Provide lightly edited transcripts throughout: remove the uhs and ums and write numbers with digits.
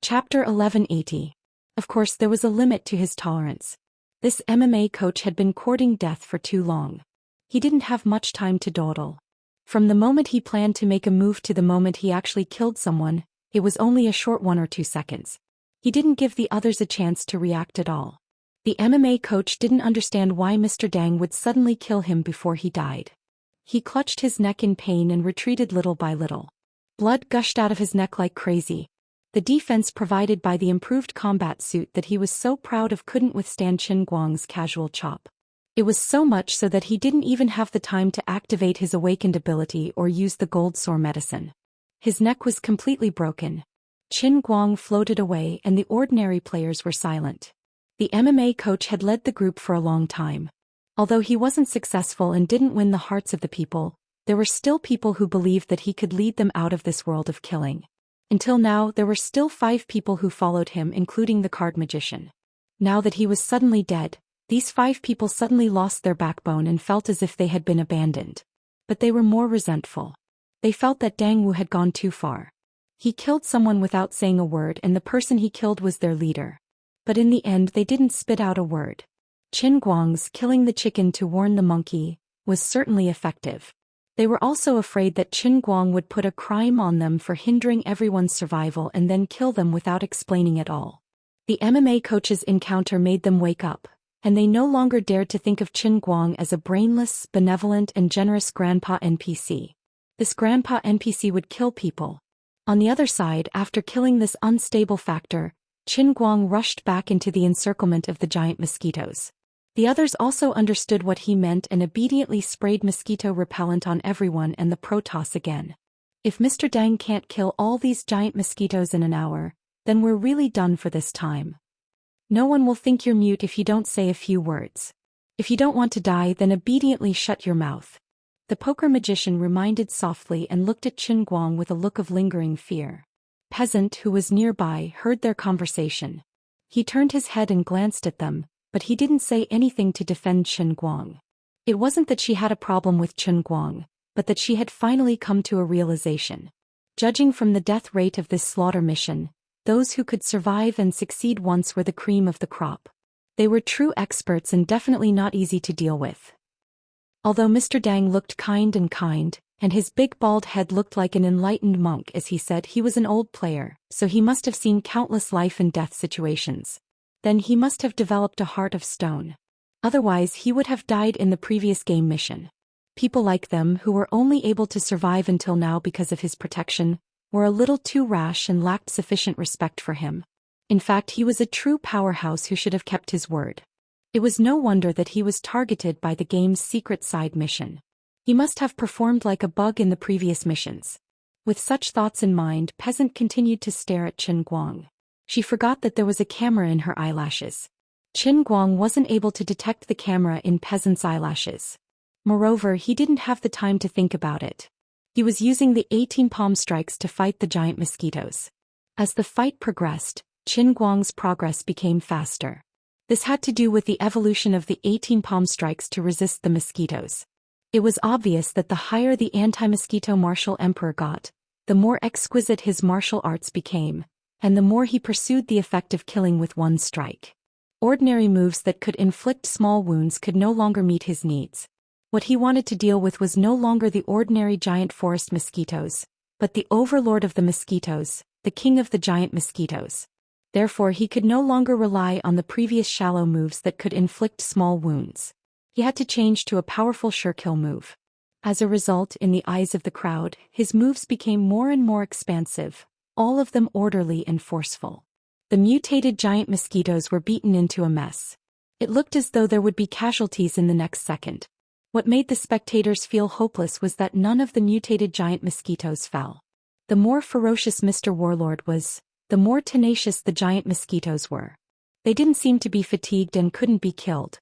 Chapter 1180. Of course there was a limit to his tolerance. This MMA coach had been courting death for too long. He didn't have much time to dawdle. From the moment he planned to make a move to the moment he actually killed someone, it was only a short 1 or 2 seconds. He didn't give the others a chance to react at all. The MMA coach didn't understand why Mr. Dang would suddenly kill him before he died. He clutched his neck in pain and retreated little by little. Blood gushed out of his neck like crazy. The defense provided by the improved combat suit that he was so proud of couldn't withstand Qin Guang's casual chop. It was so much so that he didn't even have the time to activate his awakened ability or use the gold sore medicine. His neck was completely broken. Qin Guang floated away and the ordinary players were silent. The MMA coach had led the group for a long time. Although he wasn't successful and didn't win the hearts of the people, there were still people who believed that he could lead them out of this world of killing. Until now there were still 5 people who followed him, including the card magician. Now that he was suddenly dead, these 5 people suddenly lost their backbone and felt as if they had been abandoned. But they were more resentful. They felt that Dang Wu had gone too far. He killed someone without saying a word and the person he killed was their leader. But in the end they didn't spit out a word. Qin Guang's killing the chicken to warn the monkey was certainly effective. They were also afraid that Qin Guang would put a crime on them for hindering everyone's survival and then kill them without explaining at all. The MMA coach's encounter made them wake up, and they no longer dared to think of Qin Guang as a brainless, benevolent and generous grandpa NPC. This grandpa NPC would kill people. On the other side, after killing this unstable factor, Qin Guang rushed back into the encirclement of the giant mosquitoes. The others also understood what he meant and obediently sprayed mosquito repellent on everyone and the Protoss again. If Mr. Dang can't kill all these giant mosquitoes in an hour, then we're really done for this time. No one will think you're mute if you don't say a few words. If you don't want to die, then obediently shut your mouth. The poker magician reminded softly and looked at Qin Guang with a look of lingering fear. Peasant, who was nearby, heard their conversation. He turned his head and glanced at them, but he didn't say anything to defend Qin Guang. It wasn't that she had a problem with Qin Guang, but that she had finally come to a realization. Judging from the death rate of this slaughter mission, those who could survive and succeed once were the cream of the crop. They were true experts and definitely not easy to deal with. Although Mr. Dang looked kind, and his big bald head looked like an enlightened monk as he said he was an old player, so he must have seen countless life and death situations. Then he must have developed a heart of stone. Otherwise he would have died in the previous game mission. People like them, who were only able to survive until now because of his protection, were a little too rash and lacked sufficient respect for him. In fact, he was a true powerhouse who should have kept his word. It was no wonder that he was targeted by the game's secret side mission. He must have performed like a bug in the previous missions. With such thoughts in mind, Peasant continued to stare at Qin Guang. She forgot that there was a camera in her eyelashes. Qin Guang wasn't able to detect the camera in Peasant's eyelashes. Moreover, he didn't have the time to think about it. He was using the 18 palm strikes to fight the giant mosquitoes. As the fight progressed, Qin Guang's progress became faster. This had to do with the evolution of the 18 palm strikes to resist the mosquitoes. It was obvious that the higher the anti-mosquito martial emperor got, the more exquisite his martial arts became, and the more he pursued the effect of killing with one strike. Ordinary moves that could inflict small wounds could no longer meet his needs. What he wanted to deal with was no longer the ordinary giant forest mosquitoes, but the overlord of the mosquitoes, the king of the giant mosquitoes. Therefore he could no longer rely on the previous shallow moves that could inflict small wounds. He had to change to a powerful sure-kill move. As a result, in the eyes of the crowd, his moves became more and more expansive, all of them orderly and forceful. The mutated giant mosquitoes were beaten into a mess. It looked as though there would be casualties in the next second. What made the spectators feel hopeless was that none of the mutated giant mosquitoes fell. The more ferocious Mr. Warlord was, the more tenacious the giant mosquitoes were. They didn't seem to be fatigued and couldn't be killed.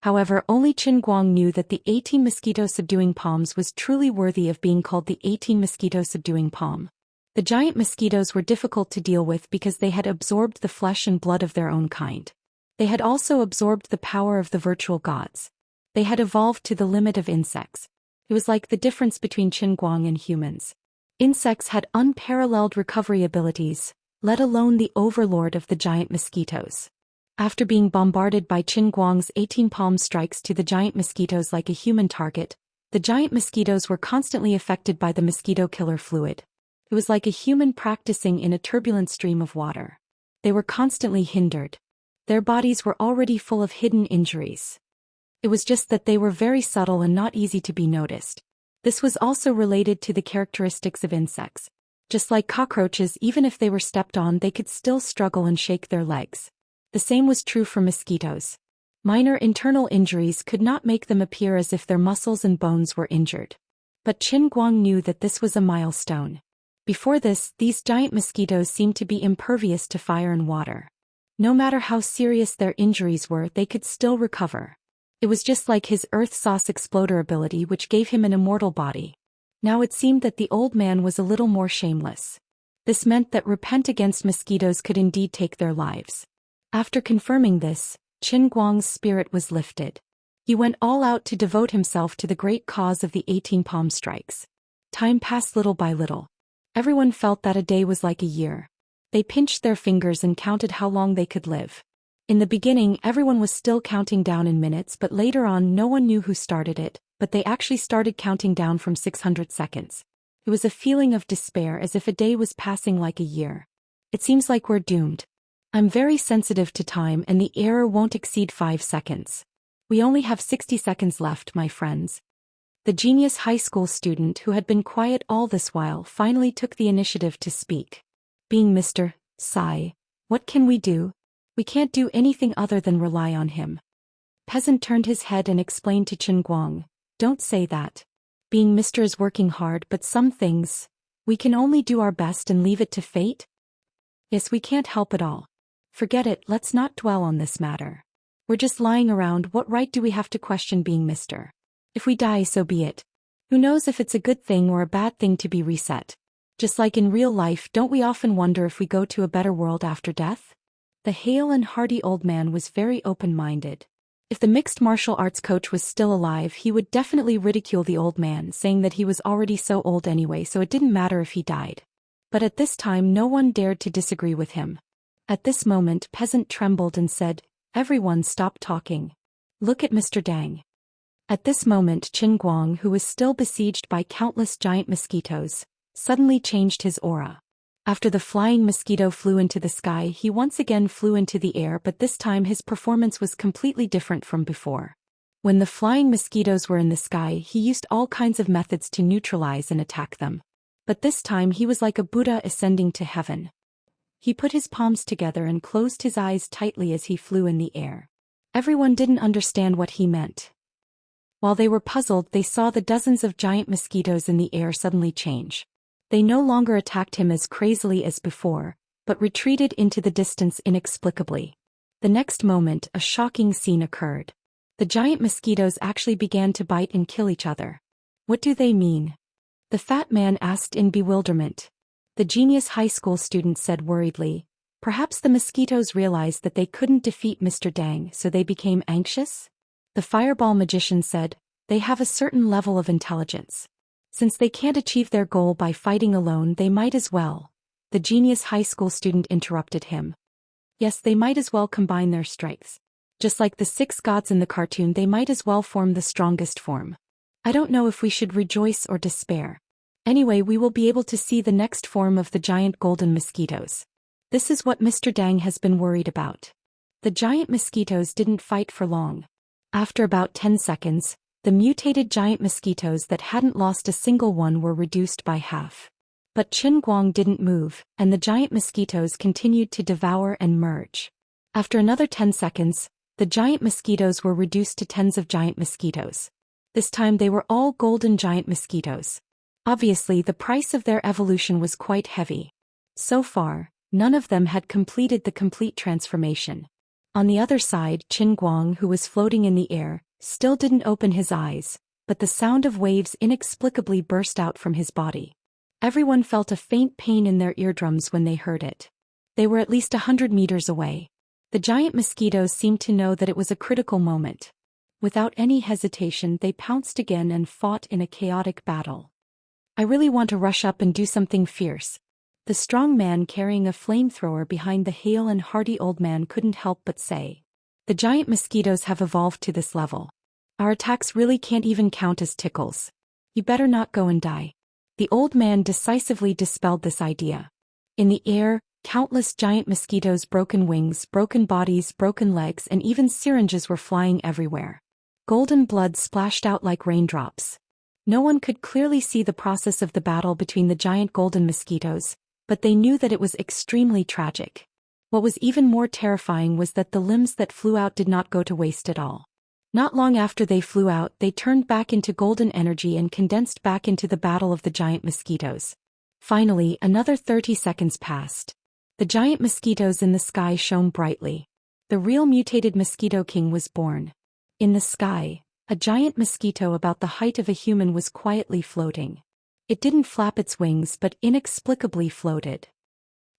However, only Qin Guang knew that the 18 mosquito subduing palms was truly worthy of being called the 18 mosquito subduing palm. The giant mosquitoes were difficult to deal with because they had absorbed the flesh and blood of their own kind. They had also absorbed the power of the virtual gods. They had evolved to the limit of insects. It was like the difference between Qin Guang and humans. Insects had unparalleled recovery abilities, let alone the overlord of the giant mosquitoes. After being bombarded by Qin Guang's 18 palm strikes to the giant mosquitoes like a human target, the giant mosquitoes were constantly affected by the mosquito killer fluid. It was like a human practicing in a turbulent stream of water. They were constantly hindered. Their bodies were already full of hidden injuries. It was just that they were very subtle and not easy to be noticed. This was also related to the characteristics of insects. Just like cockroaches, even if they were stepped on, they could still struggle and shake their legs. The same was true for mosquitoes. Minor internal injuries could not make them appear as if their muscles and bones were injured. But Qin Guang knew that this was a milestone. Before this, these giant mosquitoes seemed to be impervious to fire and water. No matter how serious their injuries were, they could still recover. It was just like his earth sauce exploder ability, which gave him an immortal body. Now it seemed that the old man was a little more shameless. This meant that repent against mosquitoes could indeed take their lives. After confirming this, Qin Guang's spirit was lifted. He went all out to devote himself to the great cause of the 18 palm strikes. Time passed little by little. Everyone felt that a day was like a year. They pinched their fingers and counted how long they could live. In the beginning, everyone was still counting down in minutes, but later on no one knew who started it, but they actually started counting down from 600 seconds. It was a feeling of despair, as if a day was passing like a year. It seems like we're doomed. I'm very sensitive to time, and the error won't exceed 5 seconds. We only have 60 seconds left, my friends. The genius high school student who had been quiet all this while finally took the initiative to speak. Being Mr. Sai, what can we do? We can't do anything other than rely on him. Peasant turned his head and explained to Qin Guang, don't say that. Being Mr. is working hard, but some things, we can only do our best and leave it to fate? Yes, we can't help it all. Forget it, let's not dwell on this matter. We're just lying around, what right do we have to question being Mr.? If we die, so be it. Who knows if it's a good thing or a bad thing to be reset? Just like in real life, don't we often wonder if we go to a better world after death? The hale and hearty old man was very open-minded. If the mixed martial arts coach was still alive, he would definitely ridicule the old man, saying that he was already so old anyway, so it didn't matter if he died. But at this time no one dared to disagree with him. At this moment, Peasant trembled and said, everyone stop talking. Look at Mr. Dang. At this moment, Qin Guang, who was still besieged by countless giant mosquitoes, suddenly changed his aura. After the flying mosquito flew into the sky, he once again flew into the air, but this time his performance was completely different from before. When the flying mosquitoes were in the sky, he used all kinds of methods to neutralize and attack them. But this time he was like a Buddha ascending to heaven. He put his palms together and closed his eyes tightly as he flew in the air. Everyone didn't understand what he meant. While they were puzzled, they saw the dozens of giant mosquitoes in the air suddenly change. They no longer attacked him as crazily as before, but retreated into the distance inexplicably. The next moment, a shocking scene occurred. The giant mosquitoes actually began to bite and kill each other. What do they mean? The fat man asked in bewilderment. The genius high school student said worriedly, perhaps the mosquitoes realized that they couldn't defeat Mr. Dang, so they became anxious? The fireball magician said, they have a certain level of intelligence. Since they can't achieve their goal by fighting alone, they might as well. The genius high school student interrupted him. Yes, they might as well combine their strengths. Just like the 6 gods in the cartoon, they might as well form the strongest form. I don't know if we should rejoice or despair. Anyway, we will be able to see the next form of the giant golden mosquitoes. This is what Mr. Dang has been worried about. The giant mosquitoes didn't fight for long. After about 10 seconds, the mutated giant mosquitoes that hadn't lost a single one were reduced by half. But Qin Guang didn't move, and the giant mosquitoes continued to devour and merge. After another 10 seconds, the giant mosquitoes were reduced to tens of giant mosquitoes. This time they were all golden giant mosquitoes. Obviously, the price of their evolution was quite heavy. So far, none of them had completed the complete transformation. On the other side, Qin Guang, who was floating in the air, still didn't open his eyes, but the sound of waves inexplicably burst out from his body. Everyone felt a faint pain in their eardrums when they heard it. They were at least 100 meters away. The giant mosquitoes seemed to know that it was a critical moment. Without any hesitation, they pounced again and fought in a chaotic battle. I really want to rush up and do something fierce. The strong man carrying a flamethrower behind the hale and hearty old man couldn't help but say. The giant mosquitoes have evolved to this level. Our attacks really can't even count as tickles. You better not go and die. The old man decisively dispelled this idea. In the air, countless giant mosquitoes' broken wings, broken bodies, broken legs, and even syringes were flying everywhere. Golden blood splashed out like raindrops. No one could clearly see the process of the battle between the giant golden mosquitoes, but they knew that it was extremely tragic. What was even more terrifying was that the limbs that flew out did not go to waste at all. Not long after they flew out, they turned back into golden energy and condensed back into the battle of the giant mosquitoes. Finally, another 30 seconds passed. The giant mosquitoes in the sky shone brightly. The real mutated Mosquito King was born. In the sky, a giant mosquito about the height of a human was quietly floating. It didn't flap its wings but inexplicably floated.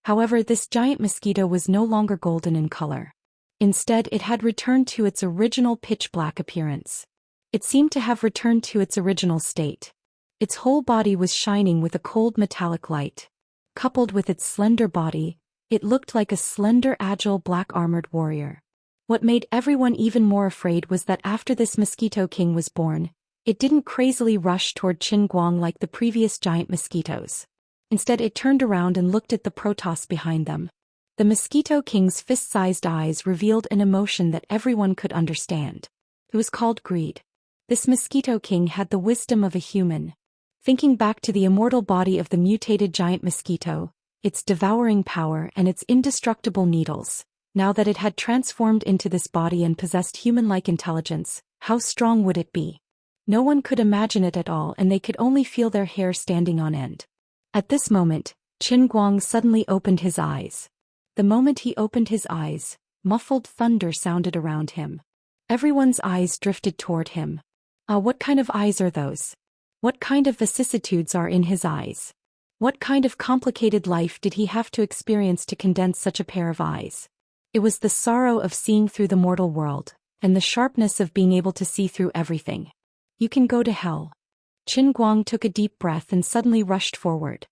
However, this giant mosquito was no longer golden in color. Instead, it had returned to its original pitch-black appearance. It seemed to have returned to its original state. Its whole body was shining with a cold metallic light. Coupled with its slender body, it looked like a slender, agile, black-armored warrior. What made everyone even more afraid was that after this Mosquito King was born, it didn't crazily rush toward Qin Guang like the previous giant mosquitoes. Instead, it turned around and looked at the Protoss behind them. The Mosquito King's fist-sized eyes revealed an emotion that everyone could understand. It was called greed. This Mosquito King had the wisdom of a human. Thinking back to the immortal body of the mutated giant mosquito, its devouring power and its indestructible needles, now that it had transformed into this body and possessed human-like intelligence, how strong would it be? No one could imagine it at all, and they could only feel their hair standing on end. At this moment, Qin Guang suddenly opened his eyes. The moment he opened his eyes, muffled thunder sounded around him. Everyone's eyes drifted toward him. What kind of eyes are those? What kind of vicissitudes are in his eyes? What kind of complicated life did he have to experience to condense such a pair of eyes? It was the sorrow of seeing through the mortal world, and the sharpness of being able to see through everything. You can go to hell. Qin Guang took a deep breath and suddenly rushed forward.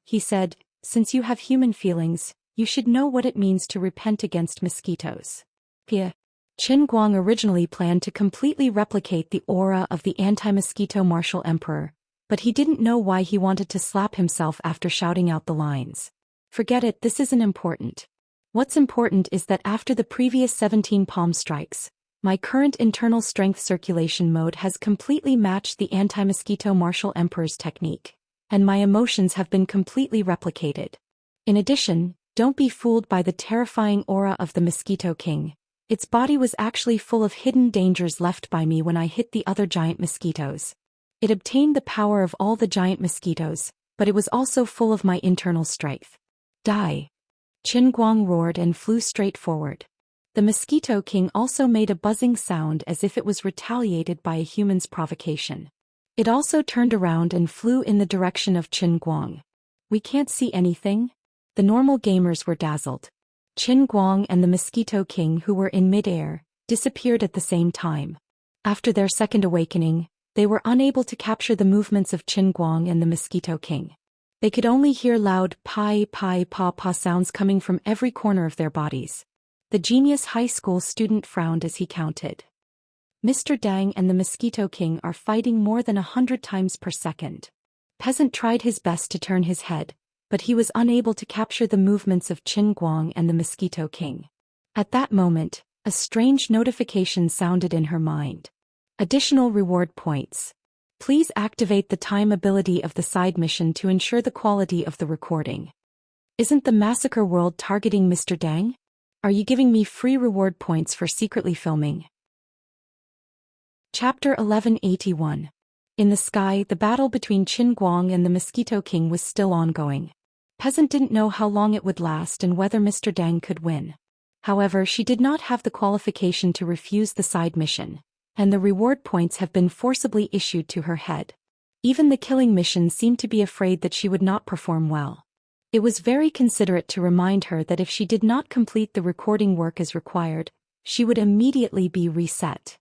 He said, since you have human feelings, you should know what it means to repent against mosquitoes. Qin Guang originally planned to completely replicate the aura of the anti-mosquito martial emperor, but he didn't know why he wanted to slap himself after shouting out the lines. Forget it, this isn't important. What's important is that after the previous 17 palm strikes, my current internal strength circulation mode has completely matched the anti-mosquito martial emperor's technique, and my emotions have been completely replicated. In addition, don't be fooled by the terrifying aura of the Mosquito King. Its body was actually full of hidden dangers left by me when I hit the other giant mosquitoes. It obtained the power of all the giant mosquitoes, but it was also full of my internal strength. Die! Qin Guang roared and flew straight forward. The Mosquito King also made a buzzing sound as if it was retaliated by a human's provocation. It also turned around and flew in the direction of Qin Guang. We can't see anything? The normal gamers were dazzled. Qin Guang and the Mosquito King, who were in mid-air, disappeared at the same time. After their second awakening, they were unable to capture the movements of Qin Guang and the Mosquito King. They could only hear loud pai pai pa pa sounds coming from every corner of their bodies. The genius high school student frowned as he counted. Mr. Dang and the Mosquito King are fighting more than 100 times per second. Peasant tried his best to turn his head, but he was unable to capture the movements of Qin Guang and the Mosquito King. At that moment, a strange notification sounded in her mind. Additional reward points. Please activate the time ability of the side mission to ensure the quality of the recording. Isn't the Massacre World targeting Mr. Dang? Are you giving me free reward points for secretly filming? Chapter 1181. In the sky, the battle between Qin Guang and the Mosquito King was still ongoing. Peasant didn't know how long it would last and whether Mr. Dang could win. However, she did not have the qualification to refuse the side mission, and the reward points have been forcibly issued to her head. Even the killing mission seemed to be afraid that she would not perform well. It was very considerate to remind her that if she did not complete the recording work as required, she would immediately be reset.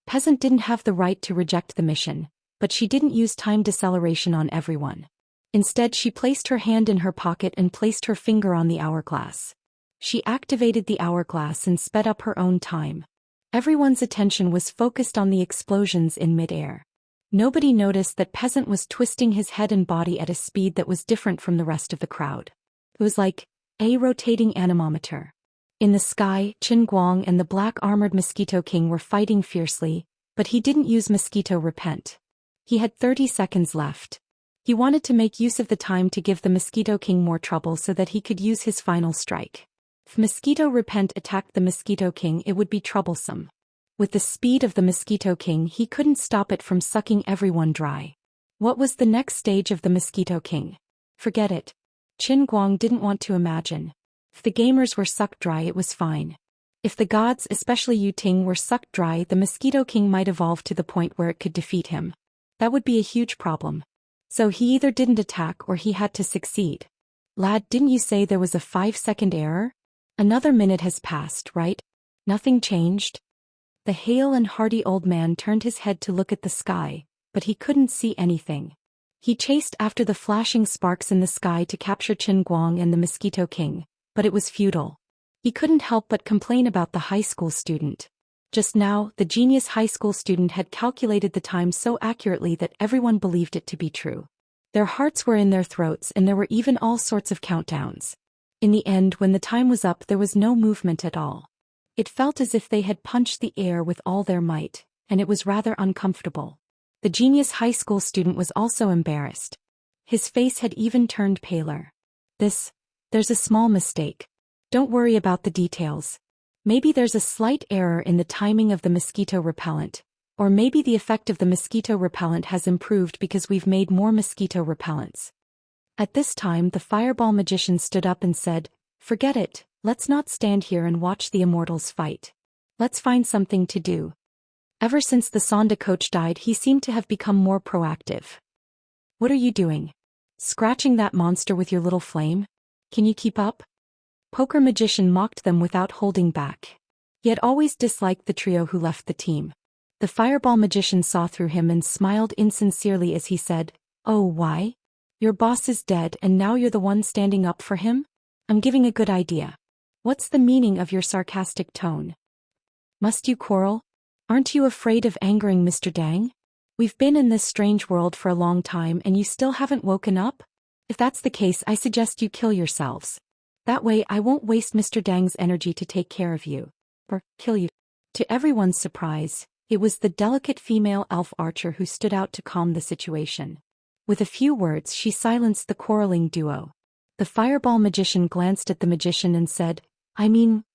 Peasant didn't have the right to reject the mission, but she didn't use time deceleration on everyone. Instead, she placed her hand in her pocket and placed her finger on the hourglass. She activated the hourglass and sped up her own time. Everyone's attention was focused on the explosions in midair. Nobody noticed that Peasant was twisting his head and body at a speed that was different from the rest of the crowd. It was like a rotating anemometer. In the sky, Qin Guang and the black-armored Mosquito King were fighting fiercely, but he didn't use Mosquito Repent. He had 30 seconds left. He wanted to make use of the time to give the Mosquito King more trouble so that he could use his final strike. If Mosquito Repent attacked the Mosquito King, it would be troublesome. With the speed of the Mosquito King, he couldn't stop it from sucking everyone dry. What was the next stage of the Mosquito King? Forget it. Qin Guang didn't want to imagine. If the gamers were sucked dry, it was fine. If the gods, especially Yu Ting, were sucked dry, the Mosquito King might evolve to the point where it could defeat him. That would be a huge problem. So he either didn't attack or he had to succeed. Lad, didn't you say there was a 5-second error? Another minute has passed, right? Nothing changed? The hale and hearty old man turned his head to look at the sky, but he couldn't see anything. He chased after the flashing sparks in the sky to capture Qin Guang and the Mosquito King, but it was futile. He couldn't help but complain about the high school student. Just now, the genius high school student had calculated the time so accurately that everyone believed it to be true. Their hearts were in their throats and there were even all sorts of countdowns. In the end, when the time was up, there was no movement at all. It felt as if they had punched the air with all their might, and it was rather uncomfortable. The genius high school student was also embarrassed. His face had even turned paler. There's a small mistake. Don't worry about the details. Maybe there's a slight error in the timing of the mosquito repellent, or maybe the effect of the mosquito repellent has improved because we've made more mosquito repellents. At this time, the fireball magician stood up and said, "Forget it, let's not stand here and watch the immortals fight. Let's find something to do." Ever since the Sonda coach died, he seemed to have become more proactive. "What are you doing? Scratching that monster with your little flame? Can you keep up?" Poker Magician mocked them without holding back. He had always disliked the trio who left the team. The Fireball Magician saw through him and smiled insincerely as he said, "Oh, why? Your boss is dead and now you're the one standing up for him? I'm giving a good idea. What's the meaning of your sarcastic tone? Must you quarrel? Aren't you afraid of angering Mr. Dang? We've been in this strange world for a long time and you still haven't woken up? If that's the case, I suggest you kill yourselves. That way I won't waste Mr. Dang's energy to take care of you. Or kill you." To everyone's surprise, it was the delicate female elf archer who stood out to calm the situation. With a few words, she silenced the quarreling duo. The Fireball Magician glanced at the magician and said,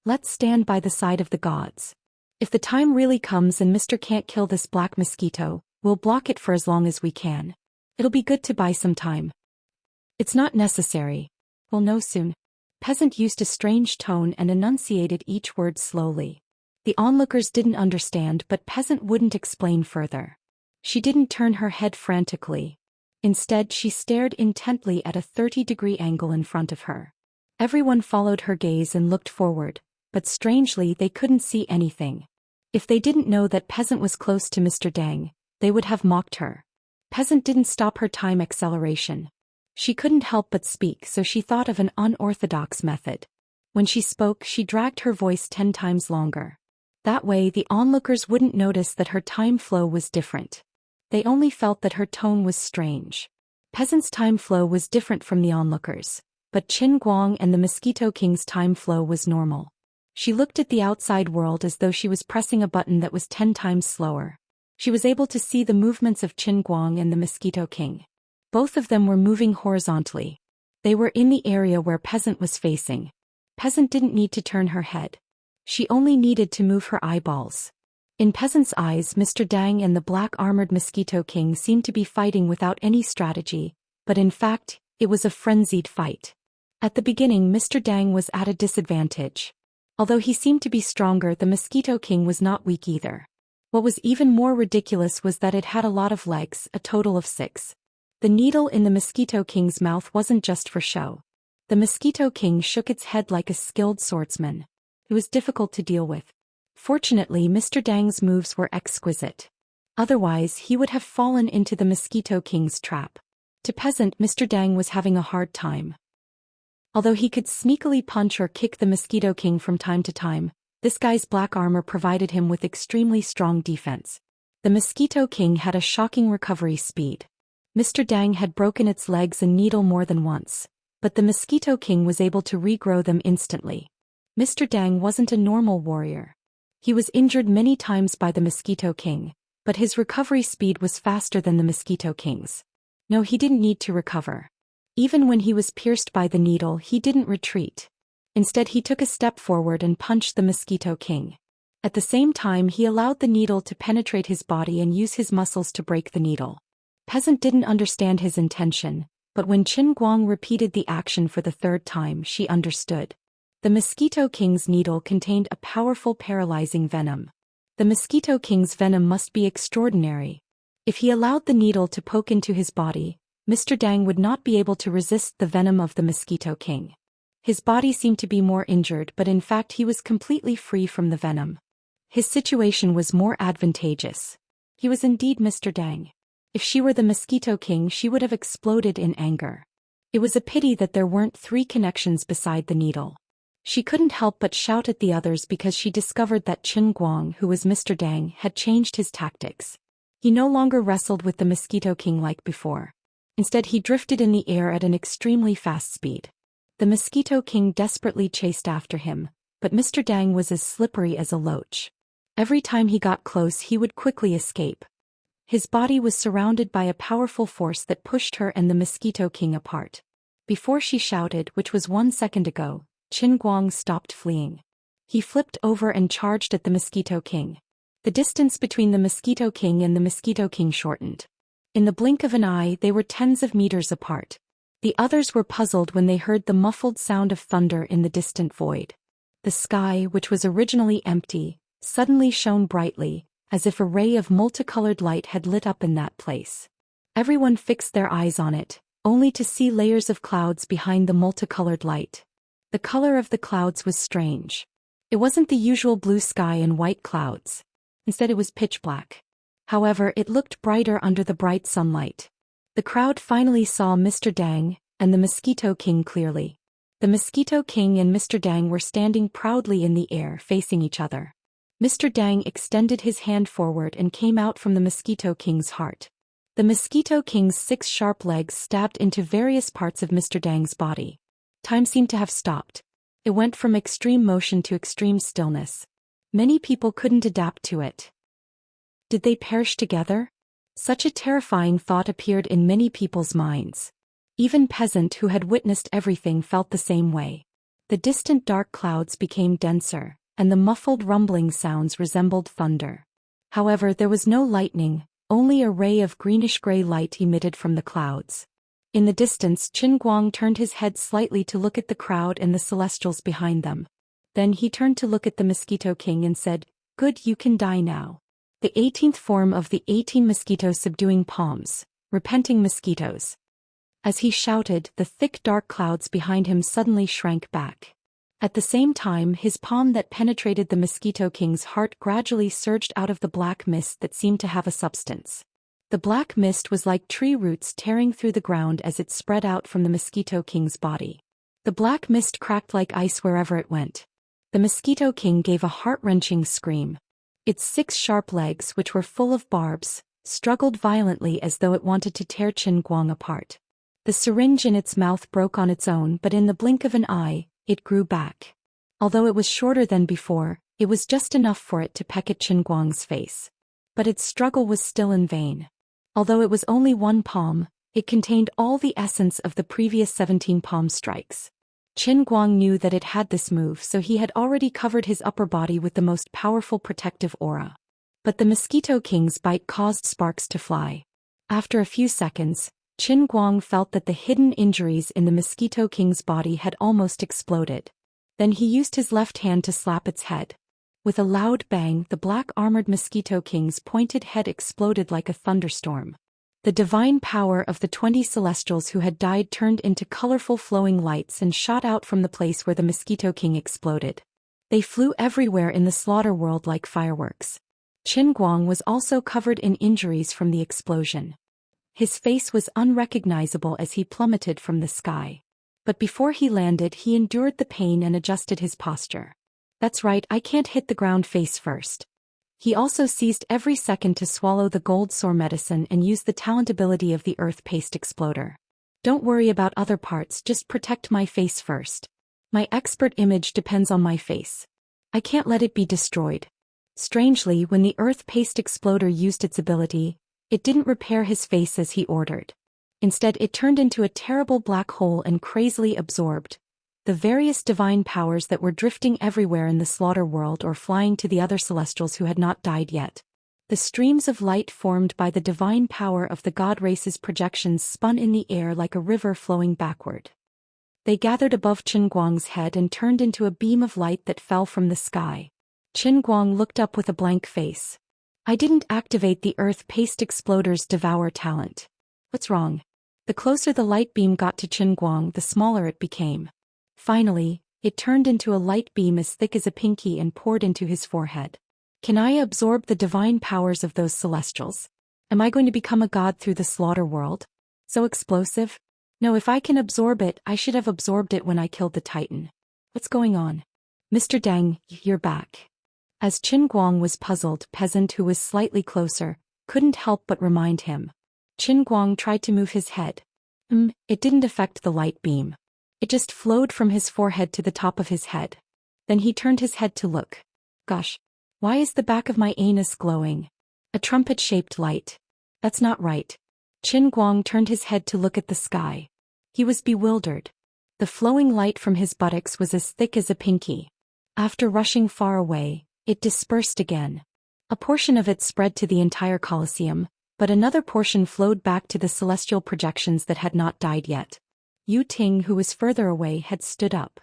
let's stand by the side of the gods. If the time really comes and Mr. can't kill this black mosquito, we'll block it for as long as we can. It'll be good to buy some time." "It's not necessary. We'll know soon." Peasant used a strange tone and enunciated each word slowly. The onlookers didn't understand, but Peasant wouldn't explain further. She didn't turn her head frantically. Instead, she stared intently at a 30-degree angle in front of her. Everyone followed her gaze and looked forward, but strangely they couldn't see anything. If they didn't know that Peasant was close to Mr. Dang, they would have mocked her. Peasant didn't stop her time acceleration. She couldn't help but speak, so she thought of an unorthodox method. When she spoke, she dragged her voice 10 times longer. That way, the onlookers wouldn't notice that her time flow was different. They only felt that her tone was strange. Peasant's time flow was different from the onlookers, but Qin Guang and the Mosquito King's time flow was normal. She looked at the outside world as though she was pressing a button that was 10 times slower. She was able to see the movements of Qin Guang and the Mosquito King. Both of them were moving horizontally. They were in the area where Peasant was facing. Peasant didn't need to turn her head. She only needed to move her eyeballs. In Peasant's eyes, Mr. Dang and the black-armored Mosquito King seemed to be fighting without any strategy, but in fact, it was a frenzied fight. At the beginning, Mr. Dang was at a disadvantage. Although he seemed to be stronger, the Mosquito King was not weak either. What was even more ridiculous was that it had a lot of legs, a total of 6. The needle in the Mosquito King's mouth wasn't just for show. The Mosquito King shook its head like a skilled swordsman. It was difficult to deal with. Fortunately, Mr. Dang's moves were exquisite. Otherwise, he would have fallen into the Mosquito King's trap. To Peasant, Mr. Dang was having a hard time. Although he could sneakily punch or kick the Mosquito King from time to time, this guy's black armor provided him with extremely strong defense. The Mosquito King had a shocking recovery speed. Mr. Dang had broken its legs and needle more than once, but the Mosquito King was able to regrow them instantly. Mr. Dang wasn't a normal warrior. He was injured many times by the Mosquito King, but his recovery speed was faster than the Mosquito King's. No, he didn't need to recover. Even when he was pierced by the needle, he didn't retreat. Instead, he took a step forward and punched the Mosquito King. At the same time, he allowed the needle to penetrate his body and use his muscles to break the needle. Peasant didn't understand his intention, but when Qin Guang repeated the action for the third time, she understood. The Mosquito King's needle contained a powerful paralyzing venom. The Mosquito King's venom must be extraordinary. If he allowed the needle to poke into his body, Mr. Dang would not be able to resist the venom of the Mosquito King. His body seemed to be more injured, but in fact he was completely free from the venom. His situation was more advantageous. He was indeed Mr. Dang. If she were the Mosquito King, she would have exploded in anger. It was a pity that there weren't 3 connections beside the needle. She couldn't help but shout at the others because she discovered that Qin Guang, who was Mr. Dang, had changed his tactics. He no longer wrestled with the Mosquito King like before. Instead, he drifted in the air at an extremely fast speed. The Mosquito King desperately chased after him, but Mr. Dang was as slippery as a loach. Every time he got close, he would quickly escape. His body was surrounded by a powerful force that pushed her and the Mosquito King apart. Before she shouted, which was 1 second ago, Qin Guang stopped fleeing. He flipped over and charged at the Mosquito King. The distance between the Mosquito King and the Mosquito King shortened. In the blink of an eye, they were tens of meters apart. The others were puzzled when they heard the muffled sound of thunder in the distant void. The sky, which was originally empty, suddenly shone brightly, as if a ray of multicolored light had lit up in that place. Everyone fixed their eyes on it, only to see layers of clouds behind the multicolored light. The color of the clouds was strange. It wasn't the usual blue sky and white clouds. Instead, it was pitch black. However, it looked brighter under the bright sunlight. The crowd finally saw Mr. Dang and the Mosquito King clearly. The Mosquito King and Mr. Dang were standing proudly in the air, facing each other. Mr. Dang extended his hand forward and came out from the Mosquito King's heart. The Mosquito King's 6 sharp legs stabbed into various parts of Mr. Dang's body. Time seemed to have stopped. It went from extreme motion to extreme stillness. Many people couldn't adapt to it. Did they perish together? Such a terrifying thought appeared in many people's minds. Even Peasant, who had witnessed everything, felt the same way. The distant dark clouds became denser, and the muffled rumbling sounds resembled thunder. However, there was no lightning, only a ray of greenish-gray light emitted from the clouds. In the distance, Qin Guang turned his head slightly to look at the crowd and the celestials behind them. Then he turned to look at the Mosquito King and said, "Good, you can die now." The 18th form of the 18 mosquitoes subduing palms, repenting mosquitoes. As he shouted, the thick dark clouds behind him suddenly shrank back. At the same time, his palm that penetrated the Mosquito King's heart gradually surged out of the black mist that seemed to have a substance. The black mist was like tree roots tearing through the ground as it spread out from the Mosquito King's body. The black mist cracked like ice wherever it went. The Mosquito King gave a heart-wrenching scream. Its 6 sharp legs, which were full of barbs, struggled violently as though it wanted to tear Qin Guang apart. The syringe in its mouth broke on its own, but in the blink of an eye, it grew back. Although it was shorter than before, it was just enough for it to peck at Qin Guang's face. But its struggle was still in vain. Although it was only 1 palm, it contained all the essence of the previous 17 palm strikes. Qin Guang knew that it had this move, so he had already covered his upper body with the most powerful protective aura. But the Mosquito King's bite caused sparks to fly. After a few seconds, Qin Guang felt that the hidden injuries in the Mosquito King's body had almost exploded. Then he used his left hand to slap its head. With a loud bang, the black-armored Mosquito King's pointed head exploded like a thunderstorm. The divine power of the 20 celestials who had died turned into colorful flowing lights and shot out from the place where the Mosquito King exploded. They flew everywhere in the slaughter world like fireworks. Qin Guang was also covered in injuries from the explosion. His face was unrecognizable as he plummeted from the sky. But before he landed, he endured the pain and adjusted his posture. That's right, I can't hit the ground face first. He also seized every second to swallow the gold sore medicine and use the talent ability of the earth paste exploder. Don't worry about other parts, just protect my face first. My expert image depends on my face. I can't let it be destroyed. Strangely, when the earth paste exploder used its ability, it didn't repair his face as he ordered. Instead, it turned into a terrible black hole and crazily absorbed the various divine powers that were drifting everywhere in the slaughter world or flying to the other celestials who had not died yet. The streams of light formed by the divine power of the god race's projections spun in the air like a river flowing backward. They gathered above Qin Guang's head and turned into a beam of light that fell from the sky. Qin Guang looked up with a blank face. I didn't activate the earth paste exploder's devour talent. What's wrong? The closer the light beam got to Qin Guang, the smaller it became. Finally, it turned into a light beam as thick as a pinky and poured into his forehead. Can I absorb the divine powers of those celestials? Am I going to become a god through the slaughter world? So explosive? No, if I can absorb it, I should have absorbed it when I killed the Titan. What's going on? Mr. Deng, you're back. As Qin Guang was puzzled, peasant who was slightly closer couldn't help but remind him. Qin Guang tried to move his head. It didn't affect the light beam. It just flowed from his forehead to the top of his head. Then he turned his head to look. Gosh, why is the back of my anus glowing? A trumpet-shaped light. That's not right. Qin Guang turned his head to look at the sky. He was bewildered. The flowing light from his buttocks was as thick as a pinky. After rushing far away, it dispersed again. A portion of it spread to the entire Colosseum, but another portion flowed back to the celestial projections that had not died yet. Yu Ting, who was further away, had stood up.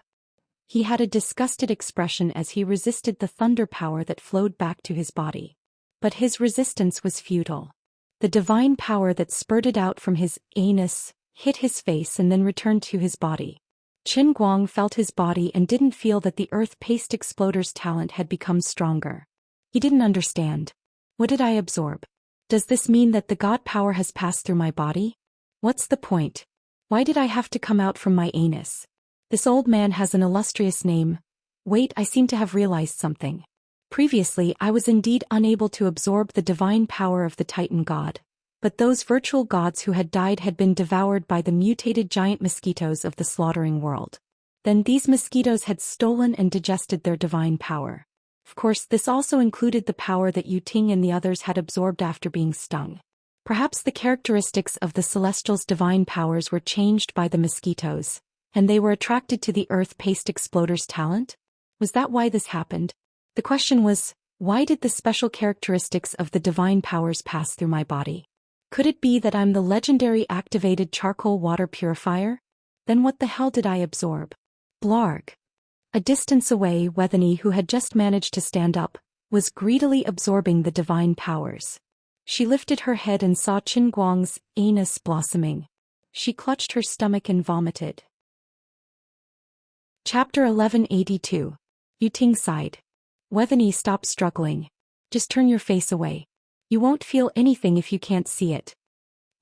He had a disgusted expression as he resisted the thunder power that flowed back to his body. But his resistance was futile. The divine power that spurted out from his anus hit his face and then returned to his body. Qin Guang felt his body and didn't feel that the earth paste exploder's talent had become stronger. He didn't understand. What did I absorb? Does this mean that the god power has passed through my body? What's the point? Why did I have to come out from my anus? This old man has an illustrious name. Wait, I seem to have realized something. Previously, I was indeed unable to absorb the divine power of the Titan god. But those virtual gods who had died had been devoured by the mutated giant mosquitoes of the slaughtering world. Then these mosquitoes had stolen and digested their divine power. Of course, this also included the power that Yu Ting and the others had absorbed after being stung. Perhaps the characteristics of the Celestials' divine powers were changed by the mosquitoes, and they were attracted to the earth paste exploder's talent? Was that why this happened? The question was, why did the special characteristics of the divine powers pass through my body? Could it be that I'm the legendary activated charcoal water purifier? Then what the hell did I absorb? Blarg. A distance away, Wethany, who had just managed to stand up, was greedily absorbing the divine powers. She lifted her head and saw Qin Guang's anus blossoming. She clutched her stomach and vomited. Chapter 1182. Yu Ting sighed. Wethany, stop struggling. Just turn your face away. You won't feel anything if you can't see it.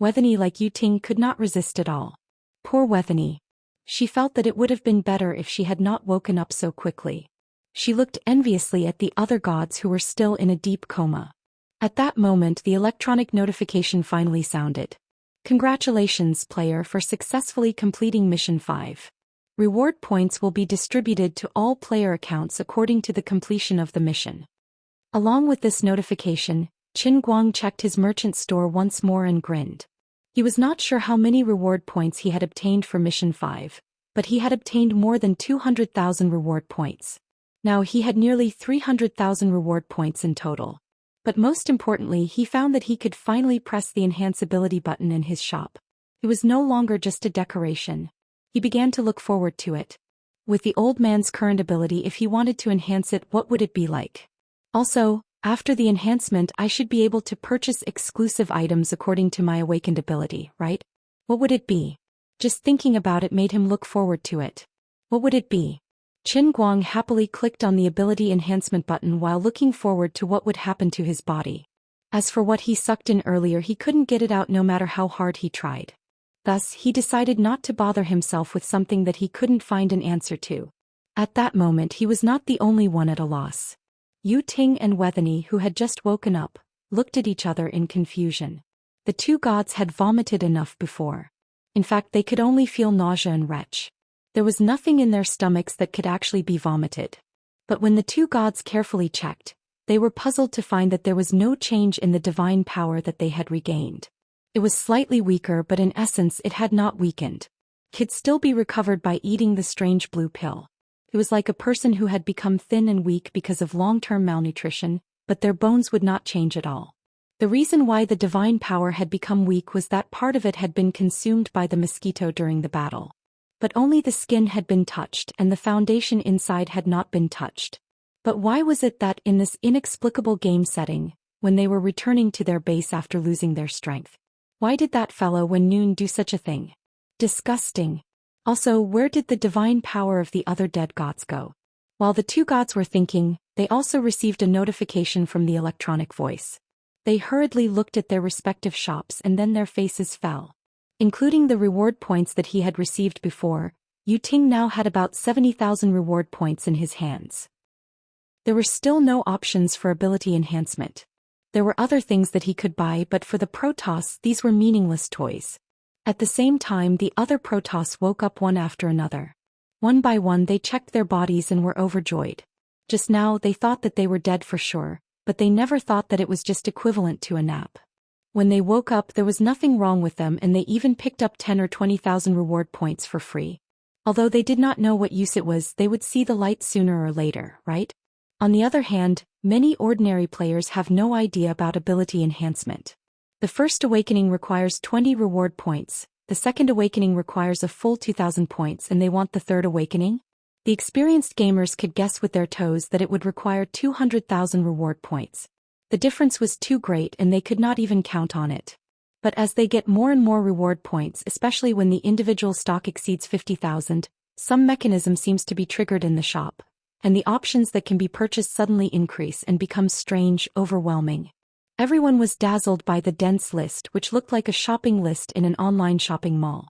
Wethany, like Yu Ting, could not resist at all. Poor Wethany. She felt that it would have been better if she had not woken up so quickly. She looked enviously at the other gods who were still in a deep coma. At that moment, the electronic notification finally sounded. Congratulations, player, for successfully completing Mission 5. Reward points will be distributed to all player accounts according to the completion of the mission. Along with this notification, Qin Guang checked his merchant store once more and grinned. He was not sure how many reward points he had obtained for Mission 5, but he had obtained more than 200,000 reward points. Now he had nearly 300,000 reward points in total. But most importantly, he found that he could finally press the enhance ability button in his shop. It was no longer just a decoration. He began to look forward to it. With the old man's current ability, if he wanted to enhance it, what would it be like? Also, after the enhancement, I should be able to purchase exclusive items according to my awakened ability, right? What would it be? Just thinking about it made him look forward to it. What would it be? Qin Guang happily clicked on the ability enhancement button while looking forward to what would happen to his body. As for what he sucked in earlier, he couldn't get it out no matter how hard he tried. Thus, he decided not to bother himself with something that he couldn't find an answer to. At that moment he was not the only one at a loss. Yu Ting and Wethany, who had just woken up, looked at each other in confusion. The two gods had vomited enough before. In fact, they could only feel nausea and retch. There was nothing in their stomachs that could actually be vomited. But when the two gods carefully checked, they were puzzled to find that there was no change in the divine power that they had regained. It was slightly weaker, but in essence it had not weakened. Could still be recovered by eating the strange blue pill. It was like a person who had become thin and weak because of long-term malnutrition, but their bones would not change at all. The reason why the divine power had become weak was that part of it had been consumed by the mosquito during the battle. But only the skin had been touched and the foundation inside had not been touched. But why was it that in this inexplicable game setting, when they were returning to their base after losing their strength, why did that fellow when Noon do such a thing? Disgusting. Also, where did the divine power of the other dead gods go? While the two gods were thinking, they also received a notification from the electronic voice. They hurriedly looked at their respective shops and then their faces fell. Including the reward points that he had received before, Yu Ting now had about 70,000 reward points in his hands. There were still no options for ability enhancement. There were other things that he could buy, but for the Protoss these were meaningless toys. At the same time, the other Protoss woke up one after another. One by one they checked their bodies and were overjoyed. Just now they thought that they were dead for sure, but they never thought that it was just equivalent to a nap. When they woke up there was nothing wrong with them, and they even picked up 10 or 20,000 reward points for free. Although they did not know what use it was, they would see the light sooner or later, right? On the other hand, many ordinary players have no idea about ability enhancement. The first awakening requires 20 reward points, the second awakening requires a full 2,000 points, and they want the third awakening? The experienced gamers could guess with their toes that it would require 200,000 reward points. The difference was too great and they could not even count on it. But as they get more and more reward points, especially when the individual stock exceeds 50,000, some mechanism seems to be triggered in the shop, and the options that can be purchased suddenly increase and become strange, overwhelming. Everyone was dazzled by the dense list, which looked like a shopping list in an online shopping mall.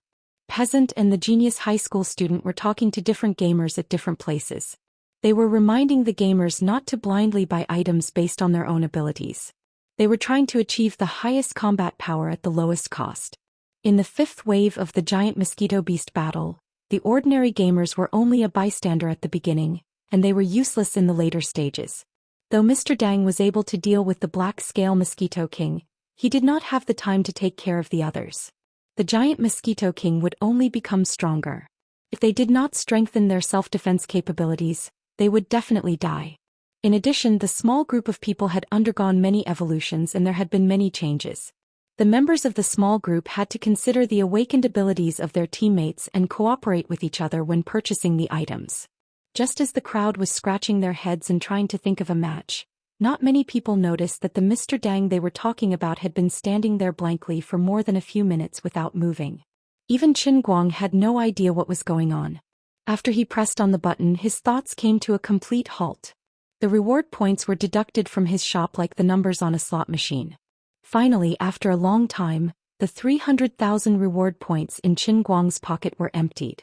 Peasant and the genius high school student were talking to different gamers at different places. They were reminding the gamers not to blindly buy items based on their own abilities. They were trying to achieve the highest combat power at the lowest cost. In the fifth wave of the giant mosquito beast battle, the ordinary gamers were only a bystander at the beginning, and they were useless in the later stages. Though Mr. Dang was able to deal with the black scale mosquito king, he did not have the time to take care of the others. The giant mosquito king would only become stronger. If they did not strengthen their self-defense capabilities, they would definitely die. In addition, the small group of people had undergone many evolutions and there had been many changes. The members of the small group had to consider the awakened abilities of their teammates and cooperate with each other when purchasing the items. Just as the crowd was scratching their heads and trying to think of a match, not many people noticed that the Mr. Dang they were talking about had been standing there blankly for more than a few minutes without moving. Even Qin Guang had no idea what was going on. After he pressed on the button, his thoughts came to a complete halt. The reward points were deducted from his shop like the numbers on a slot machine. Finally, after a long time, the 300,000 reward points in Qin Guang's pocket were emptied.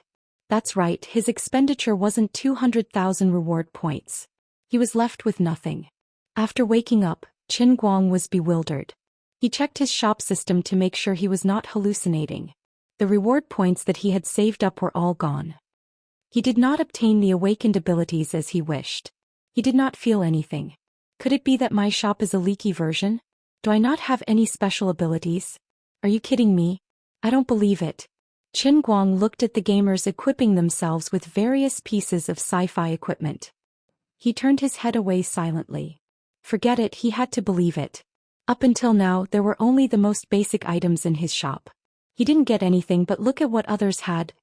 That's right, his expenditure wasn't 200,000 reward points. He was left with nothing. After waking up, Qin Guang was bewildered. He checked his shop system to make sure he was not hallucinating. The reward points that he had saved up were all gone. He did not obtain the awakened abilities as he wished. He did not feel anything. Could it be that my shop is a leaky version? Do I not have any special abilities? Are you kidding me? I don't believe it. Qin Guang looked at the gamers equipping themselves with various pieces of sci-fi equipment. He turned his head away silently. Forget it, he had to believe it. Up until now, there were only the most basic items in his shop. He didn't get anything, but look at what others had.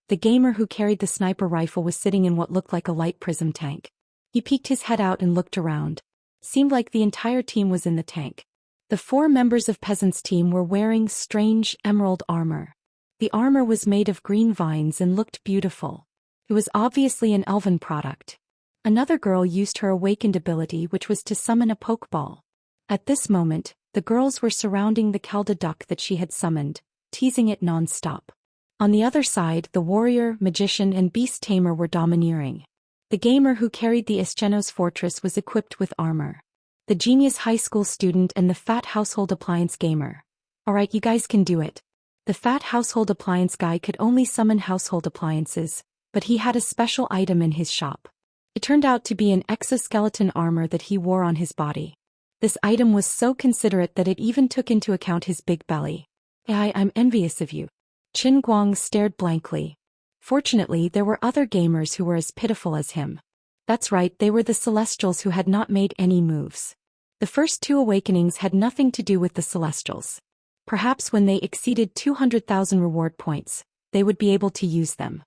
The gamer who carried the sniper rifle was sitting in what looked like a light prism tank. He peeked his head out and looked around. Seemed like the entire team was in the tank. The 4 members of Peasant's team were wearing strange emerald armor. The armor was made of green vines and looked beautiful. It was obviously an elven product. Another girl used her awakened ability, which was to summon a pokeball. At this moment, the girls were surrounding the Kelda duck that she had summoned, teasing it non-stop. On the other side, the warrior, magician and beast tamer were domineering. The gamer who carried the Xianxia's fortress was equipped with armor. The genius high school student and the fat household appliance gamer. Alright, you guys can do it. The fat household appliance guy could only summon household appliances, but he had a special item in his shop. It turned out to be an exoskeleton armor that he wore on his body. This item was so considerate that it even took into account his big belly. I'm envious of you. Qin Guang stared blankly. Fortunately, there were other gamers who were as pitiful as him. That's right, they were the Celestials who had not made any moves. The first 2 awakenings had nothing to do with the Celestials. Perhaps when they exceeded 200,000 reward points, they would be able to use them.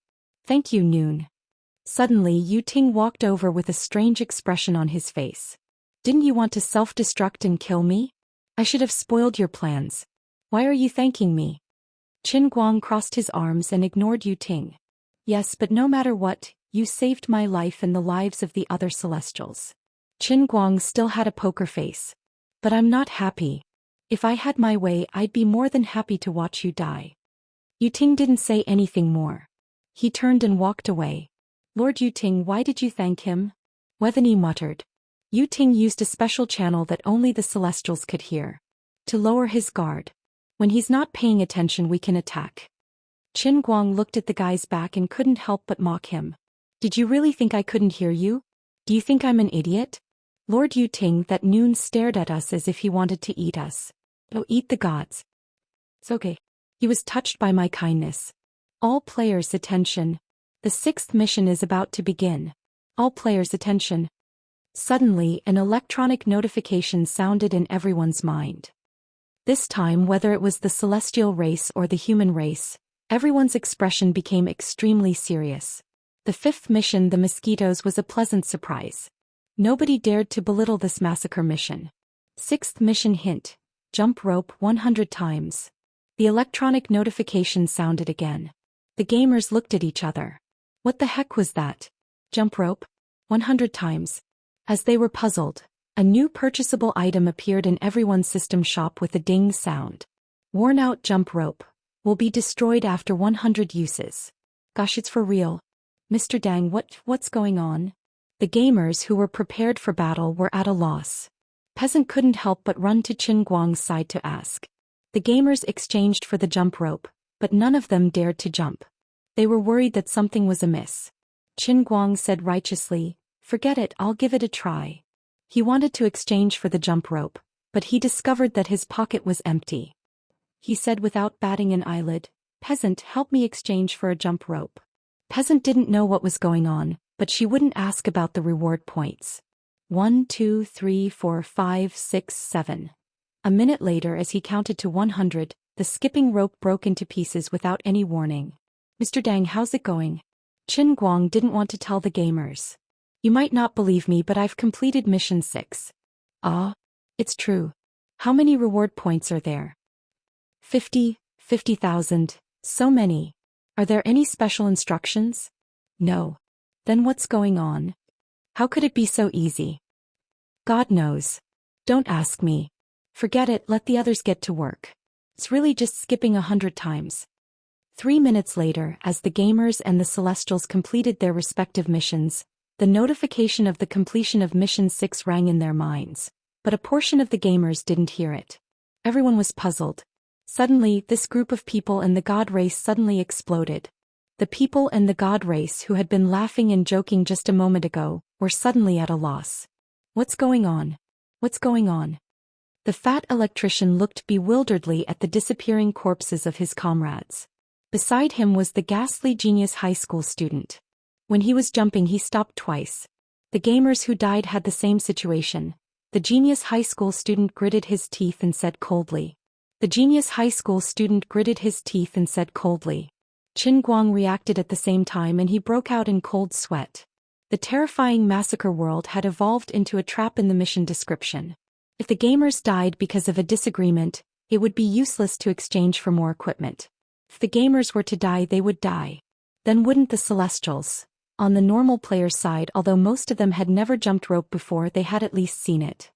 Thank you, Noon. Suddenly, Yu Ting walked over with a strange expression on his face. Didn't you want to self-destruct and kill me? I should have spoiled your plans. Why are you thanking me? Qin Guang crossed his arms and ignored Yu Ting. Yes, but no matter what, you saved my life and the lives of the other Celestials. Qin Guang still had a poker face. But I'm not happy. If I had my way, I'd be more than happy to watch you die. Yu Ting didn't say anything more. He turned and walked away. Lord Yu Ting, why did you thank him? Wethany muttered. Yu Ting used a special channel that only the Celestials could hear. To lower his guard. When he's not paying attention, we can attack. Qin Guang looked at the guy's back and couldn't help but mock him. Did you really think I couldn't hear you? Do you think I'm an idiot? Lord Yu Ting, that Noon stared at us as if he wanted to eat us. Oh, eat the gods. It's okay. He was touched by my kindness. All players' attention. The 6th mission is about to begin. All players' attention. Suddenly, an electronic notification sounded in everyone's mind. This time, whether it was the celestial race or the human race, everyone's expression became extremely serious. The 5th mission, the mosquitoes, was a pleasant surprise. Nobody dared to belittle this massacre mission. 6th mission hint. Jump rope 100 times. The electronic notification sounded again. The gamers looked at each other. What the heck was that? Jump rope? 100 times. As they were puzzled, a new purchasable item appeared in everyone's system shop with a ding sound. Worn-out jump rope. Will be destroyed after 100 uses. Gosh, it's for real. Mr. Dang, what's going on? The gamers who were prepared for battle were at a loss. Peasant couldn't help but run to Qin Guang's side to ask. The gamers exchanged for the jump rope, but none of them dared to jump. They were worried that something was amiss. Qin Guang said righteously, "Forget it, I'll give it a try." He wanted to exchange for the jump rope, but he discovered that his pocket was empty. He said without batting an eyelid, "Peasant, help me exchange for a jump rope." Peasant didn't know what was going on, but she wouldn't ask about the reward points. 1, 2, 3, 4, 5, 6, 7. A minute later, as he counted to 100, the skipping rope broke into pieces without any warning. Mr. Dang, how's it going? Qin Guang didn't want to tell the gamers. You might not believe me, but I've completed mission 6. Ah, it's true. How many reward points are there? 50,000, so many. Are there any special instructions? No. Then what's going on? How could it be so easy? God knows. Don't ask me. Forget it, let the others get to work. It's really just skipping 100 times. 3 minutes later, as the gamers and the Celestials completed their respective missions, the notification of the completion of Mission 6 rang in their minds, but a portion of the gamers didn't hear it. Everyone was puzzled. Suddenly, this group of people and the god race suddenly exploded. The people and the god race who had been laughing and joking just a moment ago were suddenly at a loss. What's going on? What's going on? The fat electrician looked bewilderedly at the disappearing corpses of his comrades. Beside him was the ghastly genius high school student. When he was jumping, he stopped twice. The gamers who died had the same situation. The genius high school student gritted his teeth and said coldly. The genius high school student gritted his teeth and said coldly. Qin Guang reacted at the same time and he broke out in cold sweat. The terrifying massacre world had evolved into a trap in the mission description. If the gamers died because of a disagreement, it would be useless to exchange for more equipment. If the gamers were to die, they would die. Then wouldn't the Celestials? On the normal player's side, although most of them had never jumped rope before, they had at least seen it.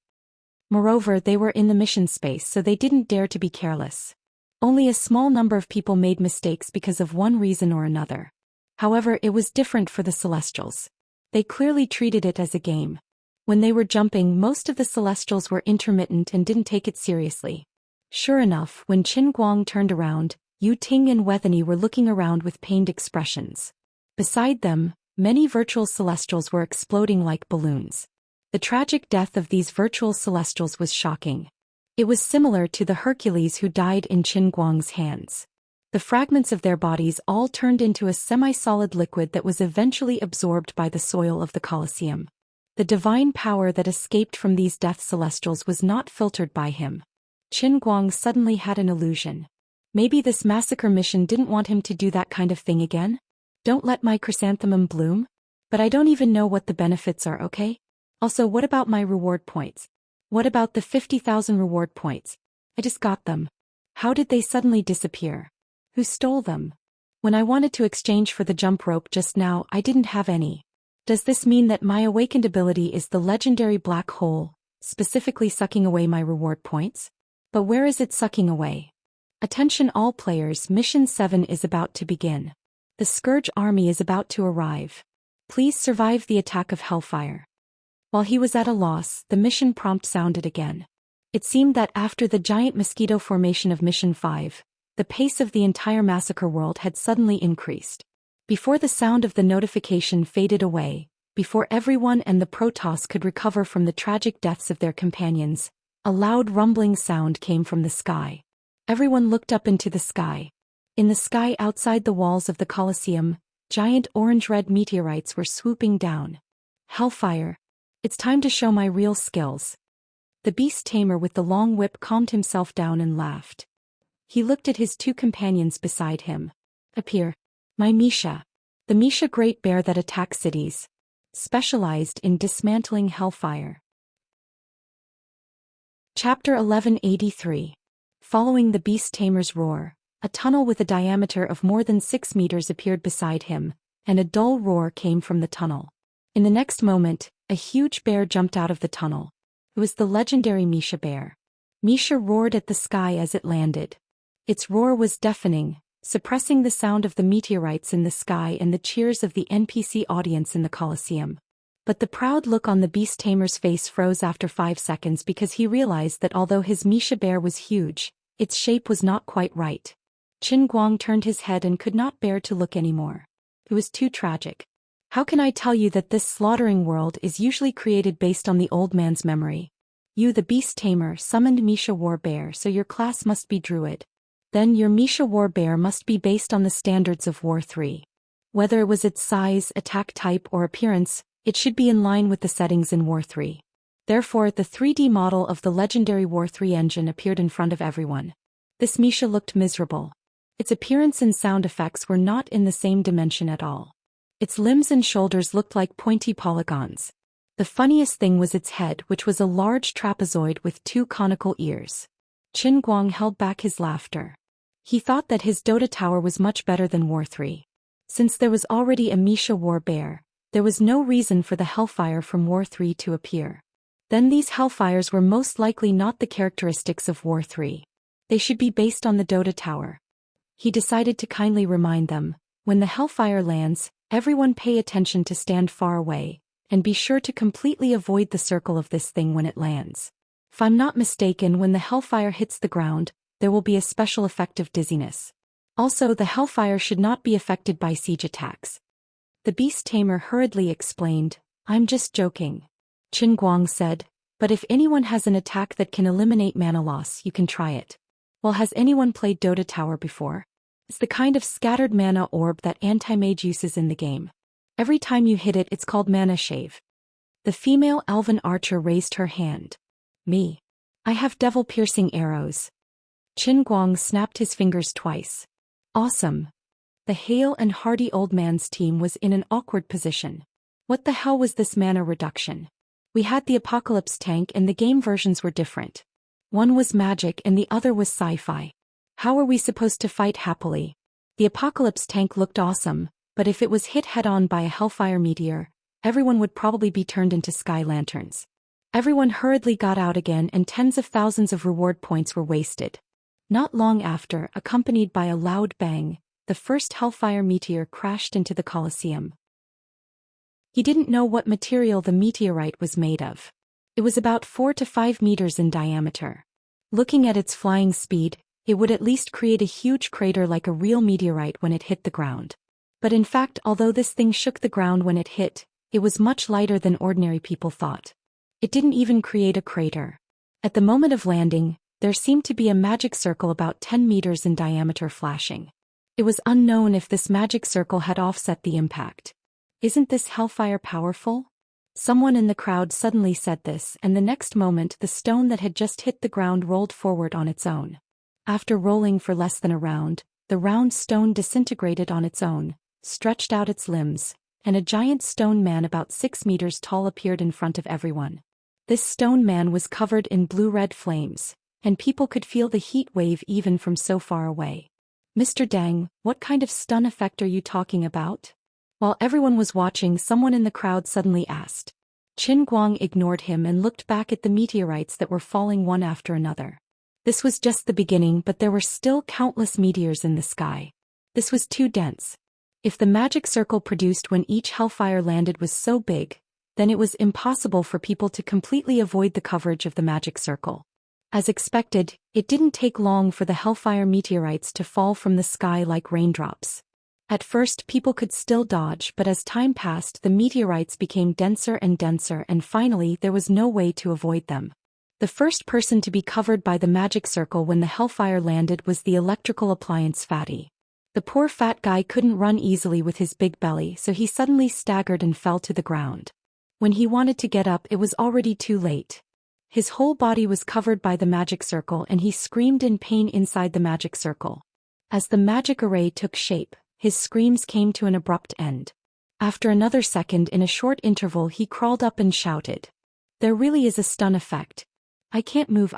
Moreover, they were in the mission space, so they didn't dare to be careless. Only a small number of people made mistakes because of one reason or another. However, it was different for the Celestials. They clearly treated it as a game. When they were jumping, most of the Celestials were intermittent and didn't take it seriously. Sure enough, when Qin Guang turned around, Yu Ting and Wethany were looking around with pained expressions. Beside them, many virtual Celestials were exploding like balloons. The tragic death of these virtual Celestials was shocking. It was similar to the Hercules who died in Qin Guang's hands. The fragments of their bodies all turned into a semi-solid liquid that was eventually absorbed by the soil of the Colosseum. The divine power that escaped from these death Celestials was not filtered by him. Qin Guang suddenly had an illusion. Maybe this massacre mission didn't want him to do that kind of thing again? Don't let my chrysanthemum bloom? But I don't even know what the benefits are, okay? Also, what about my reward points? What about the 50,000 reward points? I just got them. How did they suddenly disappear? Who stole them? When I wanted to exchange for the jump rope just now, I didn't have any. Does this mean that my awakened ability is the legendary black hole, specifically sucking away my reward points? But where is it sucking away? Attention all players, Mission 7 is about to begin. The Scourge army is about to arrive. Please survive the attack of Hellfire. While he was at a loss, the mission prompt sounded again. It seemed that after the giant mosquito formation of Mission 5, the pace of the entire massacre world had suddenly increased. Before the sound of the notification faded away, before everyone and the Protoss could recover from the tragic deaths of their companions, a loud rumbling sound came from the sky. Everyone looked up into the sky. In the sky outside the walls of the Colosseum, giant orange-red meteorites were swooping down. Hellfire. It's time to show my real skills. The beast tamer with the long whip calmed himself down and laughed. He looked at his two companions beside him. Appear. My Misha. The Misha Great Bear that attacks cities. Specialized in dismantling hellfire. Chapter 1183. Following the beast tamer's roar, a tunnel with a diameter of more than 6 meters appeared beside him, and a dull roar came from the tunnel. In the next moment, a huge bear jumped out of the tunnel. It was the legendary Misha bear. Misha roared at the sky as it landed. Its roar was deafening, suppressing the sound of the meteorites in the sky and the cheers of the NPC audience in the Colosseum. But the proud look on the beast tamer's face froze after 5 seconds because he realized that although his Misha bear was huge, its shape was not quite right. Qin Guang turned his head and could not bear to look anymore. It was too tragic. How can I tell you that this slaughtering world is usually created based on the old man's memory? You, the beast tamer, summoned Misha War Bear, so your class must be Druid. Then your Misha War Bear must be based on the standards of War 3. Whether it was its size, attack type, or appearance, it should be in line with the settings in War 3. Therefore, the 3D model of the legendary War 3 engine appeared in front of everyone. This Misha looked miserable. Its appearance and sound effects were not in the same dimension at all. Its limbs and shoulders looked like pointy polygons. The funniest thing was its head, which was a large trapezoid with 2 conical ears. Qin Guang held back his laughter. He thought that his Dota Tower was much better than War 3. Since there was already a Misha War Bear, there was no reason for the Hellfire from War 3 to appear. Then these Hellfires were most likely not the characteristics of War 3. They should be based on the Dota Tower. He decided to kindly remind them, when the Hellfire lands, everyone pay attention to stand far away, and be sure to completely avoid the circle of this thing when it lands. If I'm not mistaken, when the Hellfire hits the ground, there will be a special effect of dizziness. Also, the Hellfire should not be affected by siege attacks. The beast tamer hurriedly explained, I'm just joking. Qin Guang said, but if anyone has an attack that can eliminate mana loss, you can try it. Well, has anyone played Dota Tower before? It's the kind of scattered mana orb that anti-mage uses in the game. Every time you hit it, it's called mana shave. The female elven archer raised her hand. Me. I have devil-piercing arrows. Qin Guang snapped his fingers twice. Awesome. The hale and hardy old man's team was in an awkward position. What the hell was this mana reduction? We had the Apocalypse tank and the game versions were different. One was magic and the other was sci-fi. How are we supposed to fight happily? The Apocalypse tank looked awesome, but if it was hit head-on by a Hellfire meteor, everyone would probably be turned into sky lanterns. Everyone hurriedly got out again and tens of thousands of reward points were wasted. Not long after, accompanied by a loud bang, the first hellfire meteor crashed into the Colosseum. He didn't know what material the meteorite was made of. It was about 4 to 5 meters in diameter. Looking at its flying speed, it would at least create a huge crater like a real meteorite when it hit the ground. But in fact, although this thing shook the ground when it hit, it was much lighter than ordinary people thought. It didn't even create a crater. At the moment of landing, there seemed to be a magic circle about 10 meters in diameter flashing. It was unknown if this magic circle had offset the impact. "Isn't this hellfire powerful?" Someone in the crowd suddenly said this, and the next moment the stone that had just hit the ground rolled forward on its own. After rolling for less than a round, the round stone disintegrated on its own, stretched out its limbs, and a giant stone man about 6 meters tall appeared in front of everyone. This stone man was covered in blue-red flames, and people could feel the heat wave even from so far away. "Mr. Deng, what kind of stun effect are you talking about?" While everyone was watching, someone in the crowd suddenly asked. Qin Guang ignored him and looked back at the meteorites that were falling one after another. This was just the beginning, but there were still countless meteors in the sky. This was too dense. If the magic circle produced when each hellfire landed was so big, then it was impossible for people to completely avoid the coverage of the magic circle. As expected, it didn't take long for the hellfire meteorites to fall from the sky like raindrops. At first, people could still dodge, but as time passed, the meteorites became denser and finally there was no way to avoid them. The first person to be covered by the magic circle when the hellfire landed was the electrical appliance fatty. The poor fat guy couldn't run easily with his big belly, so he suddenly staggered and fell to the ground. When he wanted to get up, it was already too late. His whole body was covered by the magic circle and he screamed in pain inside the magic circle. As the magic array took shape, his screams came to an abrupt end. After another second, in a short interval, he crawled up and shouted, "There really is a stun effect. I can't move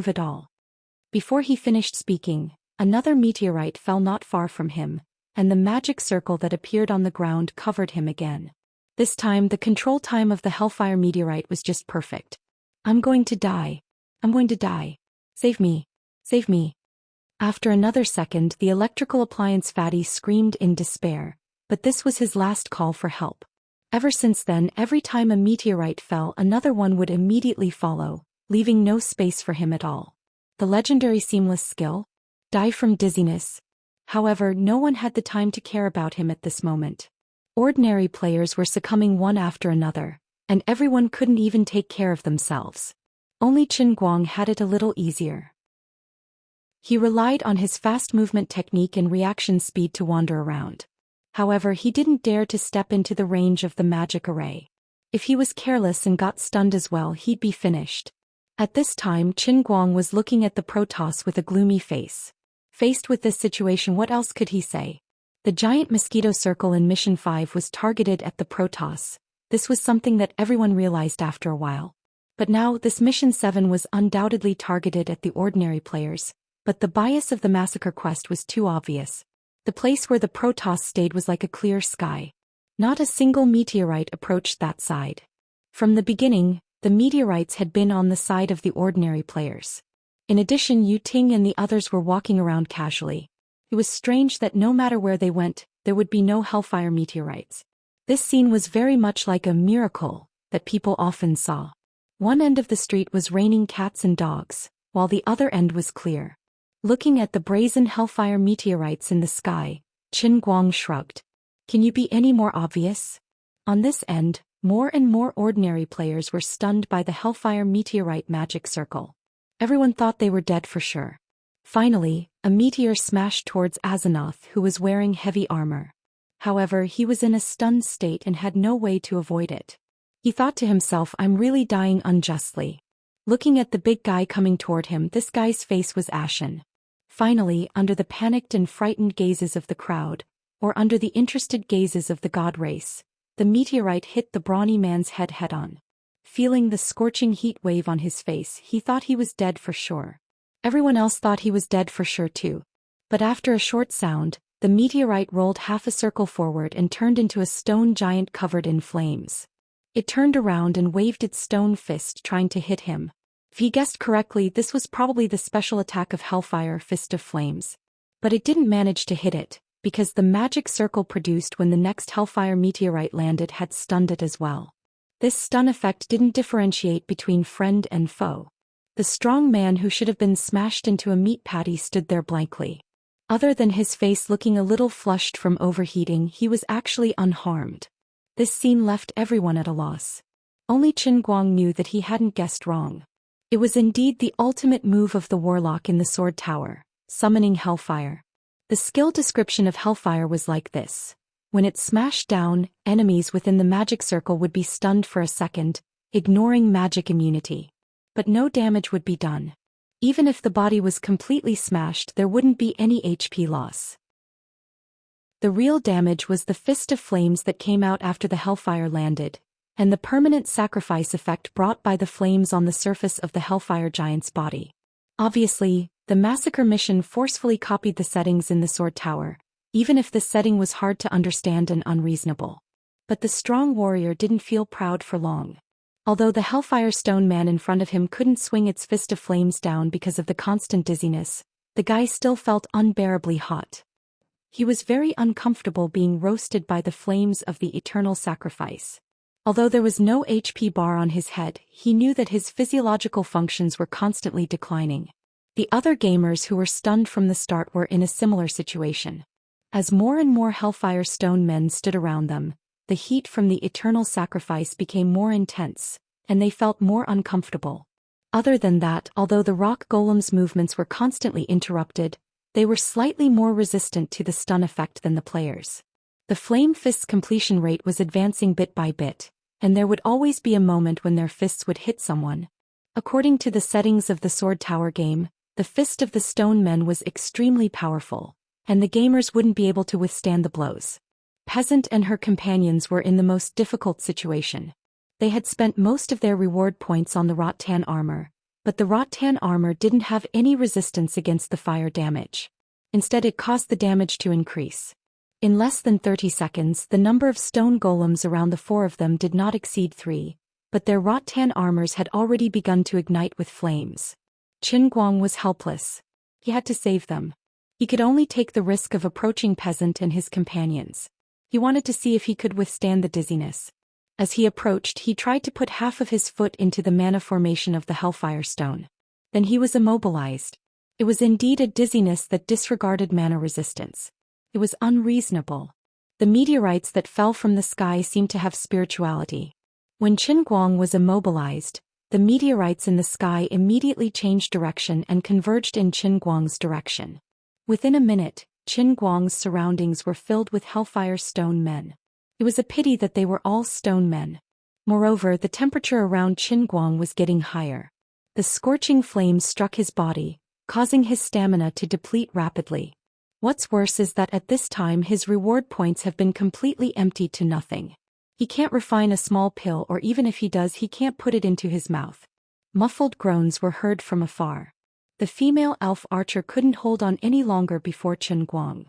at all." Before he finished speaking, another meteorite fell not far from him, and the magic circle that appeared on the ground covered him again. This time the control time of the hellfire meteorite was just perfect. "I'm going to die. I'm going to die. Save me. Save me." After another second, the electrical appliance fatty screamed in despair, but this was his last call for help. Ever since then, every time a meteorite fell, another one would immediately follow, leaving no space for him at all. The legendary seamless skill? Die from dizziness. However, no one had the time to care about him at this moment. Ordinary players were succumbing one after another, and everyone couldn't even take care of themselves. Only Qin Guang had it a little easier. He relied on his fast movement technique and reaction speed to wander around. However, he didn't dare to step into the range of the magic array. If he was careless and got stunned as well, he'd be finished. At this time, Qin Guang was looking at the Protoss with a gloomy face. Faced with this situation, what else could he say? The giant mosquito circle in Mission 5 was targeted at the Protoss. This was something that everyone realized after a while. But now, this Mission 7 was undoubtedly targeted at the ordinary players. But the bias of the massacre quest was too obvious. The place where the Protoss stayed was like a clear sky. Not a single meteorite approached that side. From the beginning, the meteorites had been on the side of the ordinary players. In addition, Yu Ting and the others were walking around casually. It was strange that no matter where they went, there would be no hellfire meteorites. This scene was very much like a miracle that people often saw. One end of the street was raining cats and dogs, while the other end was clear. Looking at the brazen hellfire meteorites in the sky, Qin Guang shrugged. Can you be any more obvious? On this end, more and more ordinary players were stunned by the hellfire meteorite magic circle. Everyone thought they were dead for sure. Finally, a meteor smashed towards Asenath, who was wearing heavy armor. However, he was in a stunned state and had no way to avoid it. He thought to himself, "I'm really dying unjustly." Looking at the big guy coming toward him, this guy's face was ashen. Finally, under the panicked and frightened gazes of the crowd, or under the interested gazes of the god race, the meteorite hit the brawny man's head head-on. Feeling the scorching heat wave on his face, he thought he was dead for sure. Everyone else thought he was dead for sure too. But after a short sound, the meteorite rolled half a circle forward and turned into a stone giant covered in flames. It turned around and waved its stone fist trying to hit him. If he guessed correctly, this was probably the special attack of Hellfire Fist of Flames. But it didn't manage to hit it, because the magic circle produced when the next Hellfire meteorite landed had stunned it as well. This stun effect didn't differentiate between friend and foe. The strong man who should have been smashed into a meat patty stood there blankly. Other than his face looking a little flushed from overheating, he was actually unharmed. This scene left everyone at a loss. Only Qin Guang knew that he hadn't guessed wrong. It was indeed the ultimate move of the warlock in the sword tower, summoning Hellfire. The skill description of Hellfire was like this. When it smashed down, enemies within the magic circle would be stunned for a second, ignoring magic immunity. But no damage would be done. Even if the body was completely smashed, there wouldn't be any HP loss. The real damage was the Fist of Flames that came out after the Hellfire landed, and the permanent sacrifice effect brought by the flames on the surface of the Hellfire giant's body. Obviously, the massacre mission forcefully copied the settings in the sword tower, even if the setting was hard to understand and unreasonable. But the strong warrior didn't feel proud for long. Although the Hellfire Stone man in front of him couldn't swing its Fist of Flames down because of the constant dizziness, the guy still felt unbearably hot. He was very uncomfortable being roasted by the flames of the eternal sacrifice. Although there was no HP bar on his head, he knew that his physiological functions were constantly declining. The other gamers who were stunned from the start were in a similar situation. As more and more Hellfire Stone men stood around them, the heat from the eternal sacrifice became more intense, and they felt more uncomfortable. Other than that, although the rock golem's movements were constantly interrupted, they were slightly more resistant to the stun effect than the players. The Flame Fist's completion rate was advancing bit by bit, and there would always be a moment when their fists would hit someone. According to the settings of the Sword Tower game, the Fist of the Stone Men was extremely powerful, and the gamers wouldn't be able to withstand the blows. Peasant and her companions were in the most difficult situation. They had spent most of their reward points on the Rattan armor, but the Rattan armor didn't have any resistance against the fire damage. Instead, it caused the damage to increase. In less than 30 seconds, the number of stone golems around the four of them did not exceed 3, but their Rattan armors had already begun to ignite with flames. Qin Guang was helpless. He had to save them. He could only take the risk of approaching Peasant and his companions. He wanted to see if he could withstand the dizziness. As he approached, he tried to put half of his foot into the mana formation of the Hellfire Stone. Then he was immobilized. It was indeed a dizziness that disregarded mana resistance. It was unreasonable. The meteorites that fell from the sky seemed to have spirituality. When Qin Guang was immobilized, the meteorites in the sky immediately changed direction and converged in Qin Guang's direction. Within a minute, Qin Guang's surroundings were filled with Hellfire Stone men. It was a pity that they were all stone men. Moreover, the temperature around Qin Guang was getting higher. The scorching flames struck his body, causing his stamina to deplete rapidly. What's worse is that at this time his reward points have been completely emptied to nothing. He can't refine a small pill, or even if he does, he can't put it into his mouth. Muffled groans were heard from afar. The female elf archer couldn't hold on any longer before Qin Guang.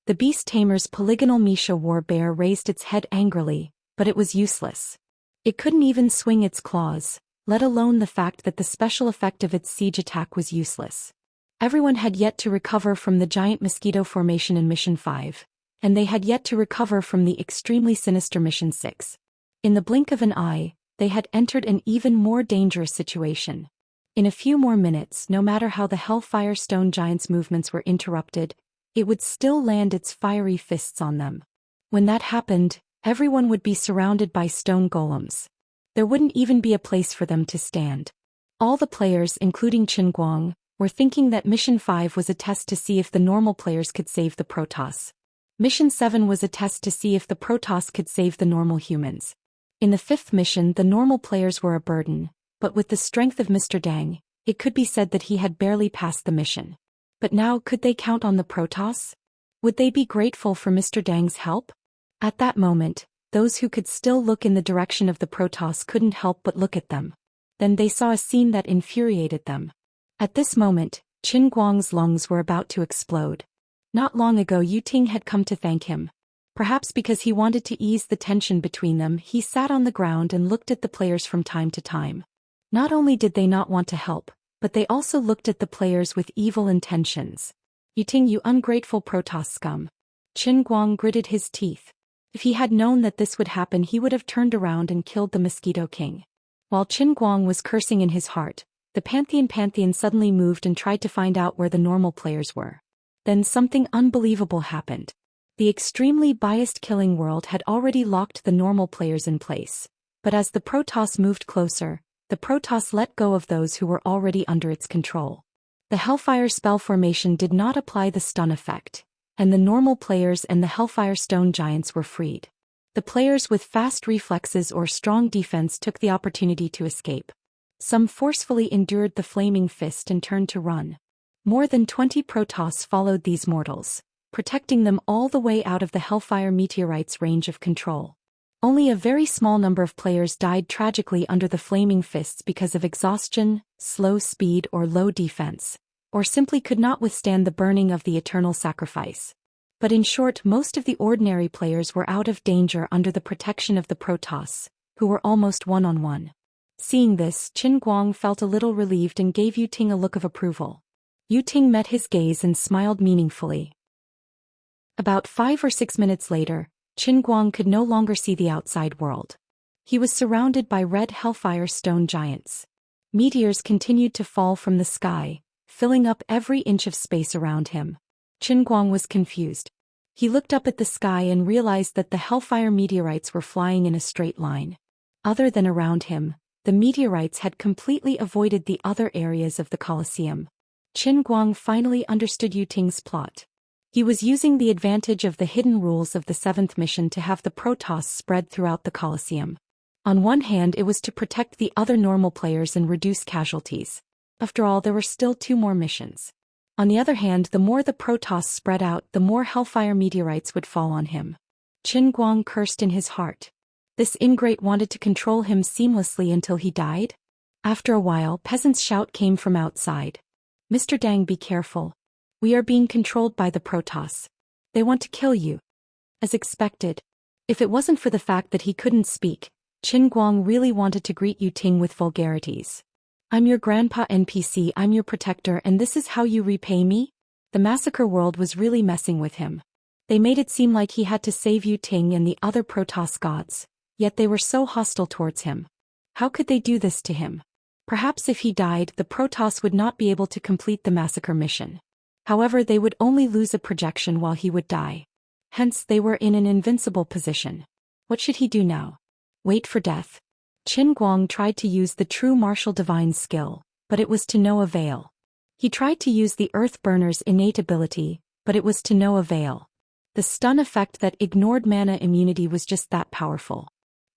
The beast tamer's polygonal Misha war bear raised its head angrily, but it was useless. It couldn't even swing its claws, let alone the fact that the special effect of its siege attack was useless. Everyone had yet to recover from the giant mosquito formation in Mission 5, and they had yet to recover from the extremely sinister Mission 6. In the blink of an eye, they had entered an even more dangerous situation. In a few more minutes, no matter how the Hellfire Stone Giant's movements were interrupted, it would still land its fiery fists on them. When that happened, everyone would be surrounded by stone golems. There wouldn't even be a place for them to stand. All the players, including Qin Guang, were thinking that Mission 5 was a test to see if the normal players could save the Protoss. Mission 7 was a test to see if the Protoss could save the normal humans. In the 5th mission, the normal players were a burden, but with the strength of Mr. Dang, it could be said that he had barely passed the mission. But now, could they count on the Protoss? Would they be grateful for Mr. Dang's help? At that moment, those who could still look in the direction of the Protoss couldn't help but look at them. Then they saw a scene that infuriated them. At this moment, Qin Guang's lungs were about to explode. Not long ago, Yu Ting had come to thank him. Perhaps because he wanted to ease the tension between them, he sat on the ground and looked at the players from time to time. Not only did they not want to help, but they also looked at the players with evil intentions. Yuting, you ungrateful Protoss scum. Qin Guang gritted his teeth. If he had known that this would happen, he would have turned around and killed the Mosquito King. While Qin Guang was cursing in his heart, the Pantheon suddenly moved and tried to find out where the normal players were. Then something unbelievable happened. The extremely biased Killing World had already locked the normal players in place, but as the Protoss moved closer, the Protoss let go of those who were already under its control. The Hellfire spell formation did not apply the stun effect, and the normal players and the Hellfire Stone Giants were freed. The players with fast reflexes or strong defense took the opportunity to escape. Some forcefully endured the Flaming Fist and turned to run. More than 20 Protoss followed these mortals, protecting them all the way out of the Hellfire Meteorite's range of control. Only a very small number of players died tragically under the Flaming Fists because of exhaustion, slow speed or low defense, or simply could not withstand the burning of the eternal sacrifice. But in short, most of the ordinary players were out of danger under the protection of the Protoss, who were almost one-on-one. Seeing this, Qin Guang felt a little relieved and gave Yuting a look of approval. Yuting met his gaze and smiled meaningfully. About 5 or 6 minutes later, Qin Guang could no longer see the outside world. He was surrounded by red Hellfire Stone Giants. Meteors continued to fall from the sky, filling up every inch of space around him. Qin Guang was confused. He looked up at the sky and realized that the Hellfire meteorites were flying in a straight line. Other than around him, the meteorites had completely avoided the other areas of the Colosseum. Qin Guang finally understood Yuting's plot. He was using the advantage of the hidden rules of the 7th mission to have the Protoss spread throughout the Colosseum. On one hand, it was to protect the other normal players and reduce casualties. After all, there were still 2 more missions. On the other hand, the more the Protoss spread out, the more Hellfire meteorites would fall on him. Qin Guang cursed in his heart. This ingrate wanted to control him seamlessly until he died? After a while, peasants' shout came from outside. "Mr. Dang, be careful. We are being controlled by the Protoss. They want to kill you." As expected. If it wasn't for the fact that he couldn't speak, Qin Guang really wanted to greet Yuting with vulgarities. "I'm your grandpa NPC, I'm your protector, and this is how you repay me?" The massacre world was really messing with him. They made it seem like he had to save Yuting and the other Protoss gods, yet they were so hostile towards him. How could they do this to him? Perhaps if he died, the Protoss would not be able to complete the massacre mission. However, they would only lose a projection while he would die. Hence, they were in an invincible position. What should he do now? Wait for death? Qin Guang tried to use the true martial divine skill, but it was to no avail. He tried to use the Earth Burner's innate ability, but it was to no avail. The stun effect that ignored mana immunity was just that powerful.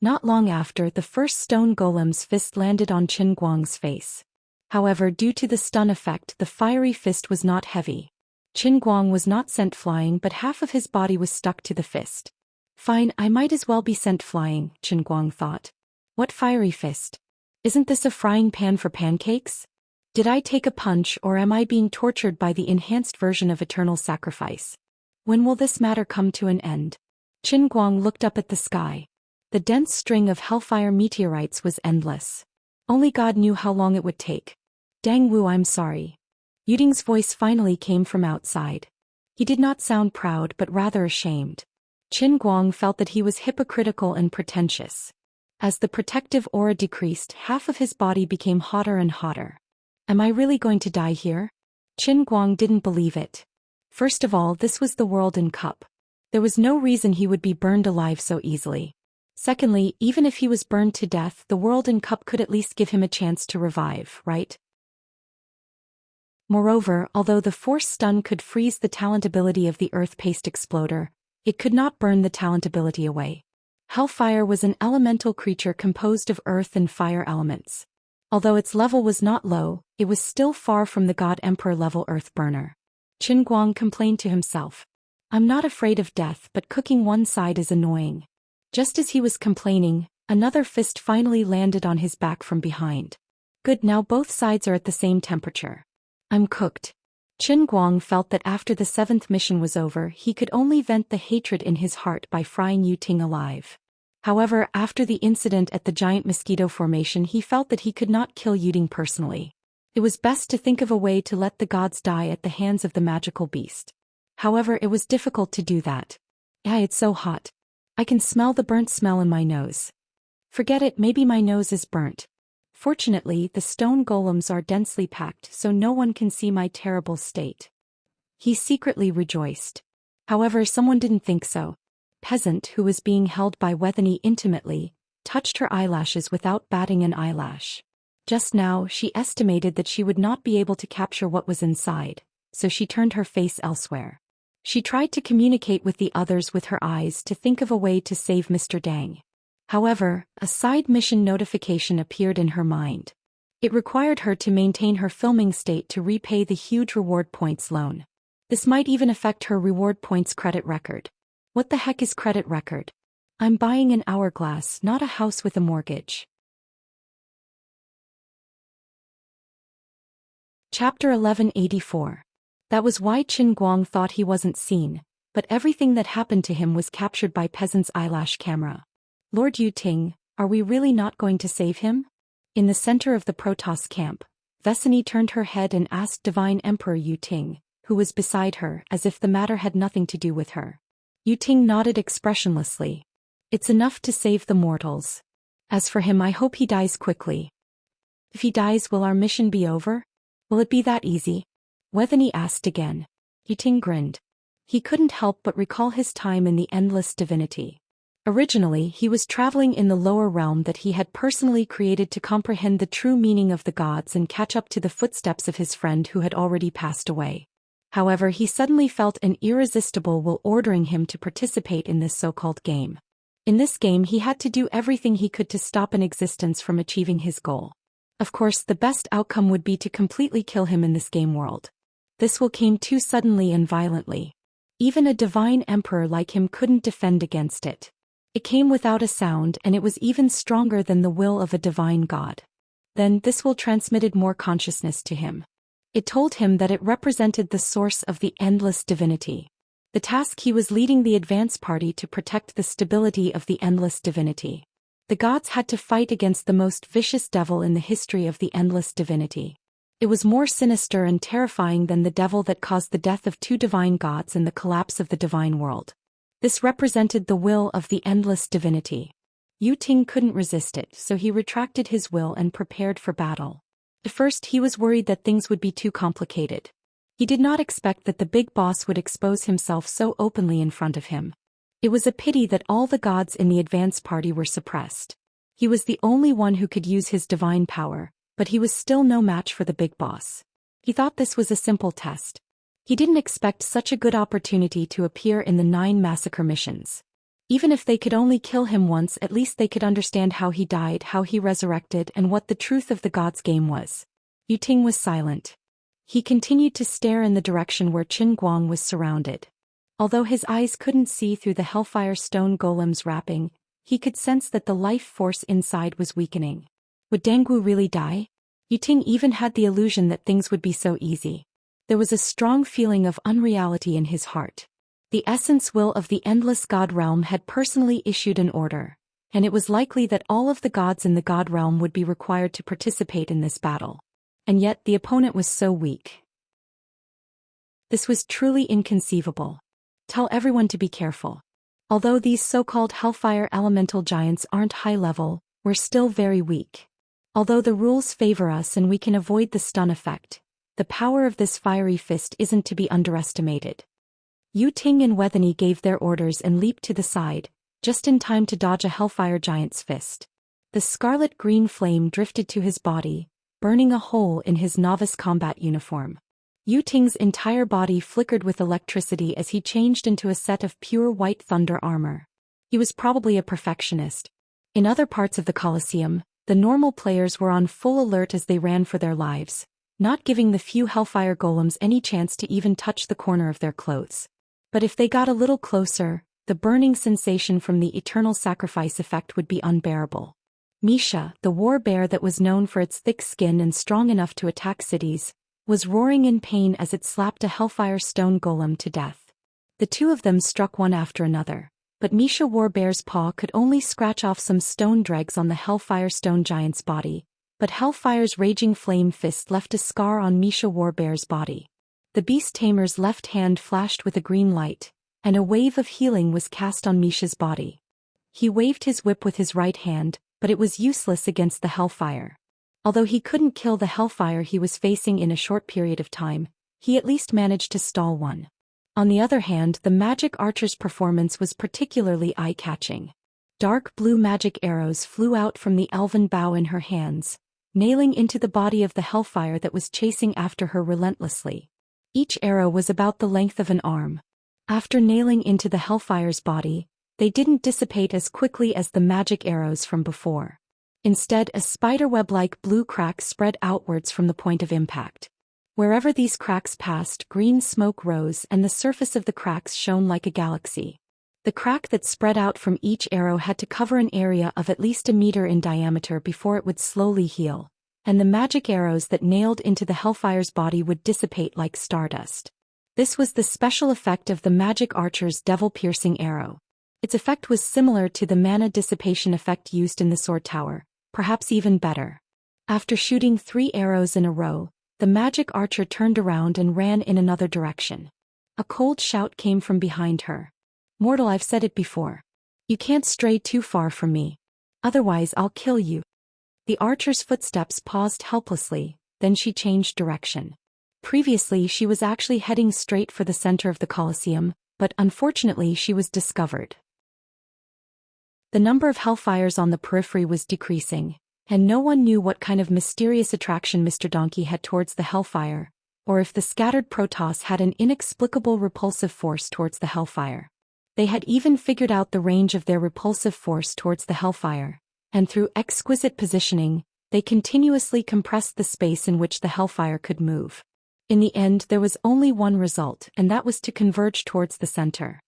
Not long after, the first stone golem's fist landed on Qin Guang's face. However, due to the stun effect, the fiery fist was not heavy. Qin Guang was not sent flying, but half of his body was stuck to the fist. Fine, I might as well be sent flying, Qin Guang thought. What fiery fist? Isn't this a frying pan for pancakes? Did I take a punch, or am I being tortured by the enhanced version of eternal sacrifice? When will this matter come to an end? Qin Guang looked up at the sky. The dense string of Hellfire meteorites was endless. Only God knew how long it would take. "Dang Wu, I'm sorry." Yuting's voice finally came from outside. He did not sound proud but rather ashamed. Qin Guang felt that he was hypocritical and pretentious. As the protective aura decreased, half of his body became hotter and hotter. Am I really going to die here? Qin Guang didn't believe it. First of all, this was the world in cup. There was no reason he would be burned alive so easily. Secondly, even if he was burned to death, the world in cup could at least give him a chance to revive, right? Moreover, although the force stun could freeze the talent ability of the Earth Paste Exploder, it could not burn the talent ability away. Hellfire was an elemental creature composed of earth and fire elements. Although its level was not low, it was still far from the God Emperor level Earth Burner. Qin Guang complained to himself. "I'm not afraid of death, but cooking one side is annoying." Just as he was complaining, another fist finally landed on his back from behind. "Good, now both sides are at the same temperature. I'm cooked." Qin Guang felt that after the 7th mission was over he could only vent the hatred in his heart by frying Yu Ting alive. However, after the incident at the giant mosquito formation he felt that he could not kill Yu Ting personally. It was best to think of a way to let the gods die at the hands of the magical beast. However, it was difficult to do that. It's so hot. I can smell the burnt smell in my nose. Forget it, maybe my nose is burnt. Fortunately, the stone golems are densely packed so no one can see my terrible state. He secretly rejoiced. However, someone didn't think so. Peasant, who was being held by Wethany intimately, touched her eyelashes without batting an eyelash. Just now, she estimated that she would not be able to capture what was inside, so she turned her face elsewhere. She tried to communicate with the others with her eyes to think of a way to save Mr. Dang. However, a side mission notification appeared in her mind. It required her to maintain her filming state to repay the huge reward points loan. This might even affect her reward points credit record. What the heck is credit record? I'm buying an hourglass, not a house with a mortgage. Chapter 1184. That was why Qin Guang thought he wasn't seen, but everything that happened to him was captured by Peasant's eyelash camera. Lord Yu Ting, are we really not going to save him? In the center of the Protoss camp, Vesini turned her head and asked Divine Emperor Yu Ting, who was beside her, as if the matter had nothing to do with her. Yu Ting nodded expressionlessly. It's enough to save the mortals. As for him, I hope he dies quickly. If he dies, will our mission be over? Will it be that easy? Wethany asked again. Yu Ting grinned. He couldn't help but recall his time in the Endless Divinity. Originally, he was traveling in the lower realm that he had personally created to comprehend the true meaning of the gods and catch up to the footsteps of his friend who had already passed away. However, he suddenly felt an irresistible will ordering him to participate in this so-called game. In this game, he had to do everything he could to stop an existence from achieving his goal. Of course, the best outcome would be to completely kill him in this game world. This will came too suddenly and violently. Even a divine emperor like him couldn't defend against it. It came without a sound, and it was even stronger than the will of a divine god. Then, this will transmitted more consciousness to him. It told him that it represented the source of the endless divinity. The task he was leading the advance party to protect the stability of the endless divinity. The gods had to fight against the most vicious devil in the history of the endless divinity. It was more sinister and terrifying than the devil that caused the death of 2 divine gods and the collapse of the divine world. This represented the will of the endless divinity. Yu Ting couldn't resist it, so he retracted his will and prepared for battle. At first he was worried that things would be too complicated. He did not expect that the big boss would expose himself so openly in front of him. It was a pity that all the gods in the advance party were suppressed. He was the only one who could use his divine power, but he was still no match for the big boss. He thought this was a simple test. He didn't expect such a good opportunity to appear in the 9 massacre missions. Even if they could only kill him once, at least they could understand how he died, how he resurrected, and what the truth of the gods' game was. Yu Ting was silent. He continued to stare in the direction where Qin Guang was surrounded. Although his eyes couldn't see through the hellfire stone golem's wrapping, he could sense that the life force inside was weakening. Would Dangwu really die? Yu Ting even had the illusion that things would be so easy. There was a strong feeling of unreality in his heart. The essence will of the endless god realm had personally issued an order, and it was likely that all of the gods in the god realm would be required to participate in this battle. And yet the opponent was so weak. This was truly inconceivable. Tell everyone to be careful. Although these so-called hellfire elemental giants aren't high level, we're still very weak. Although the rules favor us and we can avoid the stun effect, the power of this fiery fist isn't to be underestimated. Yu Ting and Wethany gave their orders and leaped to the side, just in time to dodge a hellfire giant's fist. The scarlet-green flame drifted to his body, burning a hole in his novice combat uniform. Yu Ting's entire body flickered with electricity as he changed into a set of pure white thunder armor. He was probably a perfectionist. In other parts of the Colosseum, the normal players were on full alert as they ran for their lives, not giving the few hellfire golems any chance to even touch the corner of their clothes. But if they got a little closer, the burning sensation from the eternal sacrifice effect would be unbearable. Misha, the war bear that was known for its thick skin and strong enough to attack cities, was roaring in pain as it slapped a hellfire stone golem to death. The two of them struck one after another, but Misha Warbear's paw could only scratch off some stone dregs on the hellfire stone giant's body, but Hellfire's raging flame fist left a scar on Misha Warbear's body. The beast tamer's left hand flashed with a green light, and a wave of healing was cast on Misha's body. He waved his whip with his right hand, but it was useless against the hellfire. Although he couldn't kill the hellfire he was facing in a short period of time, he at least managed to stall one. On the other hand, the magic archer's performance was particularly eye-catching. Dark blue magic arrows flew out from the elven bow in her hands, nailing into the body of the hellfire that was chasing after her relentlessly. Each arrow was about the length of an arm. After nailing into the hellfire's body, they didn't dissipate as quickly as the magic arrows from before. Instead, a spiderweb-like blue crack spread outwards from the point of impact. Wherever these cracks passed, green smoke rose and the surface of the cracks shone like a galaxy. The crack that spread out from each arrow had to cover an area of at least a meter in diameter before it would slowly heal, and the magic arrows that nailed into the hellfire's body would dissipate like stardust. This was the special effect of the magic archer's devil-piercing arrow. Its effect was similar to the mana dissipation effect used in the sword tower, perhaps even better. After shooting 3 arrows in a row, the magic archer turned around and ran in another direction. A cold shout came from behind her. "Mortal, I've said it before. You can't stray too far from me. Otherwise I'll kill you." The archer's footsteps paused helplessly, then she changed direction. Previously she was actually heading straight for the center of the Colosseum, but unfortunately she was discovered. The number of hellfires on the periphery was decreasing, and no one knew what kind of mysterious attraction Mr. Donkey had towards the hellfire, or if the scattered Protoss had an inexplicable repulsive force towards the hellfire. They had even figured out the range of their repulsive force towards the hellfire, and through exquisite positioning, they continuously compressed the space in which the hellfire could move. In the end, there was only one result, and that was to converge towards the center.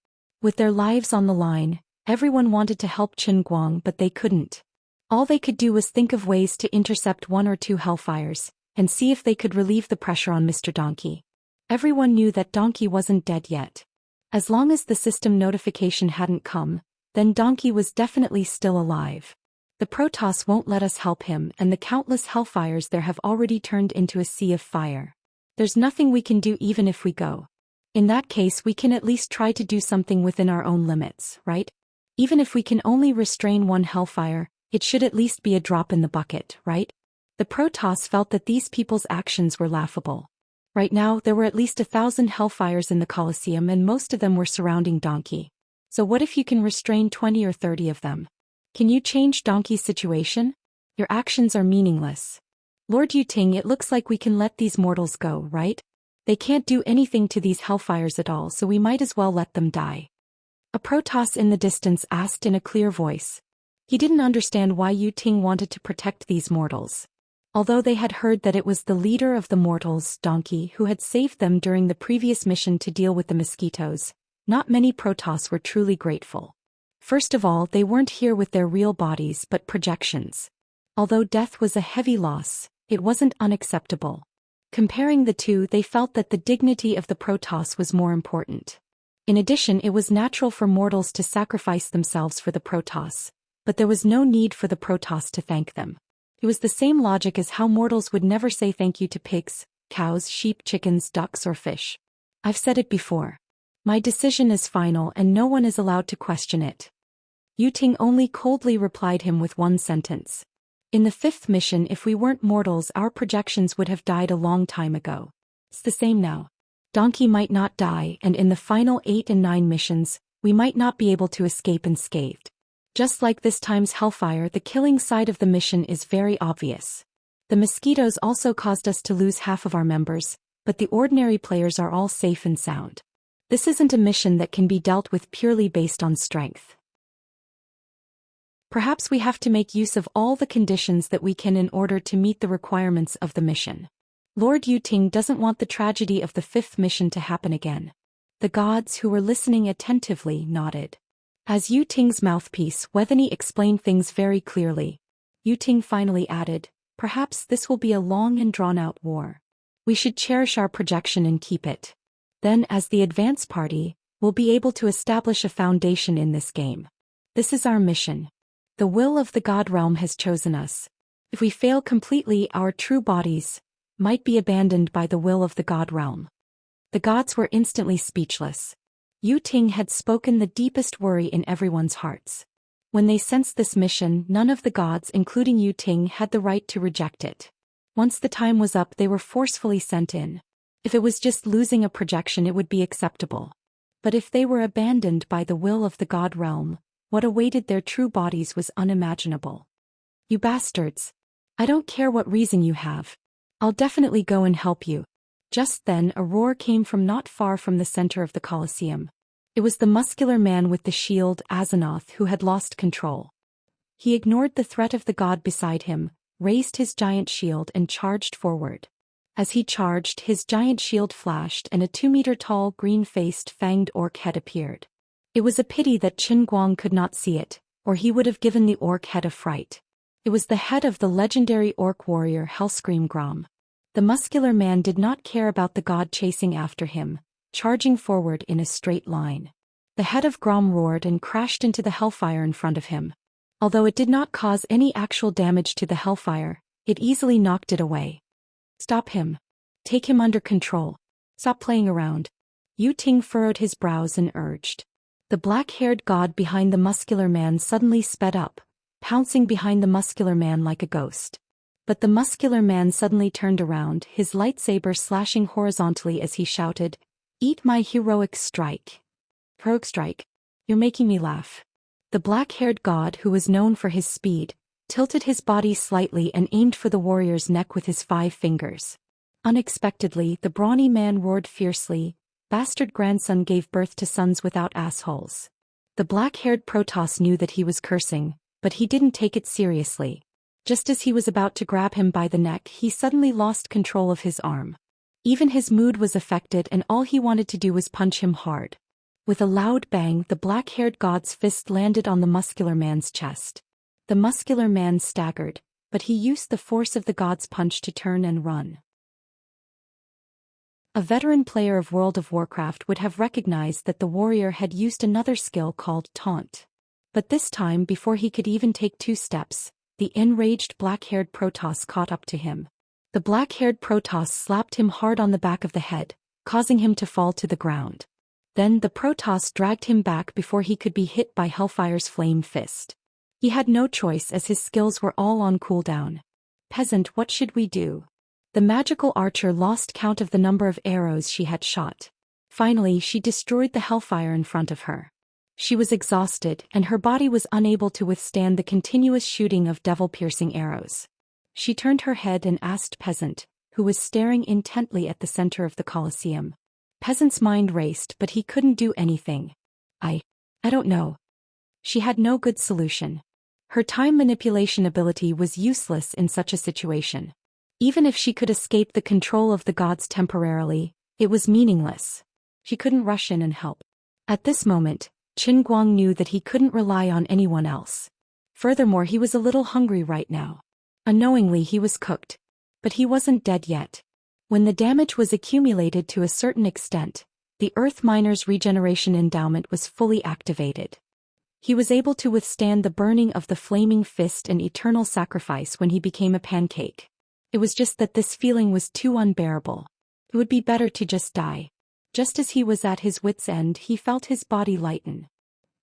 With their lives on the line, everyone wanted to help Qin Guang, but they couldn't. All they could do was think of ways to intercept 1 or 2 hellfires, and see if they could relieve the pressure on Mr. Donkey. Everyone knew that Donkey wasn't dead yet. As long as the system notification hadn't come, then Donkey was definitely still alive. The Protoss won't let us help him, and the countless hellfires there have already turned into a sea of fire. There's nothing we can do even if we go. In that case, we can at least try to do something within our own limits, right? Even if we can only restrain 1 hellfire, it should at least be a drop in the bucket, right? The Protoss felt that these people's actions were laughable. Right now, there were at least 1,000 hellfires in the Colosseum and most of them were surrounding Donkey. So what if you can restrain 20 or 30 of them? Can you change Donkey's situation? Your actions are meaningless. Lord Yuting, it looks like we can let these mortals go, right? They can't do anything to these hellfires at all, so we might as well let them die. A Protoss in the distance asked in a clear voice. He didn't understand why Yuting wanted to protect these mortals. Although they had heard that it was the leader of the mortals, Donkey, who had saved them during the previous mission to deal with the mosquitoes, not many Protoss were truly grateful. First of all, they weren't here with their real bodies but projections. Although death was a heavy loss, it wasn't unacceptable. Comparing the two, they felt that the dignity of the Protoss was more important. In addition, it was natural for mortals to sacrifice themselves for the Protoss, but there was no need for the Protoss to thank them. It was the same logic as how mortals would never say thank you to pigs, cows, sheep, chickens, ducks, or fish. I've said it before. My decision is final and no one is allowed to question it. Yuting only coldly replied him with one sentence. In the 5th mission, if we weren't mortals, our projections would have died a long time ago. It's the same now. Donkey might not die, and in the final 8 and 9 missions, we might not be able to escape unscathed. Just like this time's hellfire, the killing side of the mission is very obvious. The mosquitoes also caused us to lose half of our members, but the ordinary players are all safe and sound. This isn't a mission that can be dealt with purely based on strength. Perhaps we have to make use of all the conditions that we can in order to meet the requirements of the mission. Lord Yuting doesn't want the tragedy of the 5th mission to happen again. The gods, who were listening attentively, nodded. As Yuting's mouthpiece, Wethany explained things very clearly. Yuting finally added, "Perhaps this will be a long and drawn-out war. We should cherish our projection and keep it. Then, as the advance party, we'll be able to establish a foundation in this game. This is our mission. The will of the God realm has chosen us. If we fail completely, our true bodies might be abandoned by the will of the God realm. The gods were instantly speechless. Yu Ting had spoken the deepest worry in everyone's hearts. When they sensed this mission, none of the gods, including Yu Ting, had the right to reject it. Once the time was up, they were forcefully sent in. If it was just losing a projection, it would be acceptable. But if they were abandoned by the will of the God realm, what awaited their true bodies was unimaginable. You bastards! I don't care what reason you have. I'll definitely go and help you. Just then a roar came from not far from the center of the Colosseum. It was the muscular man with the shield, Azeroth, who had lost control. He ignored the threat of the god beside him, raised his giant shield and charged forward. As he charged, his giant shield flashed and a 2-meter-tall, green-faced, fanged orc head appeared. It was a pity that Qin Guang could not see it, or he would have given the orc head a fright. It was the head of the legendary orc warrior Hellscream Grom. The muscular man did not care about the god chasing after him, charging forward in a straight line. The head of Grom roared and crashed into the hellfire in front of him. Although it did not cause any actual damage to the hellfire, it easily knocked it away. Stop him. Take him under control. Stop playing around. Yu Ting furrowed his brows and urged. The black-haired god behind the muscular man suddenly sped up, pouncing behind the muscular man like a ghost. But the muscular man suddenly turned around, his lightsaber slashing horizontally as he shouted, "Eat my heroic strike. Heroic strike. You're making me laugh." The black-haired god, who was known for his speed, tilted his body slightly and aimed for the warrior's neck with his 5 fingers. Unexpectedly, the brawny man roared fiercely, "Bastard grandson gave birth to sons without assholes." The black-haired Protoss knew that he was cursing, but he didn't take it seriously. Just as he was about to grab him by the neck, he suddenly lost control of his arm. Even his mood was affected and all he wanted to do was punch him hard. With a loud bang, the black-haired god's fist landed on the muscular man's chest. The muscular man staggered, but he used the force of the god's punch to turn and run. A veteran player of World of Warcraft would have recognized that the warrior had used another skill called Taunt. But this time, before he could even take 2 steps, the enraged black-haired Protoss caught up to him. The black-haired Protoss slapped him hard on the back of the head, causing him to fall to the ground. Then the Protoss dragged him back before he could be hit by Hellfire's flame fist. He had no choice as his skills were all on cooldown. "Peasant, what should we do?" The magical archer lost count of the number of arrows she had shot. Finally, she destroyed the Hellfire in front of her. She was exhausted, and her body was unable to withstand the continuous shooting of devil-piercing arrows. She turned her head and asked Peasant, who was staring intently at the center of the Colosseum. Peasant's mind raced, but he couldn't do anything. I don't know." She had no good solution. Her time manipulation ability was useless in such a situation. Even if she could escape the control of the gods temporarily, it was meaningless. She couldn't rush in and help. At this moment, Qin Guang knew that he couldn't rely on anyone else. Furthermore, he was a little hungry right now. Unknowingly, he was cooked. But he wasn't dead yet. When the damage was accumulated to a certain extent, the Earth Miner's regeneration endowment was fully activated. He was able to withstand the burning of the flaming fist and eternal sacrifice when he became a pancake. It was just that this feeling was too unbearable. It would be better to just die. Just as he was at his wit's end, he felt his body lighten.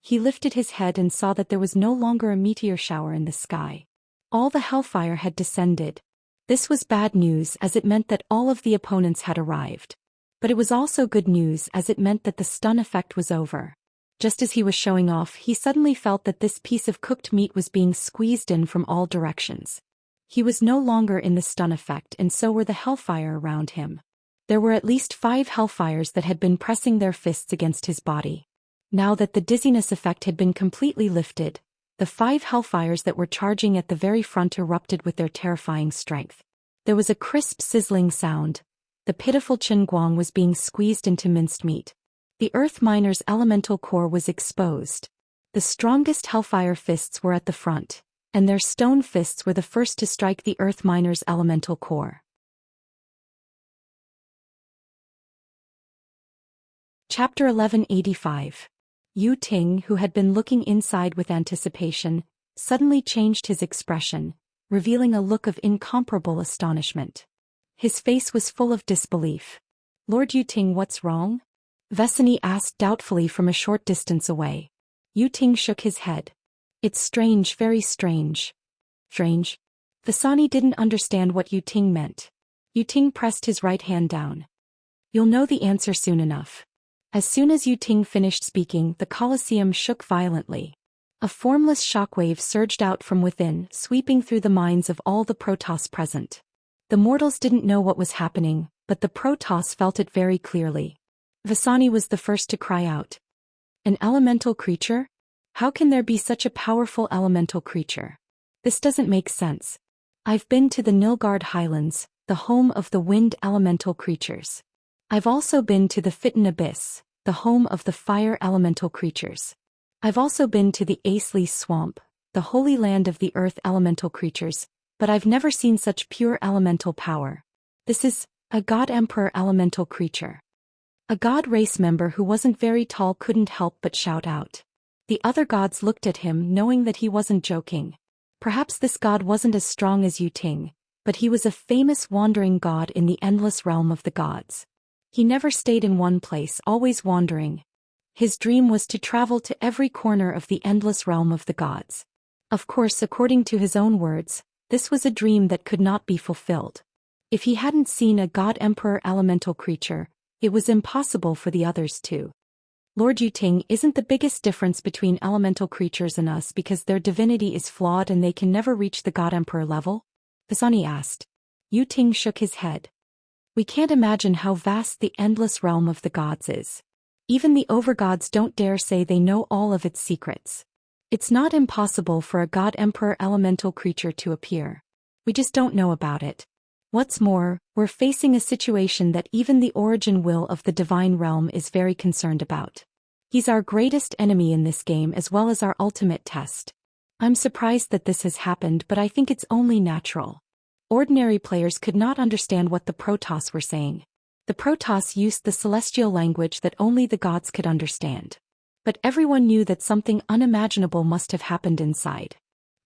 He lifted his head and saw that there was no longer a meteor shower in the sky. All the hellfire had descended. This was bad news as it meant that all of the opponents had arrived. But it was also good news as it meant that the stun effect was over. Just as he was showing off, he suddenly felt that this piece of cooked meat was being squeezed in from all directions. He was no longer in the stun effect, and so were the hellfire around him. There were at least 5 hellfires that had been pressing their fists against his body. Now that the dizziness effect had been completely lifted, the 5 hellfires that were charging at the very front erupted with their terrifying strength. There was a crisp sizzling sound. The pitiful Qin Guang was being squeezed into minced meat. The Earth Miner's elemental core was exposed. The strongest hellfire fists were at the front, and their stone fists were the first to strike the Earth Miner's elemental core. Chapter 1185. Yu Ting, who had been looking inside with anticipation, suddenly changed his expression, revealing a look of incomparable astonishment. His face was full of disbelief. "Lord Yu Ting, what's wrong?" Vesani asked doubtfully from a short distance away. Yu Ting shook his head. "It's strange, very strange." "Strange?" Vesani didn't understand what Yu Ting meant. Yu Ting pressed his right hand down. "You'll know the answer soon enough." As soon as Yu Ting finished speaking, the Colosseum shook violently. A formless shockwave surged out from within, sweeping through the minds of all the Protoss present. The mortals didn't know what was happening, but the Protoss felt it very clearly. Vesani was the first to cry out. "An elemental creature? How can there be such a powerful elemental creature? This doesn't make sense. I've been to the Nilgard Highlands, the home of the wind elemental creatures. I've also been to the Fitten Abyss, the home of the fire elemental creatures. I've also been to the Aesleys Swamp, the holy land of the earth elemental creatures, but I've never seen such pure elemental power. This is a god emperor elemental creature." A god race member who wasn't very tall couldn't help but shout out. The other gods looked at him, knowing that he wasn't joking. Perhaps this god wasn't as strong as Yu Ting, but he was a famous wandering god in the endless realm of the gods. He never stayed in one place, always wandering. His dream was to travel to every corner of the endless realm of the gods. Of course, according to his own words, this was a dream that could not be fulfilled. If he hadn't seen a god emperor elemental creature, it was impossible for the others to. "Lord Yu Ting, isn't the biggest difference between elemental creatures and us because their divinity is flawed and they can never reach the god emperor level?" Vesani asked. Yu Ting shook his head. "We can't imagine how vast the endless realm of the gods is. Even the overgods don't dare say they know all of its secrets. It's not impossible for a god emperor elemental creature to appear. We just don't know about it. What's more, we're facing a situation that even the origin will of the divine realm is very concerned about. He's our greatest enemy in this game as well as our ultimate test. I'm surprised that this has happened, but I think it's only natural." Ordinary players could not understand what the Protoss were saying. The Protoss used the celestial language that only the gods could understand. But everyone knew that something unimaginable must have happened inside.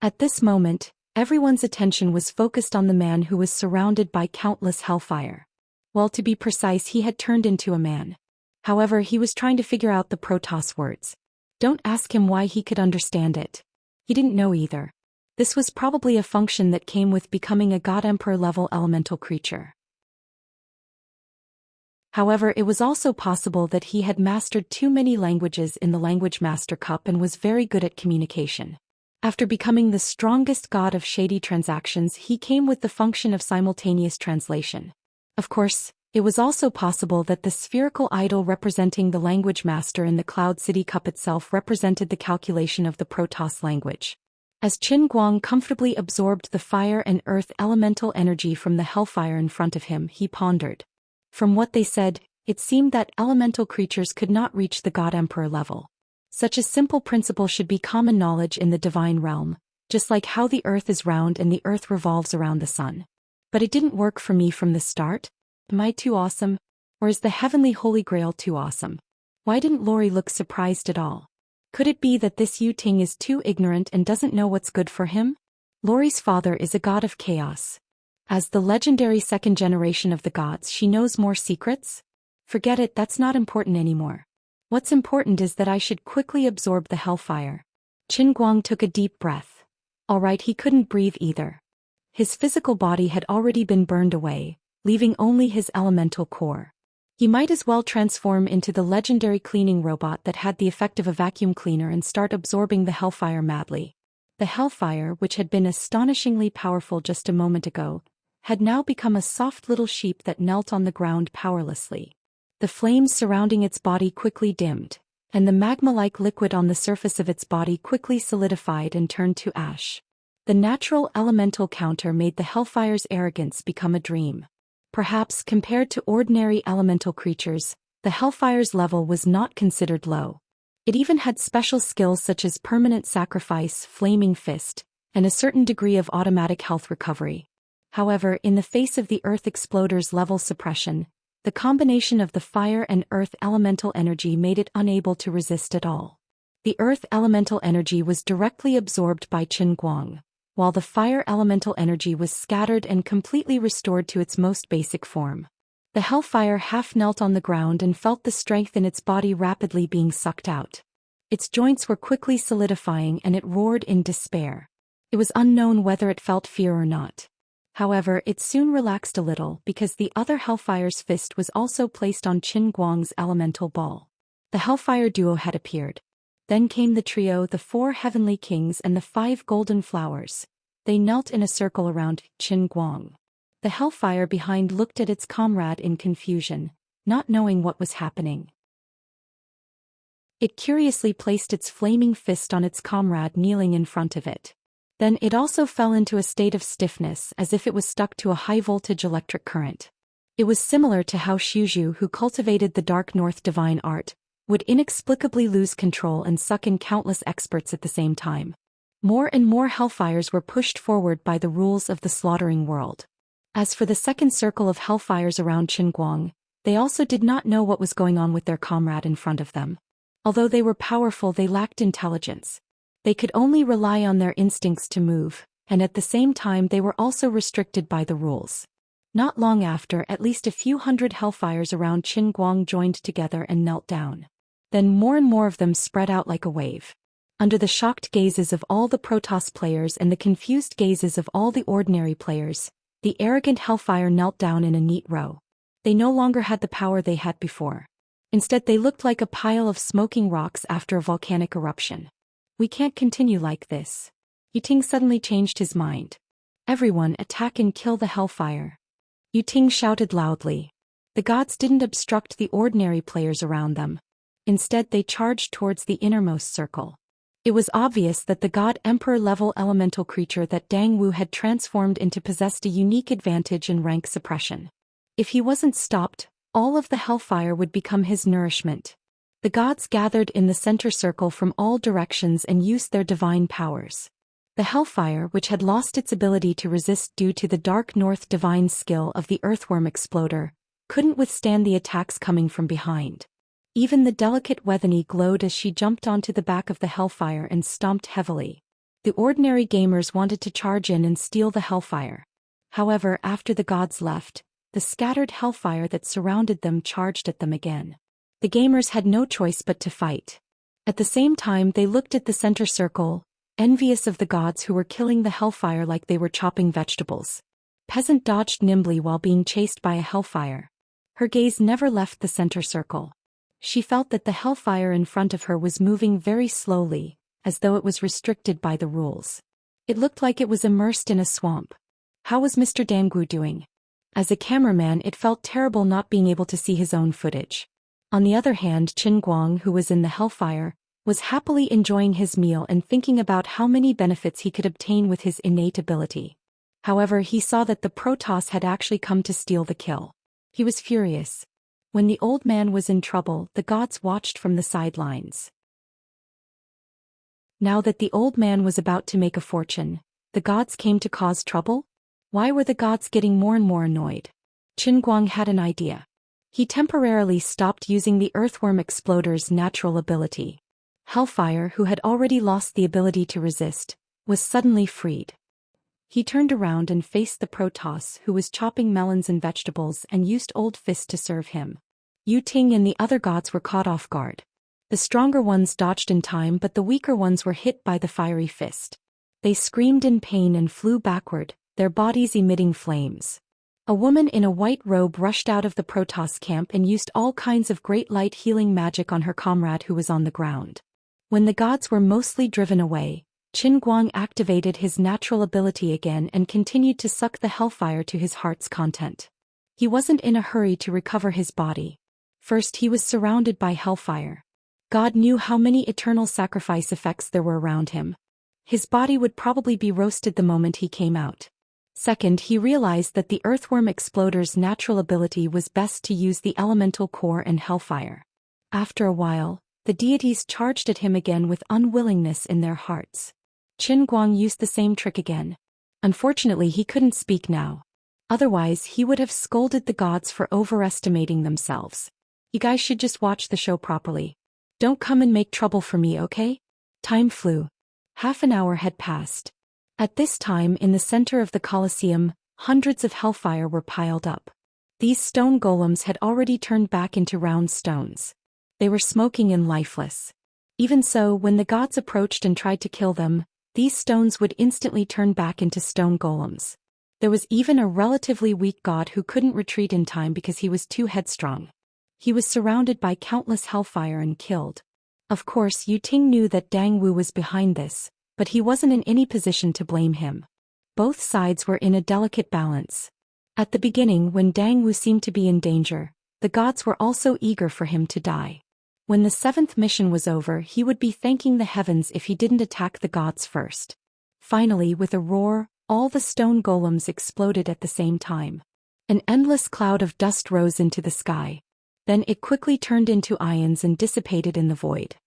At this moment, everyone's attention was focused on the man who was surrounded by countless hellfire. Well, to be precise, he had turned into a man. However, he was trying to figure out the Protoss words. Don't ask him why he could understand it. He didn't know either. This was probably a function that came with becoming a God Emperor level elemental creature. However, it was also possible that he had mastered too many languages in the Language Master Cup and was very good at communication. After becoming the strongest god of shady transactions, he came with the function of simultaneous translation. Of course, it was also possible that the spherical idol representing the Language Master in the Cloud City Cup itself represented the calculation of the Protoss language. As Qin Guang comfortably absorbed the fire and earth elemental energy from the hellfire in front of him, he pondered. From what they said, it seemed that elemental creatures could not reach the God Emperor level. Such a simple principle should be common knowledge in the divine realm, just like how the earth is round and the earth revolves around the sun. But it didn't work for me from the start. Am I too awesome? Or is the heavenly holy grail too awesome? Why didn't Lori look surprised at all? Could it be that this Yu Ting is too ignorant and doesn't know what's good for him? Lori's father is a god of chaos. As the legendary second generation of the gods, she knows more secrets? Forget it, that's not important anymore. What's important is that I should quickly absorb the hellfire. Qin Guang took a deep breath. Alright, he couldn't breathe either. His physical body had already been burned away, leaving only his elemental core. He might as well transform into the legendary cleaning robot that had the effect of a vacuum cleaner and start absorbing the hellfire madly. The hellfire, which had been astonishingly powerful just a moment ago, had now become a soft little sheep that knelt on the ground powerlessly. The flames surrounding its body quickly dimmed, and the magma-like liquid on the surface of its body quickly solidified and turned to ash. The natural elemental counter made the hellfire's arrogance become a dream. Perhaps, compared to ordinary elemental creatures, the hellfire's level was not considered low. It even had special skills such as permanent sacrifice, flaming fist, and a certain degree of automatic health recovery. However, in the face of the Earth Exploder's level suppression, The combination of the fire and earth elemental energy made it unable to resist at all. The earth elemental energy was directly absorbed by Qin Guang, while the fire elemental energy was scattered and completely restored to its most basic form. The hellfire half knelt on the ground and felt the strength in its body rapidly being sucked out. Its joints were quickly solidifying and it roared in despair. It was unknown whether it felt fear or not. However, it soon relaxed a little because the other hellfire's fist was also placed on Qin Guang's elemental ball. The hellfire duo had appeared. Then came the trio, the 4 heavenly kings and the 5 golden flowers. They knelt in a circle around Qin Guang. The hellfire behind looked at its comrade in confusion, not knowing what was happening. It curiously placed its flaming fist on its comrade kneeling in front of it. Then it also fell into a state of stiffness as if it was stuck to a high-voltage electric current. It was similar to how Xuzhu, who cultivated the Dark North divine art, would inexplicably lose control and suck in countless experts at the same time. More and more hellfires were pushed forward by the rules of the slaughtering world. As for the second circle of hellfires around Qin Guang, they also did not know what was going on with their comrade in front of them. Although they were powerful, they lacked intelligence. They could only rely on their instincts to move, and at the same time they were also restricted by the rules. Not long after, at least a few hundred hellfires around Qin Guang joined together and knelt down. Then more and more of them spread out like a wave. Under the shocked gazes of all the Protoss players and the confused gazes of all the ordinary players, the arrogant hellfire knelt down in a neat row. They no longer had the power they had before. Instead, they looked like a pile of smoking rocks after a volcanic eruption. We can't continue like this. Yuting suddenly changed his mind. Everyone attack and kill the hellfire. Yuting shouted loudly. The gods didn't obstruct the ordinary players around them. Instead, they charged towards the innermost circle. It was obvious that the God Emperor-level elemental creature that Dang Wu had transformed into possessed a unique advantage in rank suppression. If he wasn't stopped, all of the hellfire would become his nourishment. The gods gathered in the center circle from all directions and used their divine powers. The hellfire, which had lost its ability to resist due to the Dark North divine skill of the earthworm exploder, couldn't withstand the attacks coming from behind. Even the delicate Wethany glowed as she jumped onto the back of the hellfire and stomped heavily. The ordinary gamers wanted to charge in and steal the hellfire. However, after the gods left, the scattered hellfire that surrounded them charged at them again. The gamers had no choice but to fight. At the same time, they looked at the center circle, envious of the gods who were killing the hellfire like they were chopping vegetables. Peasant dodged nimbly while being chased by a hellfire. Her gaze never left the center circle. She felt that the hellfire in front of her was moving very slowly, as though it was restricted by the rules. It looked like it was immersed in a swamp. How was Mr. Dangwu doing? As a cameraman, it felt terrible not being able to see his own footage. On the other hand, Qin Guang, who was in the hellfire, was happily enjoying his meal and thinking about how many benefits he could obtain with his innate ability. However, he saw that the Protoss had actually come to steal the kill. He was furious. When the old man was in trouble, the gods watched from the sidelines. Now that the old man was about to make a fortune, the gods came to cause trouble? Why were the gods getting more and more annoyed? Qin Guang had an idea. He temporarily stopped using the earthworm exploder's natural ability. Hellfire, who had already lost the ability to resist, was suddenly freed. He turned around and faced the Protoss, who was chopping melons and vegetables and used Old Fist to serve him. Yu Ting and the other gods were caught off guard. The stronger ones dodged in time, but the weaker ones were hit by the fiery fist. They screamed in pain and flew backward, their bodies emitting flames. A woman in a white robe rushed out of the Protoss camp and used all kinds of great light healing magic on her comrade who was on the ground. When the gods were mostly driven away, Qin Guang activated his natural ability again and continued to suck the hellfire to his heart's content. He wasn't in a hurry to recover his body. First, he was surrounded by hellfire. God knew how many eternal sacrifice effects there were around him. His body would probably be roasted the moment he came out. Second, he realized that the earthworm exploder's natural ability was best to use the elemental core and hellfire. After a while, the deities charged at him again with unwillingness in their hearts. Qin Guang used the same trick again. Unfortunately, he couldn't speak now. Otherwise, he would have scolded the gods for overestimating themselves. You guys should just watch the show properly. Don't come and make trouble for me, okay? Time flew. Half an hour had passed. At this time, in the center of the Colosseum, hundreds of hellfire were piled up. These stone golems had already turned back into round stones. They were smoking and lifeless. Even so, when the gods approached and tried to kill them, these stones would instantly turn back into stone golems. There was even a relatively weak god who couldn't retreat in time because he was too headstrong. He was surrounded by countless hellfire and killed. Of course, Yu Ting knew that Dang Wu was behind this, but he wasn't in any position to blame him. Both sides were in a delicate balance. At the beginning, when Dang Wu seemed to be in danger, the gods were also eager for him to die. When the 7th mission was over, he would be thanking the heavens if he didn't attack the gods first. Finally, with a roar, all the stone golems exploded at the same time. An endless cloud of dust rose into the sky. Then it quickly turned into ions and dissipated in the void.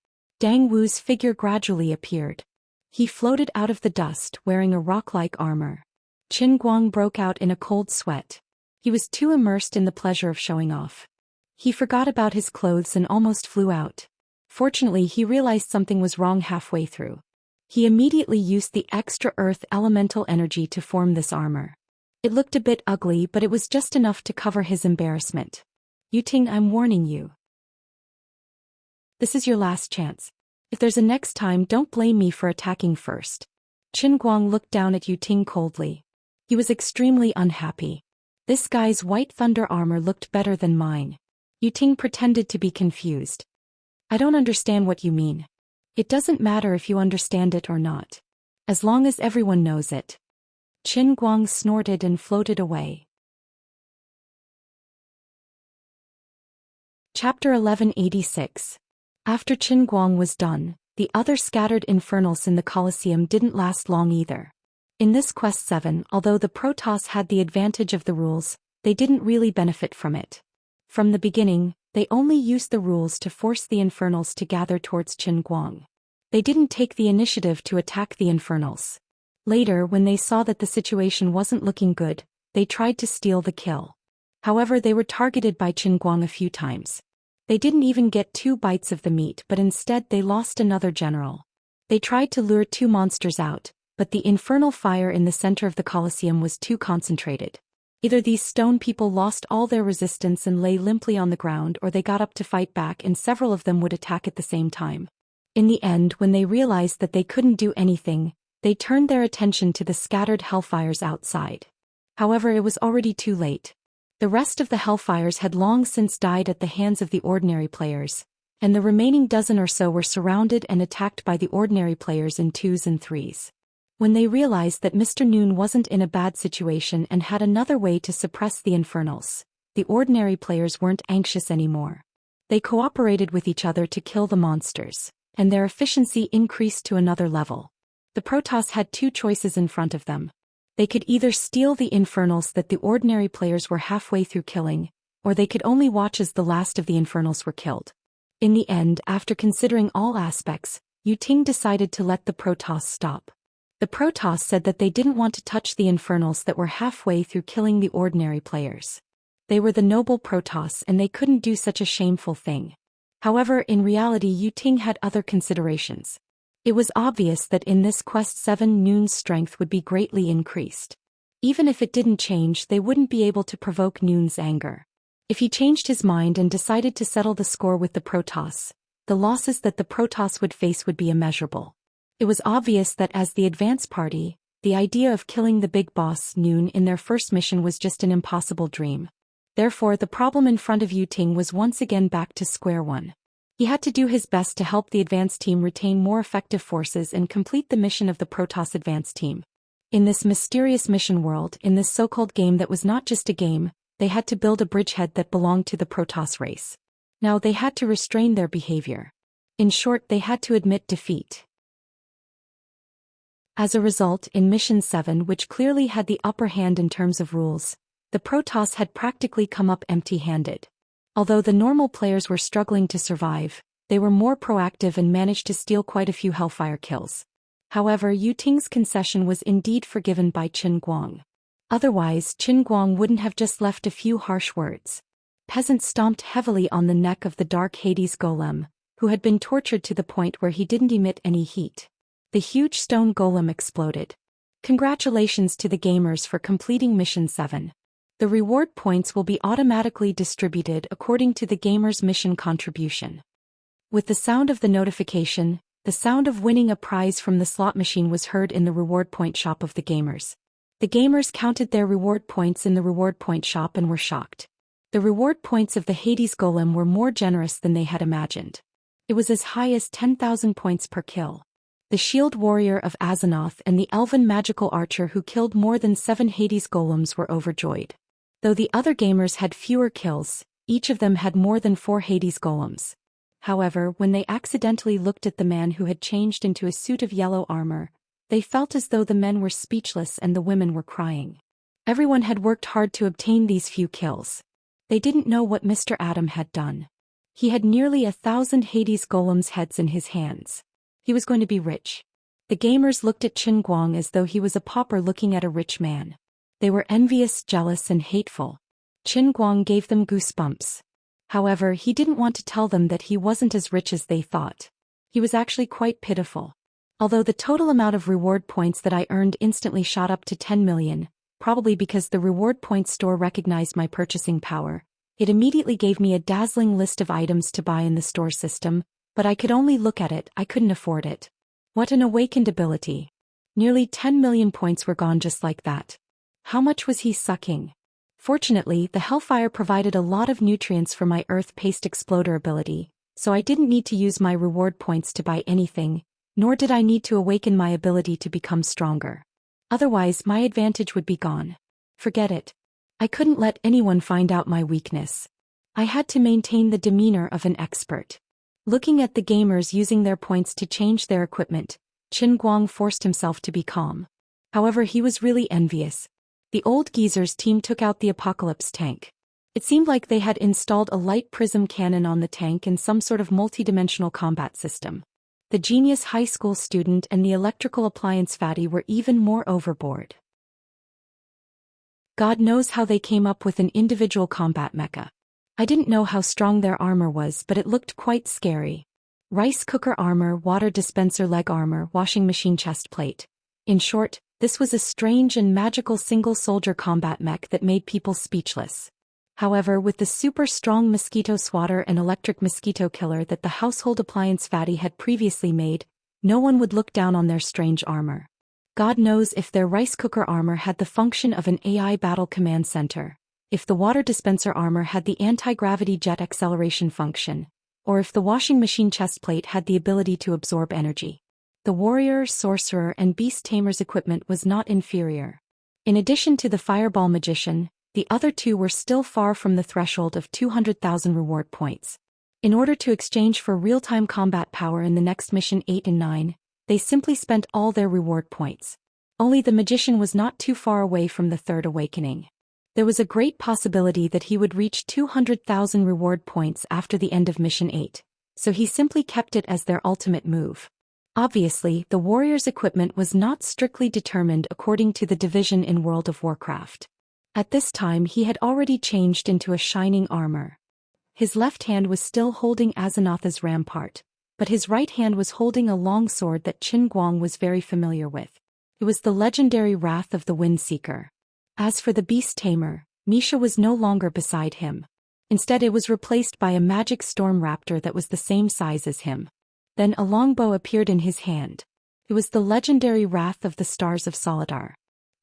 Dang Wu's figure gradually appeared. He floated out of the dust wearing a rock-like armor. Qin Guang broke out in a cold sweat. He was too immersed in the pleasure of showing off. He forgot about his clothes and almost flew out. Fortunately, he realized something was wrong halfway through. He immediately used the extra earth elemental energy to form this armor. It looked a bit ugly, but it was just enough to cover his embarrassment. Yu Ting, I'm warning you. This is your last chance. If there's a next time, don't blame me for attacking first. Qin Guang looked down at Yu Ting coldly. He was extremely unhappy. This guy's white thunder armor looked better than mine. Yu Ting pretended to be confused. I don't understand what you mean. It doesn't matter if you understand it or not. As long as everyone knows it. Qin Guang snorted and floated away. Chapter 1186. After Qin Guang was done, the other scattered infernals in the Colosseum didn't last long either. In this Quest 7, although the Protoss had the advantage of the rules, they didn't really benefit from it. From the beginning, they only used the rules to force the infernals to gather towards Qin Guang. They didn't take the initiative to attack the infernals. Later, when they saw that the situation wasn't looking good, they tried to steal the kill. However, they were targeted by Qin Guang a few times. They didn't even get 2 bites of the meat, but instead they lost another general. They tried to lure 2 monsters out, but the infernal fire in the center of the Colosseum was too concentrated. Either these stone people lost all their resistance and lay limply on the ground, or they got up to fight back and several of them would attack at the same time. In the end, when they realized that they couldn't do anything, they turned their attention to the scattered hellfires outside. However, it was already too late. The rest of the hellfires had long since died at the hands of the ordinary players, and the remaining dozen or so were surrounded and attacked by the ordinary players in 2s and 3s. When they realized that Mr. Noon wasn't in a bad situation and had another way to suppress the infernals, the ordinary players weren't anxious anymore. They cooperated with each other to kill the monsters, and their efficiency increased to another level. The Protoss had 2 choices in front of them. They could either steal the infernals that the ordinary players were halfway through killing, or they could only watch as the last of the infernals were killed. In the end, after considering all aspects, Yu Ting decided to let the Protoss stop. The Protoss said that they didn't want to touch the infernals that were halfway through killing the ordinary players. They were the noble Protoss and they couldn't do such a shameful thing. However, in reality, Yu Ting had other considerations. It was obvious that in this Quest 7 Noon's strength would be greatly increased. Even if it didn't change, they wouldn't be able to provoke Noon's anger. If he changed his mind and decided to settle the score with the Protoss, the losses that the Protoss would face would be immeasurable. It was obvious that as the advance party, the idea of killing the big boss, Noon, in their first mission was just an impossible dream. Therefore, the problem in front of Yu Ting was once again back to square one. He had to do his best to help the advance team retain more effective forces and complete the mission of the Protoss advance team. In this mysterious mission world, in this so-called game that was not just a game, they had to build a bridgehead that belonged to the Protoss race. Now they had to restrain their behavior. In short, they had to admit defeat. As a result, in Mission 7, which clearly had the upper hand in terms of rules, the Protoss had practically come up empty-handed. Although the normal players were struggling to survive, they were more proactive and managed to steal quite a few Hellfire kills. However, Yu Ting's concession was indeed forgiven by Qin Guang. Otherwise, Qin Guang wouldn't have just left a few harsh words. Peasants stomped heavily on the neck of the dark Hades golem, who had been tortured to the point where he didn't emit any heat. The huge stone golem exploded. Congratulations to the gamers for completing Mission 7. The reward points will be automatically distributed according to the gamer's mission contribution. With the sound of the notification, the sound of winning a prize from the slot machine was heard in the reward point shop of the gamers. The gamers counted their reward points in the reward point shop and were shocked. The reward points of the Hades golem were more generous than they had imagined. It was as high as 10,000 points per kill. The shield warrior of Azeroth and the elven magical archer who killed more than 7 Hades golems were overjoyed. Though the other gamers had fewer kills, each of them had more than 4 Hades golems. However, when they accidentally looked at the man who had changed into a suit of yellow armor, they felt as though the men were speechless and the women were crying. Everyone had worked hard to obtain these few kills. They didn't know what Mr. Adam had done. He had nearly 1,000 Hades golems' heads in his hands. He was going to be rich. The gamers looked at Qin Guang as though he was a pauper looking at a rich man. They were envious, jealous, and hateful. Qin Guang gave them goosebumps. However, he didn't want to tell them that he wasn't as rich as they thought. He was actually quite pitiful. Although the total amount of reward points that I earned instantly shot up to 10 million, probably because the reward points store recognized my purchasing power, it immediately gave me a dazzling list of items to buy in the store system, but I could only look at it, I couldn't afford it. What an awakened ability. Nearly 10 million points were gone just like that. How much was he sucking? Fortunately, the Hellfire provided a lot of nutrients for my Earth Paste Exploder ability, so I didn't need to use my reward points to buy anything, nor did I need to awaken my ability to become stronger. Otherwise, my advantage would be gone. Forget it. I couldn't let anyone find out my weakness. I had to maintain the demeanor of an expert. Looking at the gamers using their points to change their equipment, Qin Guang forced himself to be calm. However, he was really envious. The old geezer's team took out the Apocalypse tank. It seemed like they had installed a light prism cannon on the tank and some sort of multi-dimensional combat system. The genius high school student and the electrical appliance fatty were even more overboard. God knows how they came up with an individual combat mecha. I didn't know how strong their armor was, but it looked quite scary. Rice cooker armor, water dispenser leg armor, washing machine chest plate. In short, this was a strange and magical single soldier combat mech that made people speechless. However, with the super strong mosquito swatter and electric mosquito killer that the household appliance fatty had previously made, no one would look down on their strange armor. God knows if their rice cooker armor had the function of an AI battle command center, if the water dispenser armor had the anti-gravity jet acceleration function, or if the washing machine chest plate had the ability to absorb energy. The warrior, sorcerer, and beast tamer's equipment was not inferior. In addition to the fireball magician, the other two were still far from the threshold of 200,000 reward points. In order to exchange for real-time combat power in the next mission 8 and 9, they simply spent all their reward points. Only the magician was not too far away from the third awakening. There was a great possibility that he would reach 200,000 reward points after the end of mission 8, so he simply kept it as their ultimate move. Obviously, the warrior's equipment was not strictly determined according to the division in World of Warcraft. At this time he had already changed into a shining armor. His left hand was still holding Azenotha's rampart, but his right hand was holding a long sword that Qin Guang was very familiar with. It was the legendary Wrath of the Windseeker. As for the beast tamer, Misha was no longer beside him. Instead, it was replaced by a magic storm raptor that was the same size as him. Then a longbow appeared in his hand. It was the legendary Wrath of the Stars of Solidar.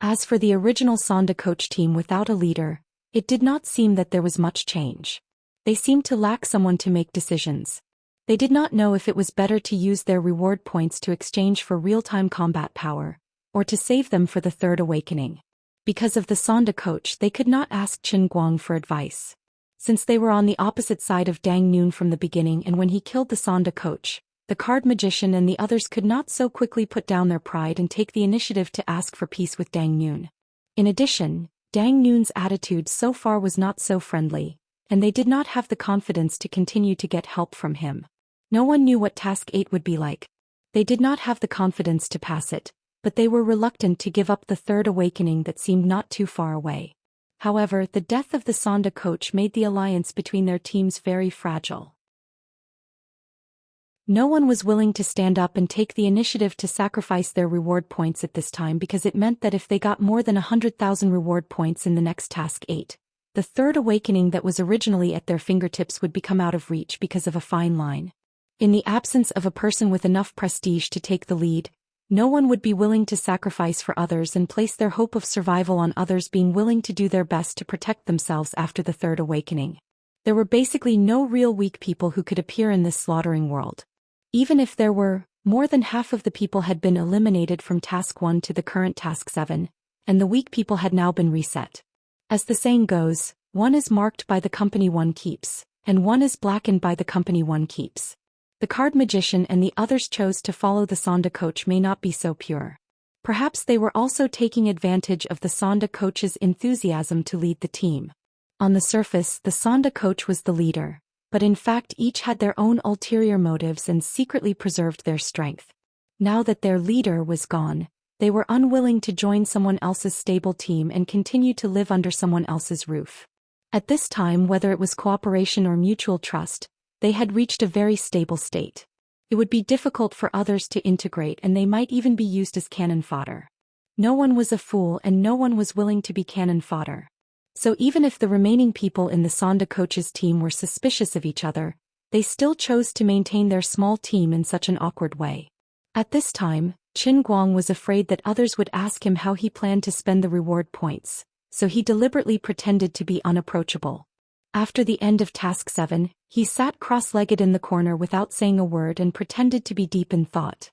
As for the original Sonda coach team without a leader, it did not seem that there was much change. They seemed to lack someone to make decisions. They did not know if it was better to use their reward points to exchange for real-time combat power, or to save them for the third awakening. Because of the Sonda coach, they could not ask Qin Guang for advice. Since they were on the opposite side of Dang Noon from the beginning, and when he killed the Sonda coach, the card magician and the others could not so quickly put down their pride and take the initiative to ask for peace with Dang Noon. In addition, Dang Noon's attitude so far was not so friendly, and they did not have the confidence to continue to get help from him. No one knew what Task 8 would be like. They did not have the confidence to pass it, but they were reluctant to give up the third awakening that seemed not too far away. However, the death of the Sonda coach made the alliance between their teams very fragile. No one was willing to stand up and take the initiative to sacrifice their reward points at this time because it meant that if they got more than 100,000 reward points in the next task 8, the third awakening that was originally at their fingertips would become out of reach because of a fine line. In the absence of a person with enough prestige to take the lead, no one would be willing to sacrifice for others and place their hope of survival on others being willing to do their best to protect themselves after the third awakening. There were basically no real weak people who could appear in this slaughtering world. Even if there were, more than half of the people had been eliminated from Task 1 to the current Task 7, and the weak people had now been reset. As the saying goes, one is marked by the company one keeps, and one is blackened by the company one keeps. The card magician and the others chose to follow the Sonda coach may not be so pure. Perhaps they were also taking advantage of the Sonda coach's enthusiasm to lead the team. On the surface, the Sonda coach was the leader, but in fact each had their own ulterior motives and secretly preserved their strength. Now that their leader was gone, they were unwilling to join someone else's stable team and continue to live under someone else's roof. At this time, whether it was cooperation or mutual trust, they had reached a very stable state. It would be difficult for others to integrate and they might even be used as cannon fodder. No one was a fool and no one was willing to be cannon fodder. So even if the remaining people in the Sonda coach's team were suspicious of each other, they still chose to maintain their small team in such an awkward way. At this time, Qin Guang was afraid that others would ask him how he planned to spend the reward points, so he deliberately pretended to be unapproachable. After the end of Task 7, he sat cross-legged in the corner without saying a word and pretended to be deep in thought.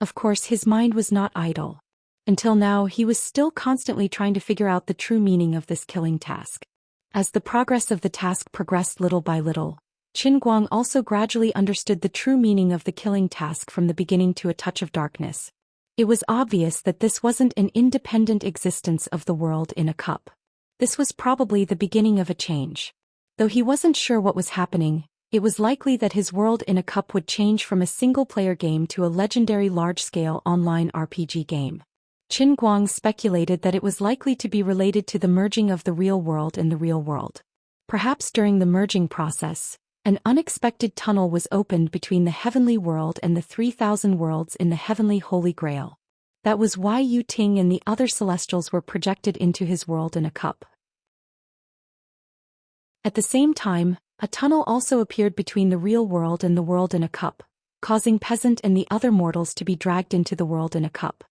Of course, his mind was not idle. Until now, he was still constantly trying to figure out the true meaning of this killing task. As the progress of the task progressed little by little, Qin Guang also gradually understood the true meaning of the killing task from the beginning to a touch of darkness. It was obvious that this wasn't an independent existence of the world in a cup. This was probably the beginning of a change. Though he wasn't sure what was happening, it was likely that his world in a cup would change from a single-player game to a legendary large-scale online RPG game. Qin Guang speculated that it was likely to be related to the merging of the real world and the real world. Perhaps during the merging process, an unexpected tunnel was opened between the heavenly world and the 3,000 worlds in the heavenly Holy Grail. That was why Yu Ting and the other celestials were projected into his world in a cup. At the same time, a tunnel also appeared between the real world and the world in a cup, causing Peasant and the other mortals to be dragged into the world in a cup.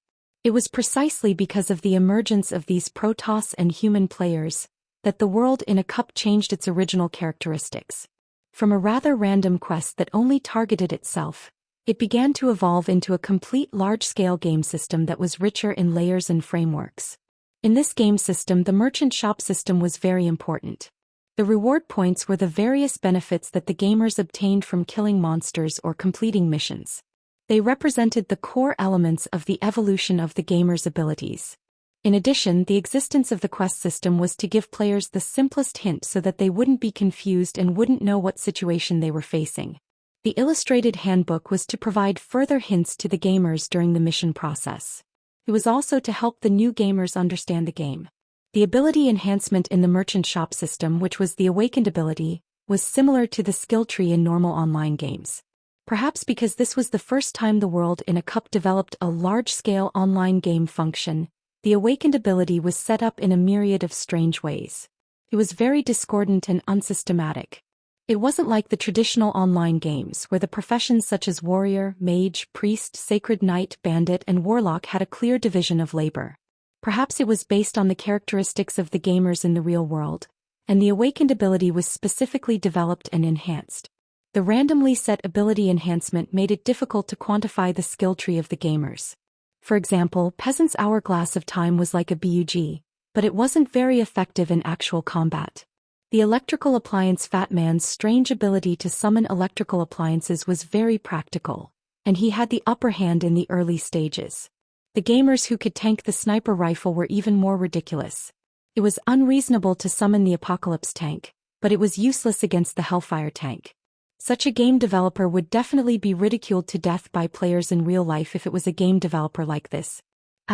It was precisely because of the emergence of these Protoss and human players that the world in a cup changed its original characteristics. From a rather random quest that only targeted itself, it began to evolve into a complete large-scale game system that was richer in layers and frameworks. In this game system, the merchant shop system was very important. The reward points were the various benefits that the gamers obtained from killing monsters or completing missions. They represented the core elements of the evolution of the gamer's abilities. In addition, the existence of the quest system was to give players the simplest hint so that they wouldn't be confused and wouldn't know what situation they were facing. The illustrated handbook was to provide further hints to the gamers during the mission process. It was also to help the new gamers understand the game. The ability enhancement in the merchant shop system, which was the awakened ability, was similar to the skill tree in normal online games. Perhaps because this was the first time the world in a cup developed a large-scale online game function, the awakened ability was set up in a myriad of strange ways. It was very discordant and unsystematic. It wasn't like the traditional online games where the professions such as warrior, mage, priest, sacred knight, bandit, and warlock had a clear division of labor. Perhaps it was based on the characteristics of the gamers in the real world, and the awakened ability was specifically developed and enhanced. The randomly set ability enhancement made it difficult to quantify the skill tree of the gamers. For example, Peasant's Hourglass of Time was like a BUG, but it wasn't very effective in actual combat. The electrical appliance Fat Man's strange ability to summon electrical appliances was very practical, and he had the upper hand in the early stages. The gamers who could tank the sniper rifle were even more ridiculous. It was unreasonable to summon the Apocalypse tank, but it was useless against the Hellfire tank. Such a game developer would definitely be ridiculed to death by players in real life if it was a game developer like this.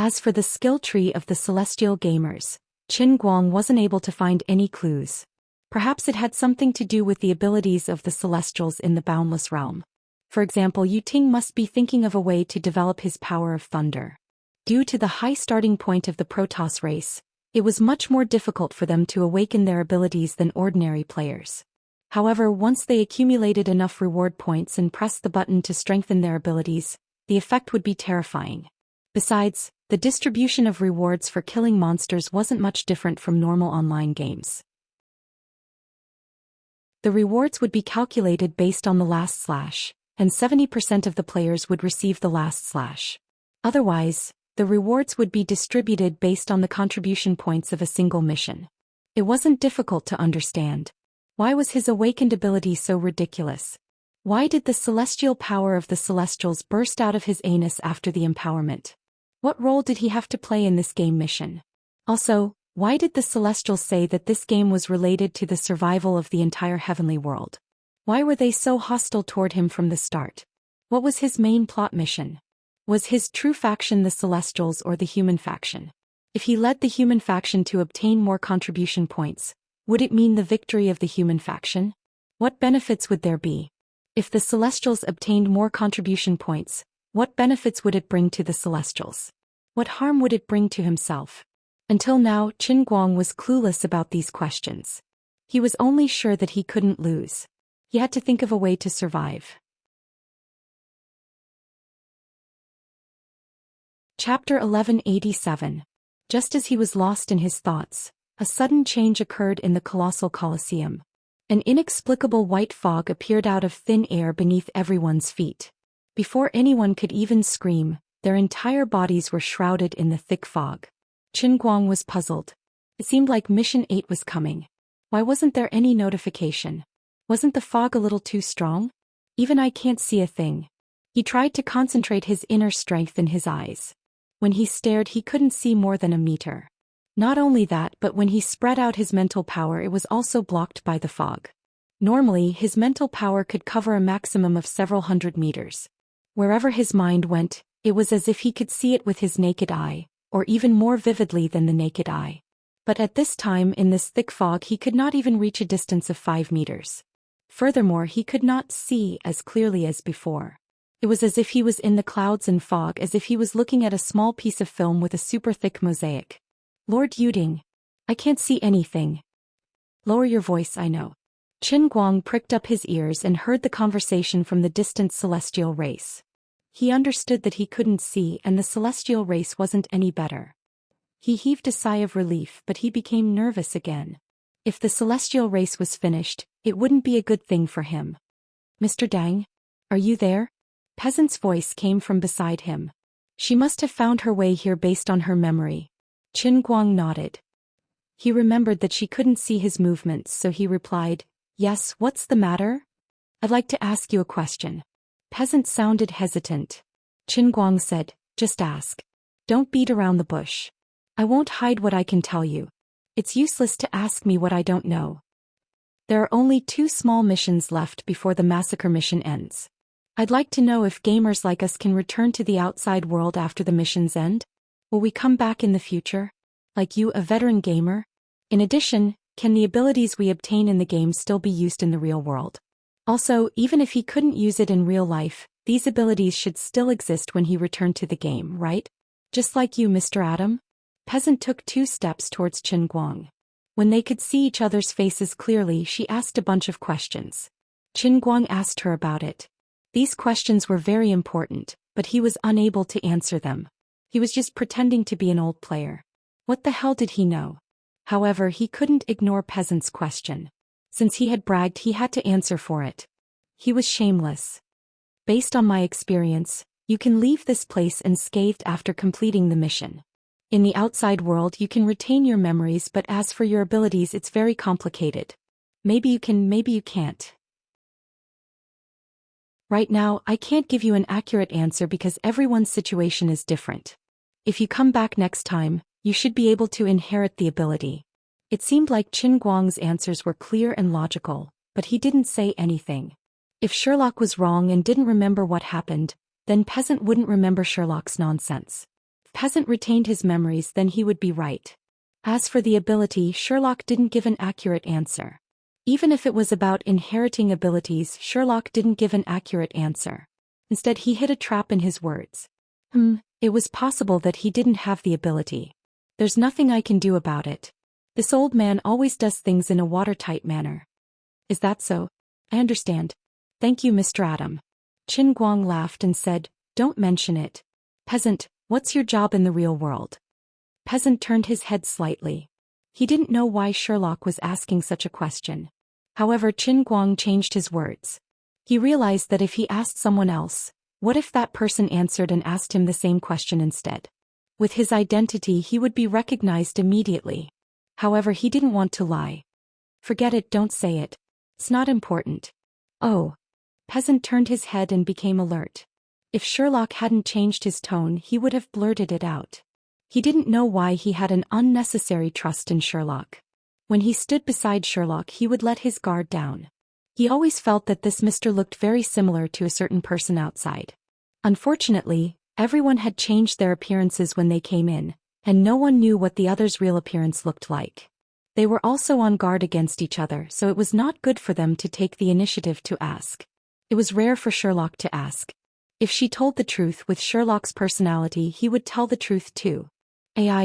As for the skill tree of the celestial gamers, Qin Guang wasn't able to find any clues. Perhaps it had something to do with the abilities of the celestials in the boundless realm. For example, Yu Ting must be thinking of a way to develop his power of thunder. Due to the high starting point of the Protoss race, it was much more difficult for them to awaken their abilities than ordinary players. However, once they accumulated enough reward points and pressed the button to strengthen their abilities, the effect would be terrifying. Besides, the distribution of rewards for killing monsters wasn't much different from normal online games. The rewards would be calculated based on the last slash, and 70% of the players would receive the last slash. Otherwise, the rewards would be distributed based on the contribution points of a single mission. It wasn't difficult to understand. Why was his awakened ability so ridiculous? Why did the celestial power of the Celestials burst out of his anus after the empowerment? What role did he have to play in this game mission? Also, why did the Celestials say that this game was related to the survival of the entire heavenly world? Why were they so hostile toward him from the start? What was his main plot mission? Was his true faction the Celestials or the human faction? If he led the human faction to obtain more contribution points, would it mean the victory of the human faction? What benefits would there be? If the Celestials obtained more contribution points, what benefits would it bring to the Celestials? What harm would it bring to himself? Until now, Qin Guang was clueless about these questions. He was only sure that he couldn't lose. He had to think of a way to survive. Chapter 1187. Just as he was lost in his thoughts, a sudden change occurred in the colossal Colosseum. An inexplicable white fog appeared out of thin air beneath everyone's feet. Before anyone could even scream, their entire bodies were shrouded in the thick fog. Qin Guang was puzzled. It seemed like Mission 8 was coming. Why wasn't there any notification? Wasn't the fog a little too strong? Even I can't see a thing. He tried to concentrate his inner strength in his eyes. When he stared, he couldn't see more than a meter. Not only that, but when he spread out his mental power, it was also blocked by the fog. Normally, his mental power could cover a maximum of several hundred meters. Wherever his mind went, it was as if he could see it with his naked eye, or even more vividly than the naked eye. But at this time, in this thick fog, he could not even reach a distance of 5 meters. Furthermore, he could not see as clearly as before. It was as if he was in the clouds and fog, as if he was looking at a small piece of film with a super thick mosaic. Lord Yuding, I can't see anything. Lower your voice, I know. Qin Guang pricked up his ears and heard the conversation from the distant celestial race. He understood that he couldn't see and the celestial race wasn't any better. He heaved a sigh of relief, but he became nervous again. If the celestial race was finished, it wouldn't be a good thing for him. Mr. Dang? Are you there? Peasant's voice came from beside him. She must have found her way here based on her memory. Qin Guang nodded. He remembered that she couldn't see his movements, so he replied, Yes, what's the matter? I'd like to ask you a question. Peasant sounded hesitant. Qin Guang said, Just ask. Don't beat around the bush. I won't hide what I can tell you. It's useless to ask me what I don't know. There are only 2 small missions left before the massacre mission ends. I'd like to know if gamers like us can return to the outside world after the missions end. Will we come back in the future? Like you, a veteran gamer? In addition, can the abilities we obtain in the game still be used in the real world? Also, even if he couldn't use it in real life, these abilities should still exist when he returned to the game, right? Just like you, Mr. Adam? Peasant took 2 steps towards Qin Guang. When they could see each other's faces clearly, she asked a bunch of questions. Qin Guang asked her about it. These questions were very important, but he was unable to answer them. He was just pretending to be an old player. What the hell did he know? However, he couldn't ignore Peasant's question. Since he had bragged, he had to answer for it. He was shameless. Based on my experience, you can leave this place unscathed after completing the mission. In the outside world, you can retain your memories, but as for your abilities, it's very complicated. Maybe you can, maybe you can't. Right now, I can't give you an accurate answer because everyone's situation is different. If you come back next time, you should be able to inherit the ability. It seemed like Qin Guang's answers were clear and logical, but he didn't say anything. If Sherlock was wrong and didn't remember what happened, then Peasant wouldn't remember Sherlock's nonsense. If Peasant retained his memories, then he would be right. As for the ability, Sherlock didn't give an accurate answer. Even if it was about inheriting abilities, Sherlock didn't give an accurate answer. Instead, he hid a trap in his words. It was possible that he didn't have the ability. There's nothing I can do about it. This old man always does things in a watertight manner. Is that so? I understand. Thank you, Mr. Adam. Qin Guang laughed and said, Don't mention it. Peasant, what's your job in the real world? Peasant turned his head slightly. He didn't know why Sherlock was asking such a question. However, Qin Guang changed his words. He realized that if he asked someone else, what if that person answered and asked him the same question instead? With his identity, he would be recognized immediately. However, he didn't want to lie. Forget it, don't say it. It's not important. Oh. Peasant turned his head and became alert. If Sherlock hadn't changed his tone, he would have blurted it out. He didn't know why he had an unnecessary trust in Sherlock. When he stood beside Sherlock, he would let his guard down. He always felt that this Mr. looked very similar to a certain person outside. Unfortunately, everyone had changed their appearances when they came in, and no one knew what the other's real appearance looked like. They were also on guard against each other, so it was not good for them to take the initiative to ask. It was rare for Sherlock to ask. If she told the truth with Sherlock's personality, he would tell the truth too.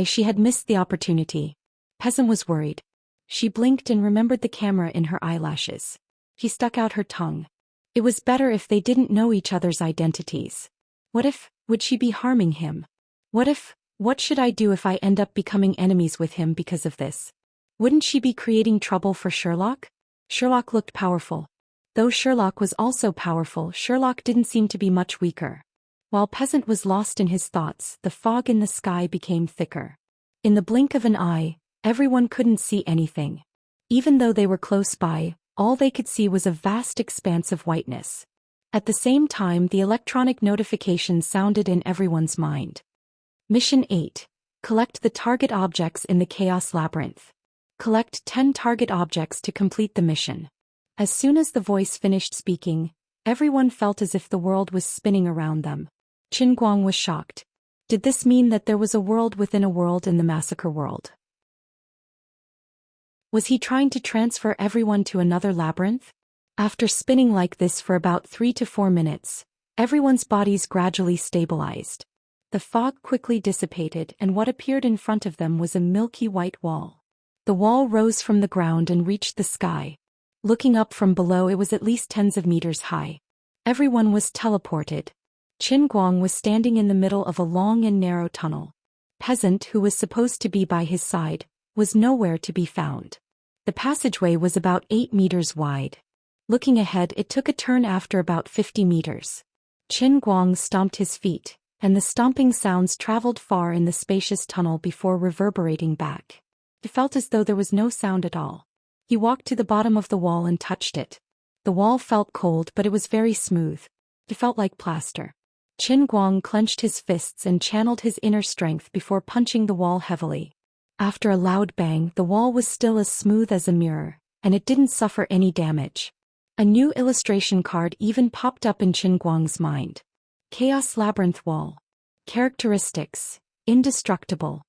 She had missed the opportunity. Peasant was worried. She blinked and remembered the camera in her eyelashes. She stuck out her tongue. It was better if they didn't know each other's identities. Would she be harming him? What should I do if I end up becoming enemies with him because of this? Wouldn't she be creating trouble for Sherlock? Sherlock looked powerful. Though Sherlock was also powerful, Sherlock didn't seem to be much weaker. While Peasant was lost in his thoughts, the fog in the sky became thicker. In the blink of an eye, everyone couldn't see anything. Even though they were close by, all they could see was a vast expanse of whiteness. At the same time, the electronic notification sounded in everyone's mind. Mission 8. Collect the target objects in the Chaos Labyrinth. Collect 10 target objects to complete the mission. As soon as the voice finished speaking, everyone felt as if the world was spinning around them. Qin Guang was shocked. Did this mean that there was a world within a world in the massacre world? Was he trying to transfer everyone to another labyrinth? After spinning like this for about 3 to 4 minutes, everyone's bodies gradually stabilized. The fog quickly dissipated, and what appeared in front of them was a milky white wall. The wall rose from the ground and reached the sky. Looking up from below, it was at least tens of meters high. Everyone was teleported. Qin Guang was standing in the middle of a long and narrow tunnel. Peasant, who was supposed to be by his side, was nowhere to be found. The passageway was about 8 meters wide. Looking ahead, it took a turn after about 50 meters. Qin Guang stomped his feet, and the stomping sounds traveled far in the spacious tunnel before reverberating back. It felt as though there was no sound at all. He walked to the bottom of the wall and touched it. The wall felt cold, but it was very smooth. It felt like plaster. Qin Guang clenched his fists and channeled his inner strength before punching the wall heavily. After a loud bang, the wall was still as smooth as a mirror, and it didn't suffer any damage. A new illustration card even popped up in Qin Guang's mind. Chaos Labyrinth Wall. Characteristics: indestructible.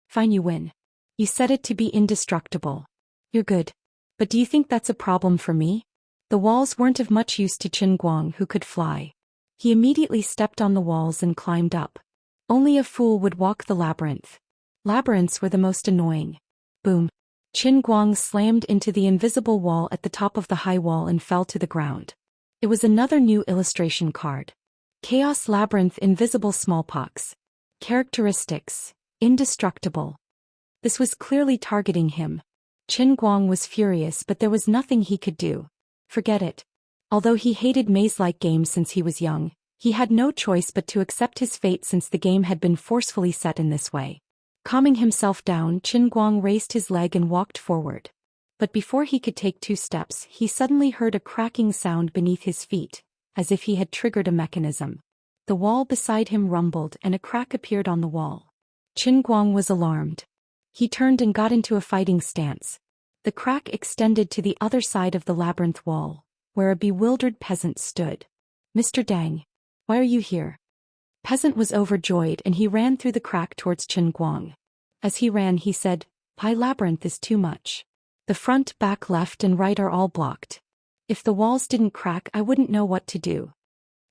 Fine, you win. You set it to be indestructible. You're good. But do you think that's a problem for me? The walls weren't of much use to Qin Guang, who could fly. He immediately stepped on the walls and climbed up. Only a fool would walk the labyrinth. Labyrinths were the most annoying. Boom. Qin Guang slammed into the invisible wall at the top of the high wall and fell to the ground. It was another new illustration card. Chaos Labyrinth Invisible Smallpox. Characteristics: indestructible. This was clearly targeting him. Qin Guang was furious, but there was nothing he could do. Forget it. Although he hated maze-like games since he was young, he had no choice but to accept his fate since the game had been forcefully set in this way. Calming himself down, Qin Guang raised his leg and walked forward. But before he could take 2 steps, he suddenly heard a cracking sound beneath his feet, as if he had triggered a mechanism. The wall beside him rumbled and a crack appeared on the wall. Qin Guang was alarmed. He turned and got into a fighting stance. The crack extended to the other side of the labyrinth wall, where a bewildered peasant stood. Mr. Dang. Why are you here? Peasant was overjoyed and he ran through the crack towards Qin Guang. As he ran he said, "Pi labyrinth is too much. The front, back, left and right are all blocked. If the walls didn't crack I wouldn't know what to do."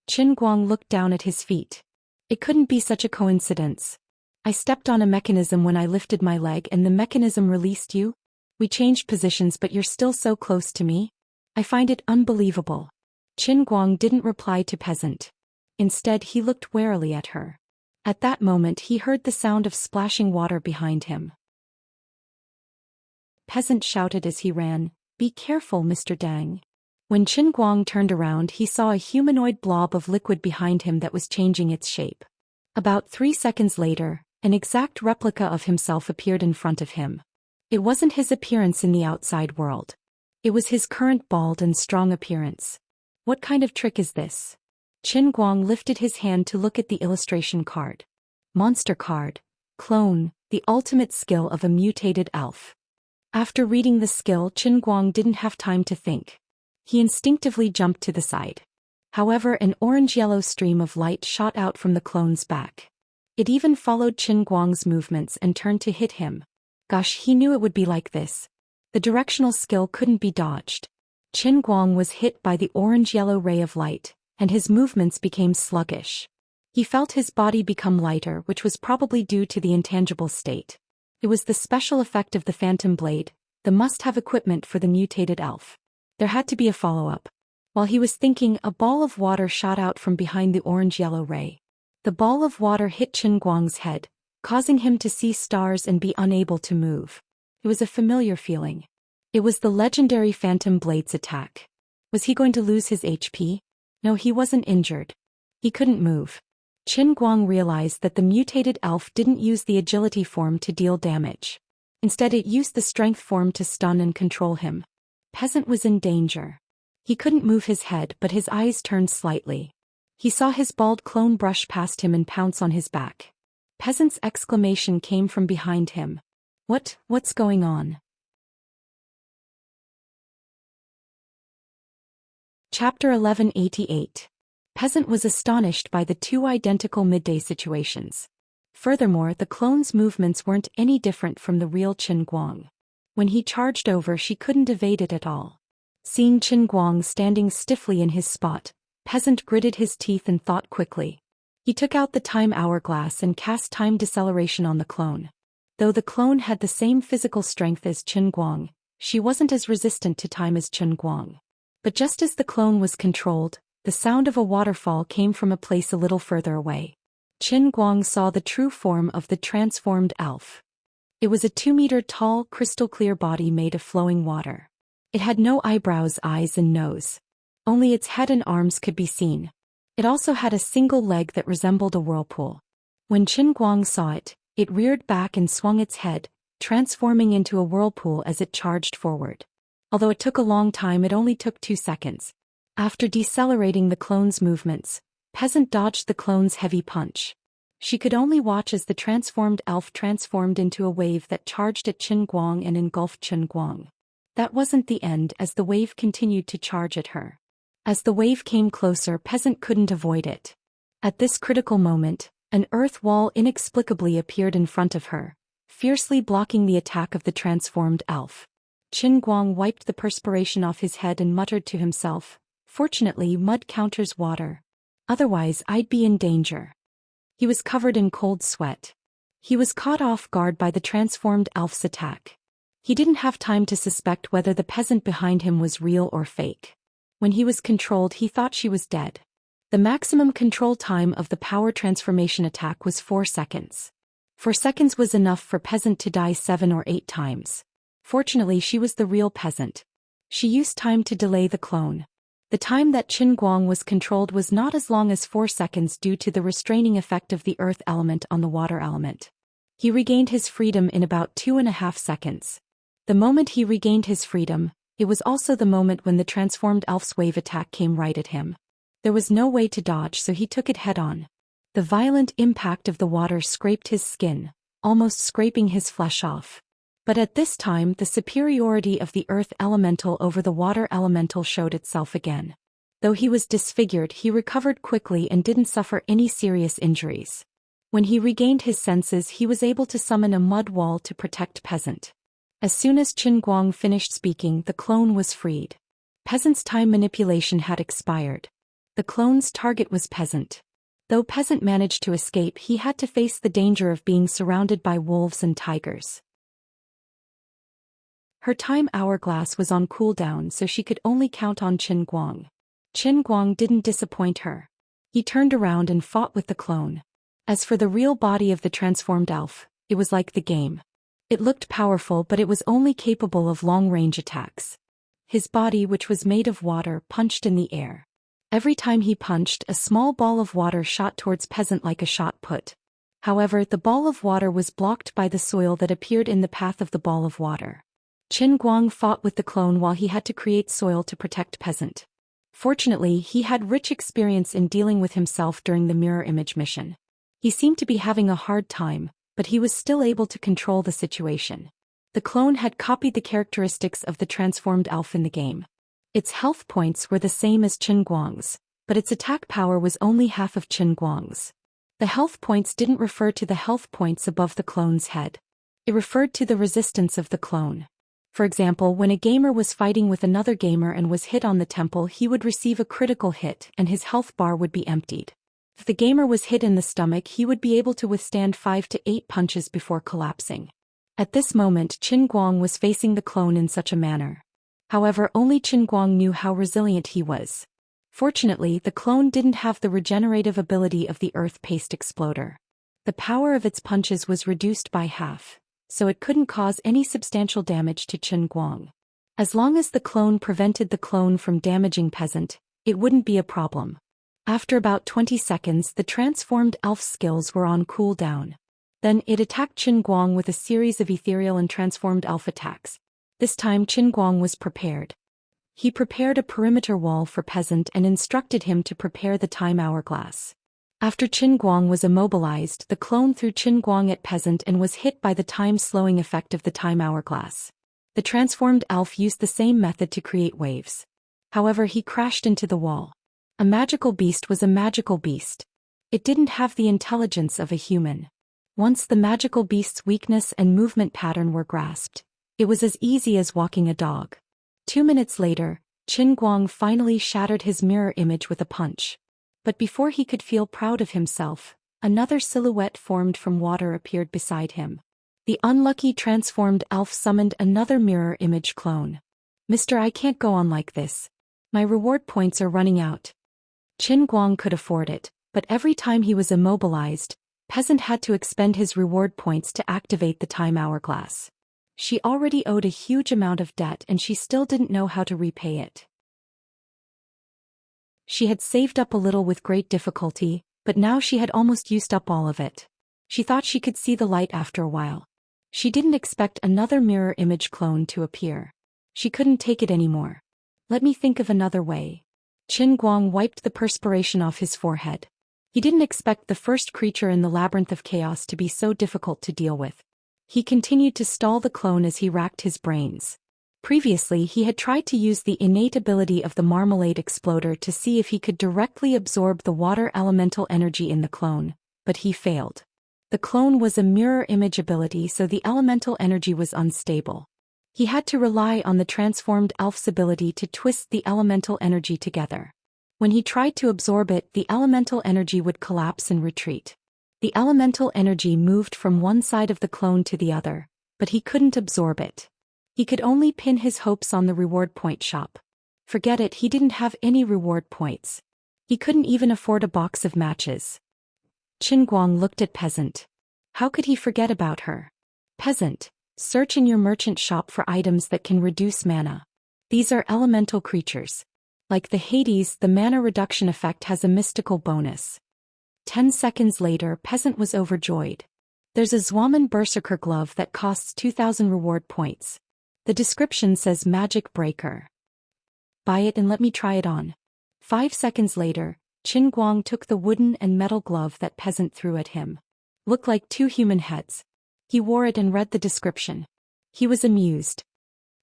Qin Guang looked down at his feet. "It couldn't be such a coincidence. I stepped on a mechanism when I lifted my leg and the mechanism released you? We changed positions but you're still so close to me? I find it unbelievable." Qin Guang didn't reply to Peasant. Instead he looked warily at her. At that moment he heard the sound of splashing water behind him. Peasant shouted as he ran, "Be careful, Mr. Dang." When Qin Guang turned around he saw a humanoid blob of liquid behind him that was changing its shape. About 3 seconds later, an exact replica of himself appeared in front of him. It wasn't his appearance in the outside world. It was his current bald and strong appearance. What kind of trick is this? Qin Guang lifted his hand to look at the illustration card. Monster card. Clone, the ultimate skill of a mutated elf. After reading the skill, Qin Guang didn't have time to think. He instinctively jumped to the side. However, an orange-yellow stream of light shot out from the clone's back. It even followed Qin Guang's movements and turned to hit him. Gosh, he knew it would be like this. The directional skill couldn't be dodged. Qin Guang was hit by the orange-yellow ray of light, and his movements became sluggish. He felt his body become lighter, which was probably due to the intangible state. It was the special effect of the Phantom Blade, the must-have equipment for the mutated elf. There had to be a follow-up. While he was thinking, a ball of water shot out from behind the orange-yellow ray. The ball of water hit Qin Guang's head, causing him to see stars and be unable to move. It was a familiar feeling. It was the legendary Phantom Blade's attack. Was he going to lose his HP? No, he wasn't injured. He couldn't move. Qin Guang realized that the mutated elf didn't use the agility form to deal damage. Instead it used the strength form to stun and control him. Peasant was in danger. He couldn't move his head but his eyes turned slightly. He saw his bald clone brush past him and pounce on his back. Peasant's exclamation came from behind him. What's going on? Chapter 1188. Peasant was astonished by the two identical midday situations. Furthermore, the clone's movements weren't any different from the real Qin Guang. When he charged over, she couldn't evade it at all. Seeing Qin Guang standing stiffly in his spot, Peasant gritted his teeth and thought quickly. He took out the time hourglass and cast time deceleration on the clone. Though the clone had the same physical strength as Qin Guang, she wasn't as resistant to time as Qin Guang. But just as the clone was controlled, the sound of a waterfall came from a place a little further away. Qin Guang saw the true form of the transformed elf. It was a 2-meter-tall, crystal-clear body made of flowing water. It had no eyebrows, eyes and nose. Only its head and arms could be seen. It also had a single leg that resembled a whirlpool. When Qin Guang saw it, it reared back and swung its head, transforming into a whirlpool as it charged forward. Although it took a long time, it only took 2 seconds. After decelerating the clone's movements, Peasant dodged the clone's heavy punch. She could only watch as the transformed elf transformed into a wave that charged at Qin Guang and engulfed Qin Guang. That wasn't the end, as the wave continued to charge at her. As the wave came closer, Peasant couldn't avoid it. At this critical moment, an earth wall inexplicably appeared in front of her, fiercely blocking the attack of the transformed elf. Qin Guang wiped the perspiration off his head and muttered to himself, "Fortunately, mud counters water. Otherwise, I'd be in danger." He was covered in cold sweat. He was caught off guard by the transformed elf's attack. He didn't have time to suspect whether the peasant behind him was real or fake. When he was controlled, he thought she was dead. The maximum control time of the power transformation attack was 4 seconds. 4 seconds was enough for Peasant to die 7 or 8 times. Fortunately, she was the real Peasant. She used time to delay the clone. The time that Qin Guang was controlled was not as long as 4 seconds due to the restraining effect of the earth element on the water element. He regained his freedom in about 2.5 seconds. The moment he regained his freedom, it was also the moment when the transformed elf's wave attack came right at him. There was no way to dodge, so he took it head-on. The violent impact of the water scraped his skin, almost scraping his flesh off. But at this time, the superiority of the earth elemental over the water elemental showed itself again. Though he was disfigured, he recovered quickly and didn't suffer any serious injuries. When he regained his senses, he was able to summon a mud wall to protect Peasant. As soon as Qin Guang finished speaking, the clone was freed. Peasant's time manipulation had expired. The clone's target was Peasant. Though Peasant managed to escape, he had to face the danger of being surrounded by wolves and tigers. Her time hourglass was on cooldown, so she could only count on Qin Guang. Qin Guang didn't disappoint her. He turned around and fought with the clone. As for the real body of the transformed elf, it was like the game. It looked powerful, but it was only capable of long-range attacks. His body, which was made of water, punched in the air. Every time he punched, a small ball of water shot towards Peasant like a shot put. However, the ball of water was blocked by the soil that appeared in the path of the ball of water. Qin Guang fought with the clone while he had to create soil to protect Peasant. Fortunately, he had rich experience in dealing with himself during the mirror image mission. He seemed to be having a hard time, but he was still able to control the situation. The clone had copied the characteristics of the transformed elf in the game. Its health points were the same as Qin Guang's, but its attack power was only half of Qin Guang's. The health points didn't refer to the health points above the clone's head. It referred to the resistance of the clone. For example, when a gamer was fighting with another gamer and was hit on the temple, he would receive a critical hit and his health bar would be emptied. If the gamer was hit in the stomach, he would be able to withstand 5 to 8 punches before collapsing. At this moment, Qin Guang was facing the clone in such a manner. However, only Qin Guang knew how resilient he was. Fortunately, the clone didn't have the regenerative ability of the earth-paste exploder. The power of its punches was reduced by half, so it couldn't cause any substantial damage to Qin Guang. As long as the clone prevented the clone from damaging Peasant, it wouldn't be a problem. After about 20 seconds, the transformed elf's skills were on cooldown. Then it attacked Qin Guang with a series of ethereal and transformed elf attacks. This time Qin Guang was prepared. He prepared a perimeter wall for Peasant and instructed him to prepare the time hourglass. After Qin Guang was immobilized, the clone threw Qin Guang at Peasant and was hit by the time-slowing effect of the time hourglass. The transformed elf used the same method to create waves. However, he crashed into the wall. A magical beast was a magical beast. It didn't have the intelligence of a human. Once the magical beast's weakness and movement pattern were grasped, it was as easy as walking a dog. 2 minutes later, Qin Guang finally shattered his mirror image with a punch. But before he could feel proud of himself, another silhouette formed from water appeared beside him. The unlucky transformed elf summoned another mirror image clone. "Mister, I can't go on like this. My reward points are running out." Qin Guang could afford it, but every time he was immobilized, Peasant had to expend his reward points to activate the time hourglass. She already owed a huge amount of debt and she still didn't know how to repay it. She had saved up a little with great difficulty, but now she had almost used up all of it. She thought she could see the light after a while. She didn't expect another mirror image clone to appear. She couldn't take it anymore. "Let me think of another way." Qin Guang wiped the perspiration off his forehead. He didn't expect the first creature in the labyrinth of chaos to be so difficult to deal with. He continued to stall the clone as he racked his brains. Previously, he had tried to use the innate ability of the marmalade exploder to see if he could directly absorb the water elemental energy in the clone, but he failed. The clone was a mirror image ability, so the elemental energy was unstable. He had to rely on the transformed elf's ability to twist the elemental energy together. When he tried to absorb it, the elemental energy would collapse and retreat. The elemental energy moved from one side of the clone to the other, but he couldn't absorb it. He could only pin his hopes on the reward point shop. Forget it, he didn't have any reward points. He couldn't even afford a box of matches. Qin Guang looked at Peasant. How could he forget about her? "Peasant, search in your merchant shop for items that can reduce mana. These are elemental creatures. Like the Hades, the mana reduction effect has a mystical bonus." 10 seconds later, Peasant was overjoyed. "There's a Zhuamen Berserker glove that costs 2,000 reward points. The description says Magic Breaker. Buy it and let me try it on." 5 seconds later, Qin Guang took the wooden and metal glove that Peasant threw at him. Looked like 2 human heads. He wore it and read the description. He was amused.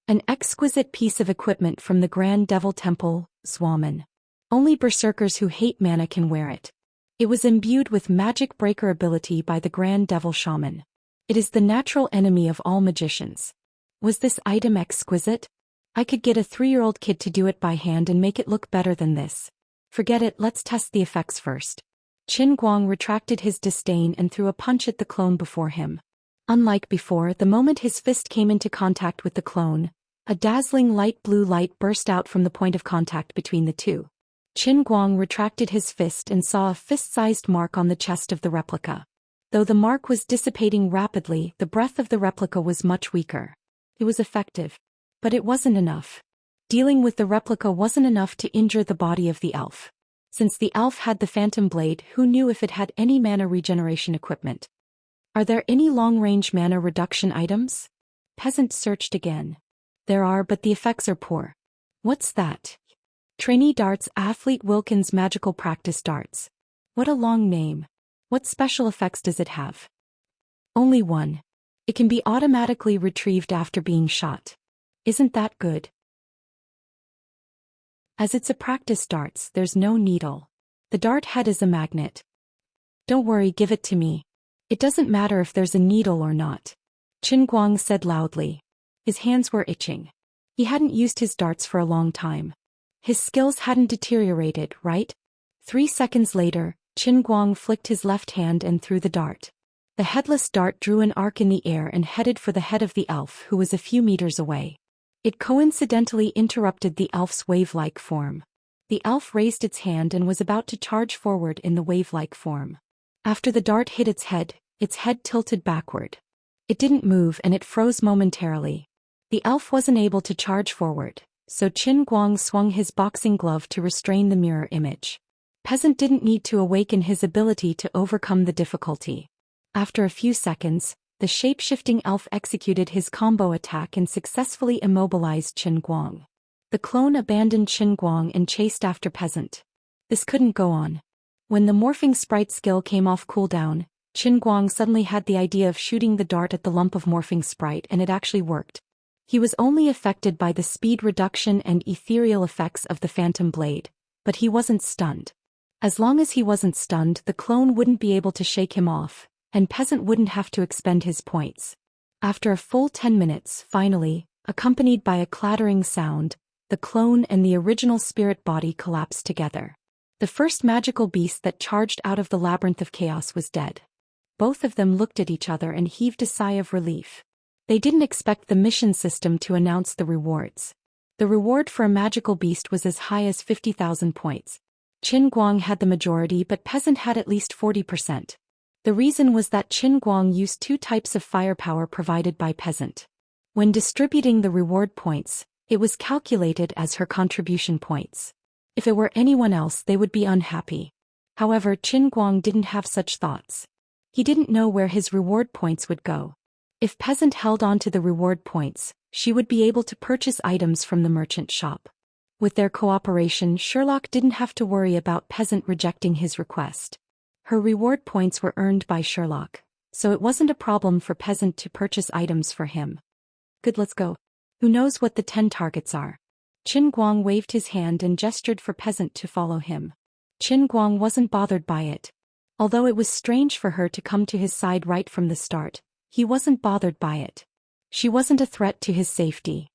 "An exquisite piece of equipment from the Grand Devil Temple, Zhuamen. Only berserkers who hate mana can wear it. It was imbued with magic breaker ability by the Grand Devil Shaman. It is the natural enemy of all magicians. Was this item exquisite? I could get a 3-year-old kid to do it by hand and make it look better than this. Forget it, let's test the effects first. Qin Guang retracted his disdain and threw a punch at the clone before him. Unlike before, the moment his fist came into contact with the clone, a dazzling light blue light burst out from the point of contact between the two. Qin Guang retracted his fist and saw a fist-sized mark on the chest of the replica. Though the mark was dissipating rapidly, the breath of the replica was much weaker. It was effective. But it wasn't enough. Dealing with the replica wasn't enough to injure the body of the elf. Since the elf had the phantom blade, who knew if it had any mana regeneration equipment? Are there any long-range mana reduction items? Peasant searched again. There are, but the effects are poor. What's that? Trainee darts, Athlete Wilkins magical practice darts. What a long name. What special effects does it have? Only one. It can be automatically retrieved after being shot. Isn't that good? As it's a practice darts, there's no needle. The dart head is a magnet. Don't worry, give it to me. It doesn't matter if there's a needle or not. Qin Guang said loudly. His hands were itching. He hadn't used his darts for a long time. His skills hadn't deteriorated, right? 3 seconds later, Qin Guang flicked his left hand and threw the dart. The headless dart drew an arc in the air and headed for the head of the elf, who was a few meters away. It coincidentally interrupted the elf's wave-like form. The elf raised its hand and was about to charge forward in the wave-like form. After the dart hit its head tilted backward. It didn't move and it froze momentarily. The elf wasn't able to charge forward, so Qin Guang swung his boxing glove to restrain the mirror image. Peasant didn't need to awaken his ability to overcome the difficulty. After a few seconds, the shape-shifting elf executed his combo attack and successfully immobilized Qin Guang. The clone abandoned Qin Guang and chased after Peasant. This couldn't go on. When the morphing sprite skill came off cooldown, Qin Guang suddenly had the idea of shooting the dart at the lump of morphing sprite, and it actually worked. He was only affected by the speed reduction and ethereal effects of the phantom blade, but he wasn't stunned. As long as he wasn't stunned, the clone wouldn't be able to shake him off, and Peasant wouldn't have to expend his points. After a full 10 minutes, finally, accompanied by a clattering sound, the clone and the original spirit body collapsed together. The first magical beast that charged out of the labyrinth of chaos was dead. Both of them looked at each other and heaved a sigh of relief. They didn't expect the mission system to announce the rewards. The reward for a magical beast was as high as 50,000 points. Qin Guang had the majority, but Peasant had at least 40%. The reason was that Qin Guang used 2 types of firepower provided by Peasant. When distributing the reward points, it was calculated as her contribution points. If it were anyone else, they would be unhappy. However, Qin Guang didn't have such thoughts. He didn't know where his reward points would go. If Peasant held on to the reward points, she would be able to purchase items from the merchant shop. With their cooperation, Sherlock didn't have to worry about Peasant rejecting his request. Her reward points were earned by Sherlock, so it wasn't a problem for Peasant to purchase items for him. Good, let's go. Who knows what the 10 targets are? Qin Guang waved his hand and gestured for Peasant to follow him. Qin Guang wasn't bothered by it. Although it was strange for her to come to his side right from the start, he wasn't bothered by it. She wasn't a threat to his safety.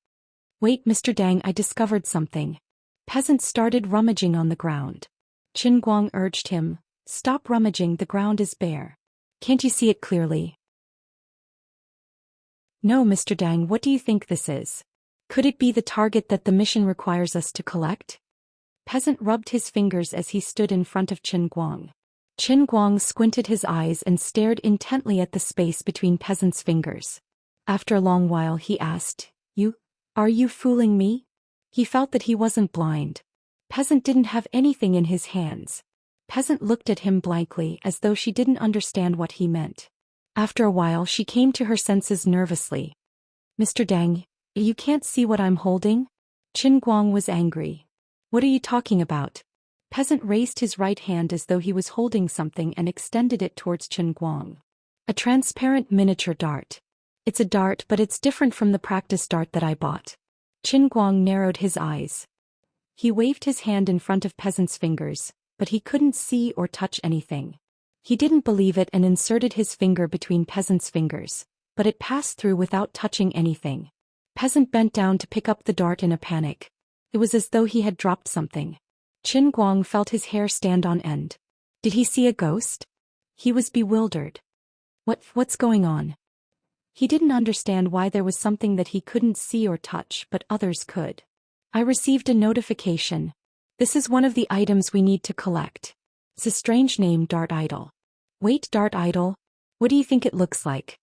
Wait, Mr. Dang, I discovered something. Peasant started rummaging on the ground. Qin Guang urged him, stop rummaging, the ground is bare. Can't you see it clearly? No, Mr. Dang, what do you think this is? Could it be the target that the mission requires us to collect? Peasant rubbed his fingers as he stood in front of Qin Guang. Qin Guang squinted his eyes and stared intently at the space between Peasant's fingers. After a long while he asked, Are you fooling me? He felt that he wasn't blind. Peasant didn't have anything in his hands. Peasant looked at him blankly as though she didn't understand what he meant. After a while she came to her senses nervously. Mr. Dang, you can't see what I'm holding? Qin Guang was angry. What are you talking about? Peasant raised his right hand as though he was holding something and extended it towards Qin Guang. A transparent miniature dart. It's a dart, but it's different from the practice dart that I bought. Qin Guang narrowed his eyes. He waved his hand in front of Peasant's fingers, but he couldn't see or touch anything. He didn't believe it and inserted his finger between Peasant's fingers, but it passed through without touching anything. Peasant bent down to pick up the dart in a panic. It was as though he had dropped something. Qin Guang felt his hair stand on end. Did he see a ghost? He was bewildered. What's going on? He didn't understand why there was something that he couldn't see or touch but others could. I received a notification. This is one of the items we need to collect. It's a strange name, Dart Idol. Wait, Dart Idol? What do you think it looks like?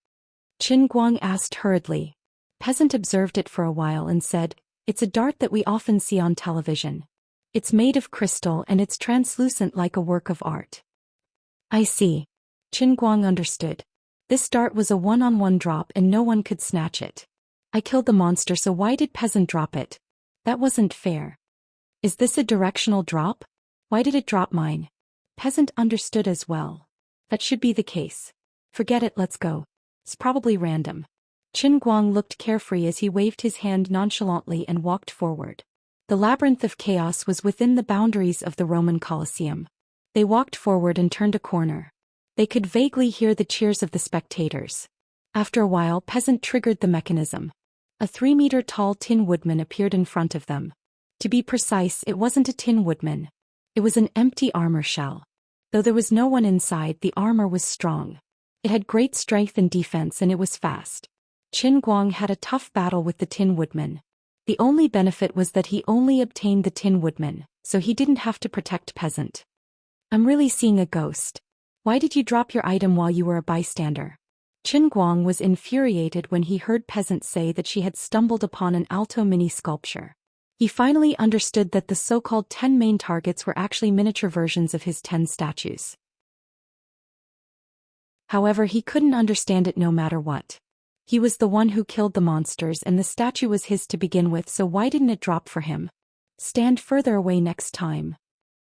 Qin Guang asked hurriedly. Peasant observed it for a while and said, it's a dart that we often see on television. It's made of crystal and it's translucent like a work of art. I see. Qin Guang understood. This dart was a one-on-one drop and no one could snatch it. I killed the monster, so why did Peasant drop it? That wasn't fair. Is this a directional drop? Why did it drop mine? Peasant understood as well. That should be the case. Forget it, let's go. It's probably random. Qin Guang looked carefree as he waved his hand nonchalantly and walked forward. The labyrinth of chaos was within the boundaries of the Roman Colosseum. They walked forward and turned a corner. They could vaguely hear the cheers of the spectators. After a while, Peasant triggered the mechanism. A 3-meter-tall Tin Woodman appeared in front of them. To be precise, it wasn't a Tin Woodman. It was an empty armor shell. Though there was no one inside, the armor was strong. It had great strength and defense and it was fast. Qin Guang had a tough battle with the Tin Woodman. The only benefit was that he only obtained the Tin Woodman, so he didn't have to protect Peasant. I'm really seeing a ghost. Why did you drop your item while you were a bystander? Qin Guang was infuriated when he heard Peasant say that she had stumbled upon an alto mini sculpture. He finally understood that the so-called 10 main targets were actually miniature versions of his 10 statues. However, he couldn't understand it no matter what. He was the one who killed the monsters and the statue was his to begin with, so why didn't it drop for him? Stand further away next time.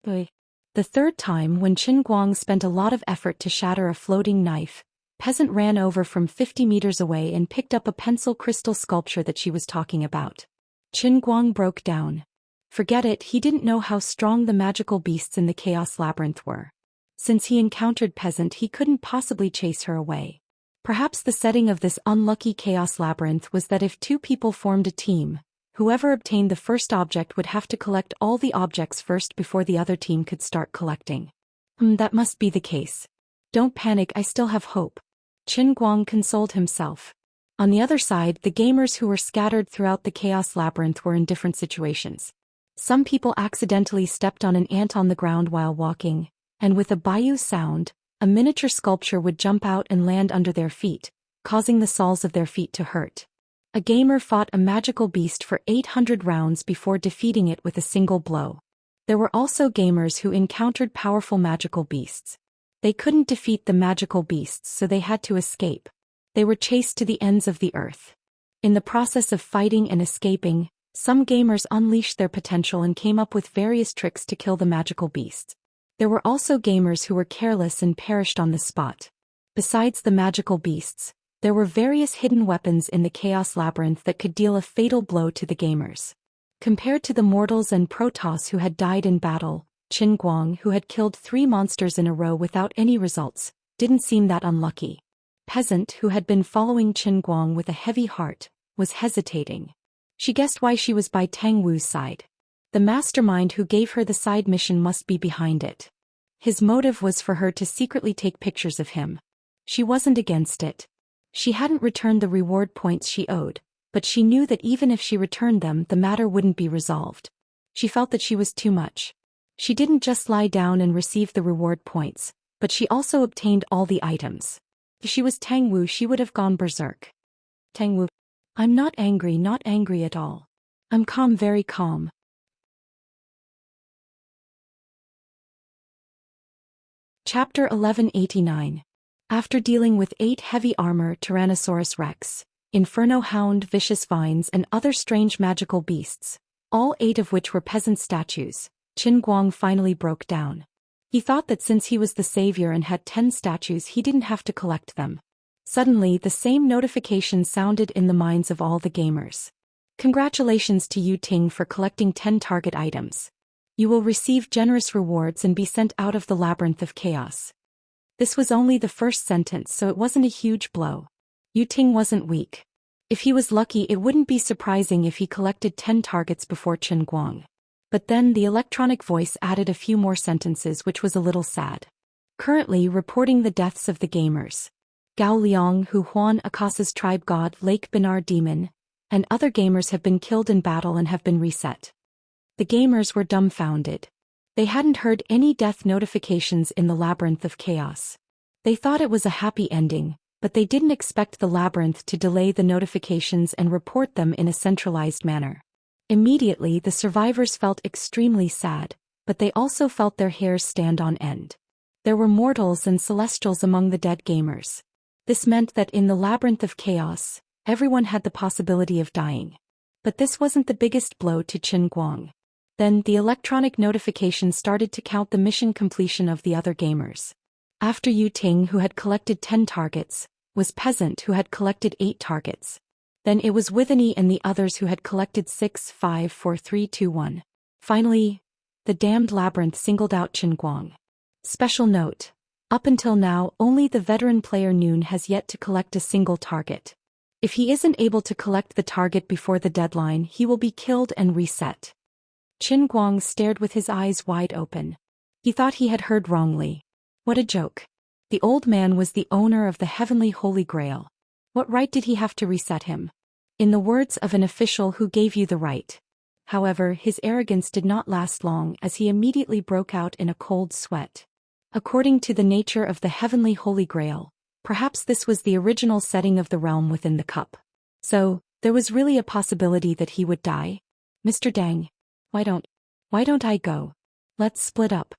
The third time, when Qin Guang spent a lot of effort to shatter a floating knife, Peasant ran over from 50 meters away and picked up a pencil crystal sculpture that she was talking about. Qin Guang broke down. Forget it, he didn't know how strong the magical beasts in the Chaos Labyrinth were. Since he encountered Peasant, he couldn't possibly chase her away. Perhaps the setting of this unlucky Chaos Labyrinth was that if two people formed a team, whoever obtained the first object would have to collect all the objects first before the other team could start collecting. That must be the case. Don't panic, I still have hope. Qin Guang consoled himself. On the other side, the gamers who were scattered throughout the Chaos Labyrinth were in different situations. Some people accidentally stepped on an ant on the ground while walking, and with a bayou sound, a miniature sculpture would jump out and land under their feet, causing the soles of their feet to hurt. A gamer fought a magical beast for 800 rounds before defeating it with a single blow. There were also gamers who encountered powerful magical beasts. They couldn't defeat the magical beasts, so they had to escape. They were chased to the ends of the earth. In the process of fighting and escaping, some gamers unleashed their potential and came up with various tricks to kill the magical beasts. There were also gamers who were careless and perished on the spot. Besides the magical beasts, there were various hidden weapons in the Chaos Labyrinth that could deal a fatal blow to the gamers. Compared to the mortals and Protoss who had died in battle, Qin Guang, who had killed 3 monsters in a row without any results, didn't seem that unlucky. Peasant, who had been following Qin Guang with a heavy heart, was hesitating. She guessed why she was by Tang Wu's side. The mastermind who gave her the side mission must be behind it. His motive was for her to secretly take pictures of him. She wasn't against it. She hadn't returned the reward points she owed, but she knew that even if she returned them, the matter wouldn't be resolved. She felt that she was too much. She didn't just lie down and receive the reward points, but she also obtained all the items. If she was Tang Wu, she would have gone berserk. Tang Wu. I'm not angry at all. I'm calm, very calm. Chapter 1189. After dealing with 8 heavy armor Tyrannosaurus Rex, Inferno Hound, Vicious Vines and other strange magical beasts, all 8 of which were peasant statues, Qin Guang finally broke down. He thought that since he was the savior and had 10 statues, he didn't have to collect them. Suddenly, the same notification sounded in the minds of all the gamers. Congratulations to you Ting for collecting 10 target items. You will receive generous rewards and be sent out of the labyrinth of chaos. This was only the first sentence, so it wasn't a huge blow. Yu Ting wasn't weak. If he was lucky, it wouldn't be surprising if he collected 10 targets before Chen Guang. But then the electronic voice added a few more sentences, which was a little sad. Currently reporting the deaths of the gamers. Gao Liang, Hu Huan, Akasa's tribe god, Lake Binar demon, and other gamers have been killed in battle and have been reset. The gamers were dumbfounded. They hadn't heard any death notifications in the labyrinth of chaos. They thought it was a happy ending, but they didn't expect the labyrinth to delay the notifications and report them in a centralized manner. Immediately the survivors felt extremely sad, but they also felt their hairs stand on end. There were mortals and celestials among the dead gamers. This meant that in the labyrinth of chaos, everyone had the possibility of dying. But this wasn't the biggest blow to Chen Guang. Then the electronic notification started to count the mission completion of the other gamers. After Yu Ting, who had collected 10 targets, was Peasant, who had collected 8 targets. Then it was Withany and the others who had collected 6, 5, 4, 3, 2, 1. Finally, the damned labyrinth singled out Chen Guang. Special note: up until now, only the veteran player Noon has yet to collect a single target. If he isn't able to collect the target before the deadline, he will be killed and reset. Chen Guang stared with his eyes wide open. He thought he had heard wrongly. What a joke. The old man was the owner of the heavenly Holy Grail. What right did he have to reset him? In the words of an official who gave you the right. However, his arrogance did not last long, as he immediately broke out in a cold sweat. According to the nature of the heavenly Holy Grail, perhaps this was the original setting of the realm within the cup. So, there was really a possibility that he would die? Mr. Dang. Why don't I go? Let's split up.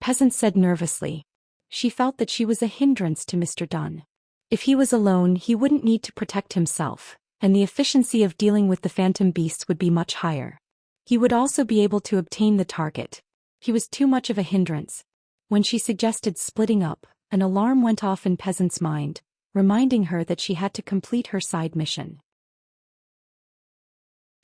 Peasant said nervously. She felt that she was a hindrance to Mr. Dunn. If he was alone, he wouldn't need to protect himself, and the efficiency of dealing with the phantom beasts would be much higher. He would also be able to obtain the target. He was too much of a hindrance. When she suggested splitting up, an alarm went off in Peasant's mind, reminding her that she had to complete her side mission.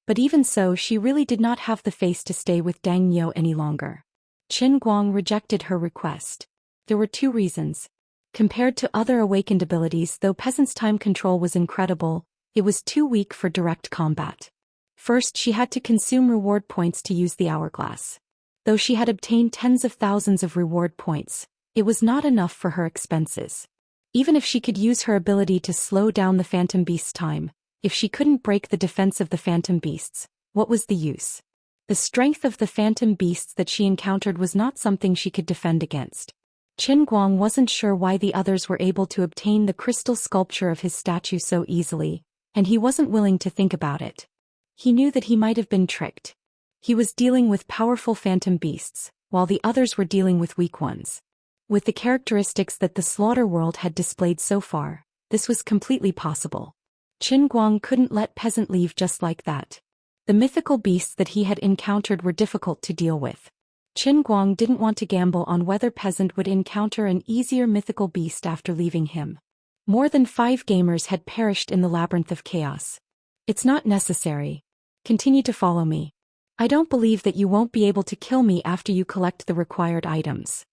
But even so, she really did not have the face to stay with Dang Niu any longer. Chen Guang rejected her request. There were 2 reasons. Compared to other awakened abilities, though Peasant's time control was incredible, it was too weak for direct combat. First, she had to consume reward points to use the hourglass. Though she had obtained tens of thousands of reward points, it was not enough for her expenses. Even if she could use her ability to slow down the phantom beast's time, if she couldn't break the defense of the phantom beasts, what was the use? The strength of the phantom beasts that she encountered was not something she could defend against. Chen Guang wasn't sure why the others were able to obtain the crystal sculpture of his statue so easily, and he wasn't willing to think about it. He knew that he might have been tricked. He was dealing with powerful phantom beasts, while the others were dealing with weak ones. With the characteristics that the Slaughter World had displayed so far, this was completely possible. Chen Guang couldn't let Peasant leave just like that. The mythical beasts that he had encountered were difficult to deal with. Chen Guang didn't want to gamble on whether Peasant would encounter an easier mythical beast after leaving him. More than 5 gamers had perished in the labyrinth of chaos. It's not necessary. Continue to follow me. I don't believe that you won't be able to kill me after you collect the required items.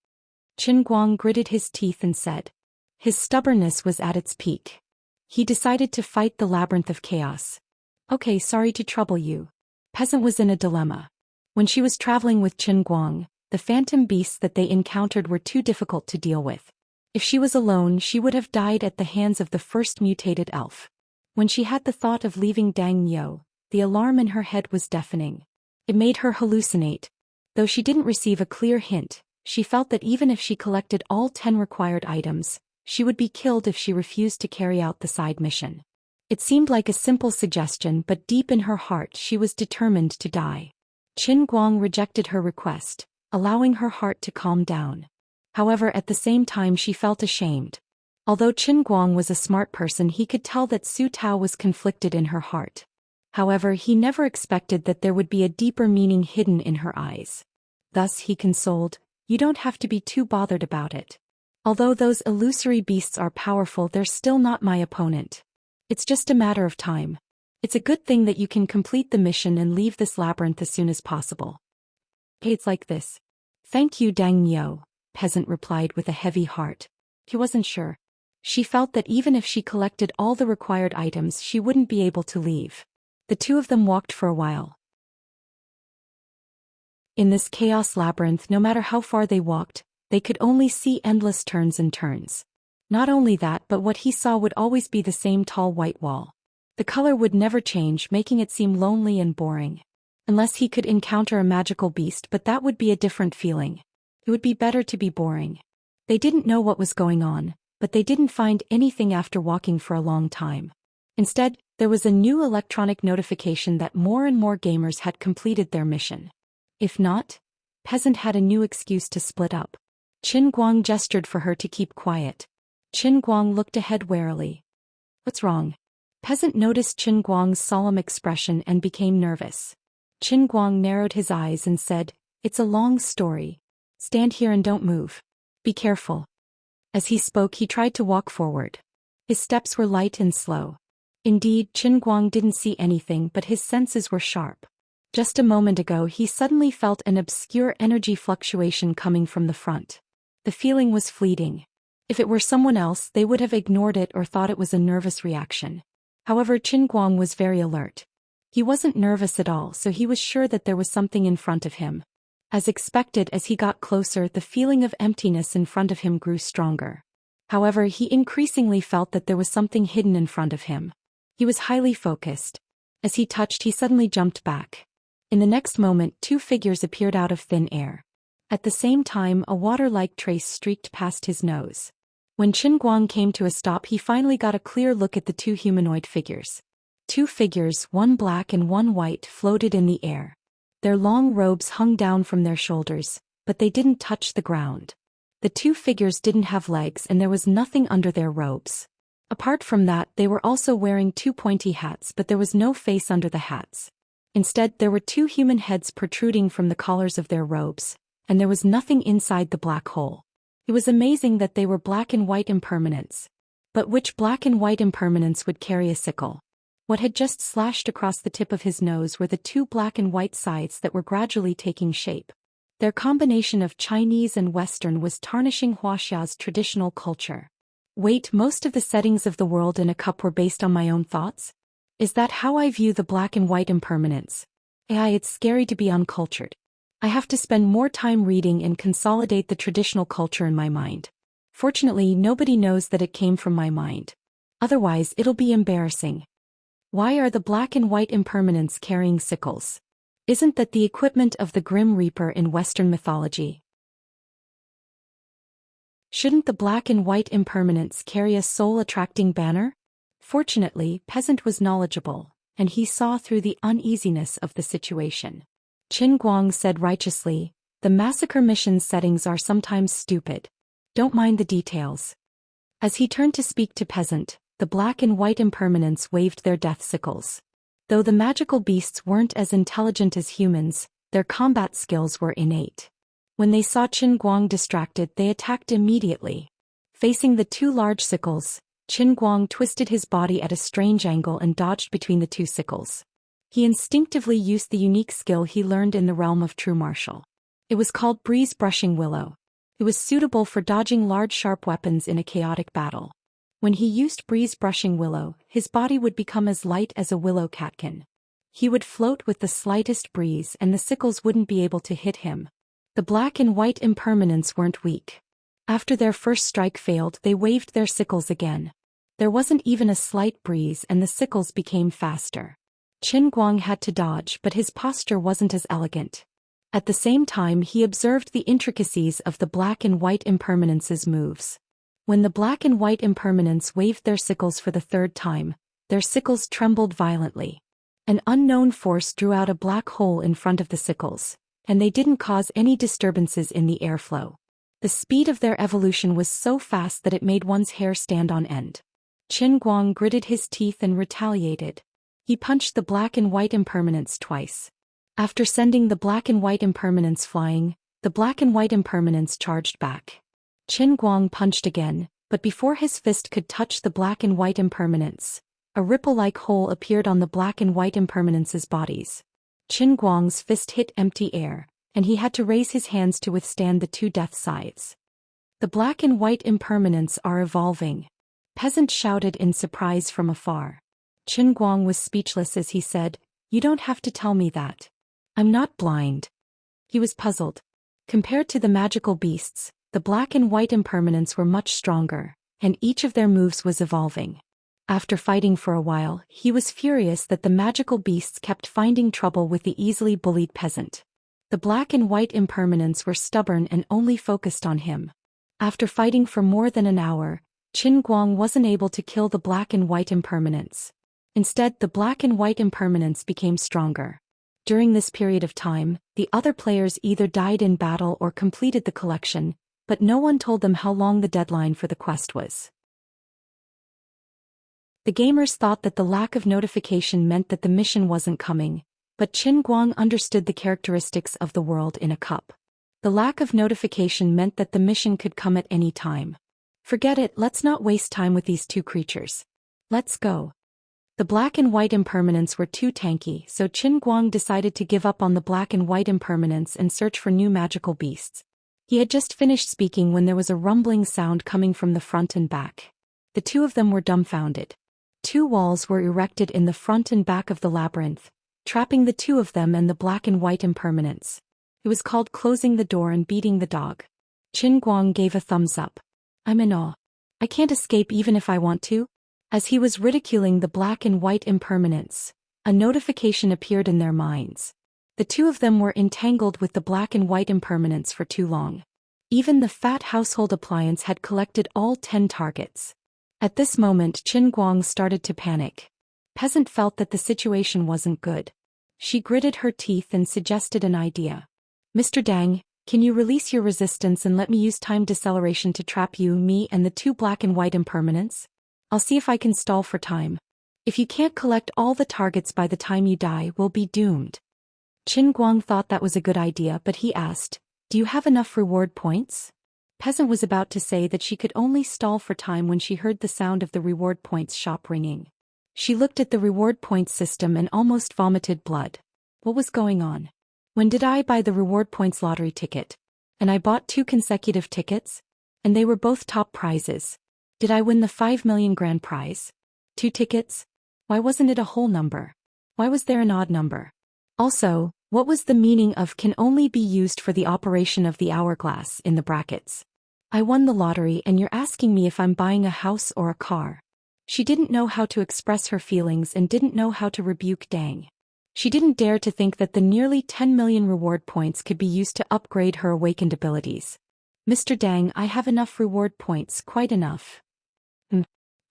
Chen Guang gritted his teeth and said. His stubbornness was at its peak. He decided to fight the labyrinth of chaos. Okay, sorry to trouble you. Peasant was in a dilemma. When she was traveling with Chen Guang, the phantom beasts that they encountered were too difficult to deal with. If she was alone, she would have died at the hands of the first mutated elf. When she had the thought of leaving Dang Niu, the alarm in her head was deafening. It made her hallucinate. Though she didn't receive a clear hint, she felt that even if she collected all 10 required items, she would be killed if she refused to carry out the side mission. It seemed like a simple suggestion, but deep in her heart she was determined to die. Chen Guang rejected her request, allowing her heart to calm down. However, at the same time she felt ashamed. Although Chen Guang was a smart person, he could tell that Su Tao was conflicted in her heart. However, he never expected that there would be a deeper meaning hidden in her eyes. Thus he consoled, "You don't have to be too bothered about it. Although those illusory beasts are powerful, they're still not my opponent. It's just a matter of time. It's a good thing that you can complete the mission and leave this labyrinth as soon as possible. It's like this. Thank you, Dang Niu, peasant replied with a heavy heart. He wasn't sure. She felt that even if she collected all the required items, she wouldn't be able to leave. The two of them walked for a while. In this chaos labyrinth, no matter how far they walked, they could only see endless turns and turns. Not only that, but what he saw would always be the same tall white wall. The color would never change, making it seem lonely and boring. Unless he could encounter a magical beast, but that would be a different feeling. It would be better to be boring. They didn't know what was going on, but they didn't find anything after walking for a long time. Instead, there was a new electronic notification that more and more gamers had completed their mission. If not, peasant had a new excuse to split up. Qin Guang gestured for her to keep quiet. Qin Guang looked ahead warily. What's wrong? Peasant noticed Qin Guang's solemn expression and became nervous. Qin Guang narrowed his eyes and said, It's a long story. Stand here and don't move. Be careful. As he spoke, he tried to walk forward. His steps were light and slow. Indeed, Qin Guang didn't see anything, but his senses were sharp. Just a moment ago, he suddenly felt an obscure energy fluctuation coming from the front. The feeling was fleeting. If it were someone else, they would have ignored it or thought it was a nervous reaction. However, Qin Guang was very alert. He wasn't nervous at all, so he was sure that there was something in front of him. As expected, as he got closer, the feeling of emptiness in front of him grew stronger. However, he increasingly felt that there was something hidden in front of him. He was highly focused. As he touched, he suddenly jumped back. In the next moment, two figures appeared out of thin air. At the same time, a water-like trace streaked past his nose. When Qin Guang came to a stop, he finally got a clear look at the two humanoid figures. Two figures, one black and one white, floated in the air. Their long robes hung down from their shoulders, but they didn't touch the ground. The two figures didn't have legs and there was nothing under their robes. Apart from that, they were also wearing two pointy hats, but there was no face under the hats. Instead, there were two human heads protruding from the collars of their robes, and there was nothing inside the black hole. It was amazing that they were black and white impermanents. But which black and white impermanence would carry a sickle? What had just slashed across the tip of his nose were the two black and white scythes that were gradually taking shape. Their combination of Chinese and Western was tarnishing Wuxia's traditional culture. Wait, most of the settings of the world in a cup were based on my own thoughts? Is that how I view the black and white impermanence? It's scary to be uncultured. I have to spend more time reading and consolidate the traditional culture in my mind. Fortunately, nobody knows that it came from my mind. Otherwise, it'll be embarrassing. Why are the black and white impermanents carrying sickles? Isn't that the equipment of the Grim Reaper in Western mythology? Shouldn't the black and white impermanents carry a soul-attracting banner? Fortunately, peasant was knowledgeable, and he saw through the uneasiness of the situation. Qin Guang said righteously, the massacre mission settings are sometimes stupid. Don't mind the details. As he turned to speak to peasant, the black and white impermanents waved their death sickles. Though the magical beasts weren't as intelligent as humans, their combat skills were innate. When they saw Qin Guang distracted, they attacked immediately. Facing the two large sickles, Qin Guang twisted his body at a strange angle and dodged between the two sickles. He instinctively used the unique skill he learned in the realm of true martial. It was called Breeze Brushing Willow. It was suitable for dodging large sharp weapons in a chaotic battle. When he used Breeze Brushing Willow, his body would become as light as a willow catkin. He would float with the slightest breeze and the sickles wouldn't be able to hit him. The black and white impermanents weren't weak. After their first strike failed, they waved their sickles again. There wasn't even a slight breeze and the sickles became faster. Qin Guang had to dodge, but his posture wasn't as elegant. At the same time, he observed the intricacies of the black and white impermanence's moves. When the black and white impermanents waved their sickles for the third time, their sickles trembled violently. An unknown force drew out a black hole in front of the sickles, and they didn't cause any disturbances in the airflow. The speed of their evolution was so fast that it made one's hair stand on end. Qin Guang gritted his teeth and retaliated. He punched the black and white impermanents twice. After sending the black and white impermanents flying, the black and white impermanents charged back. Qin Guang punched again, but before his fist could touch the black and white impermanents, A ripple-like hole appeared on the black and white impermanence's bodies. Qin Guang's fist hit empty air, and he had to raise his hands to withstand the two death scythes. The black and white impermanents are evolving. Peasant shouted in surprise from afar. Qin Guang was speechless as he said, "You don't have to tell me that. I'm not blind." He was puzzled. Compared to the magical beasts, the black and white impermanents were much stronger, and each of their moves was evolving. After fighting for a while, he was furious that the magical beasts kept finding trouble with the easily bullied peasant. The black and white impermanents were stubborn and only focused on him. After fighting for more than an hour, Qin Guang wasn't able to kill the black and white impermanents. Instead, the black and white impermanents became stronger. During this period of time, the other players either died in battle or completed the collection, but no one told them how long the deadline for the quest was. The gamers thought that the lack of notification meant that the mission wasn't coming, but Qin Guang understood the characteristics of the world in a cup. The lack of notification meant that the mission could come at any time. Forget it, let's not waste time with these two creatures. Let's go. The black and white impermanents were too tanky, so Qin Guang decided to give up on the black and white impermanents and search for new magical beasts. He had just finished speaking when there was a rumbling sound coming from the front and back. The two of them were dumbfounded. Two walls were erected in the front and back of the labyrinth, trapping the two of them and the black and white impermanents. It was called closing the door and beating the dog. Qin Guang gave a thumbs up. I'm in awe. I can't escape even if I want to. As he was ridiculing the black and white impermanents, a notification appeared in their minds. The two of them were entangled with the black and white impermanents for too long. Even the fat household appliance had collected all 10 targets. At this moment, Qin Guang started to panic. Peasant felt that the situation wasn't good. She gritted her teeth and suggested an idea. "Mr. Dang, can you release your resistance and let me use time deceleration to trap you, me, and the two black and white impermanents? I'll see if I can stall for time. If you can't collect all the targets by the time you die, we'll be doomed." Qin Guang thought that was a good idea, but he asked, "Do you have enough reward points?" Peasant was about to say that she could only stall for time when she heard the sound of the reward points shop ringing. She looked at the reward points system and almost vomited blood. What was going on? When did I buy the reward points lottery ticket? And I bought 2 consecutive tickets? And they were both top prizes. Did I win the 5 million grand prize? 2 tickets? Why wasn't it a whole number? Why was there an odd number? Also, what was the meaning of "can only be used for the operation of the hourglass" in the brackets? I won the lottery and you're asking me if I'm buying a house or a car. She didn't know how to express her feelings and didn't know how to rebuke Dang. She didn't dare to think that the nearly 10 million reward points could be used to upgrade her awakened abilities. "Mr. Dang, I have enough reward points, quite enough."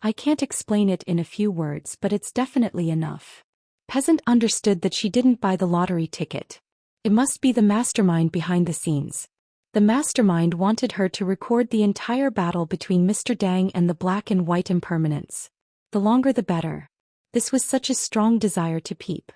I can't explain it in a few words, but it's definitely enough." Peasant understood that she didn't buy the lottery ticket. It must be the mastermind behind the scenes. The mastermind wanted her to record the entire battle between Mr. Dang and the black and white impermanents. The longer the better. This was such a strong desire to peep.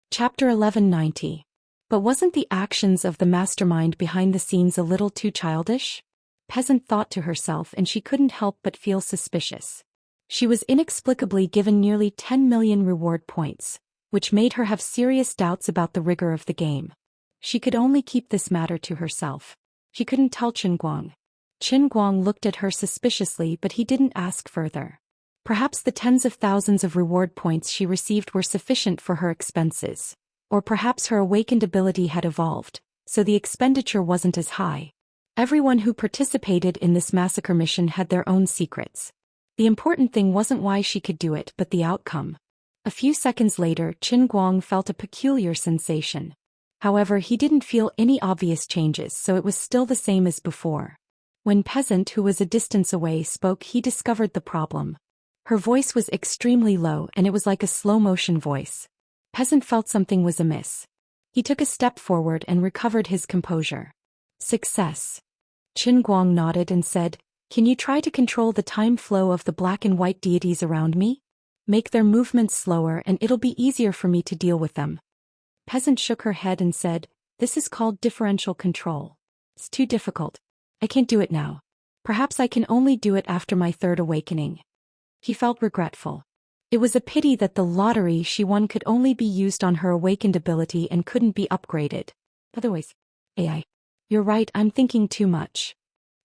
Chapter 1190. But wasn't the actions of the mastermind behind the scenes a little too childish? Peasant thought to herself, and she couldn't help but feel suspicious. She was inexplicably given nearly 10 million reward points, which made her have serious doubts about the rigor of the game. She could only keep this matter to herself. She couldn't tell Qin Guang. Qin Guang looked at her suspiciously, but he didn't ask further. Perhaps the tens of thousands of reward points she received were sufficient for her expenses. Or perhaps her awakened ability had evolved, so the expenditure wasn't as high. Everyone who participated in this massacre mission had their own secrets. The important thing wasn't why she could do it, but the outcome. A few seconds later, Qin Guang felt a peculiar sensation. However, he didn't feel any obvious changes, so it was still the same as before. When Peasant, who was a distance away, spoke, he discovered the problem. Her voice was extremely low, and it was like a slow-motion voice. Peasant felt something was amiss. He took a step forward and recovered his composure. "Success." Qin Guang nodded and said, "Can you try to control the time flow of the black and white deities around me? Make their movements slower and it'll be easier for me to deal with them." Peasant shook her head and said, "This is called differential control. It's too difficult. I can't do it now. Perhaps I can only do it after my third awakening. He felt regretful. It was a pity that the lottery she won could only be used on her awakened ability and couldn't be upgraded. Otherwise, AI. You're right, I'm thinking too much.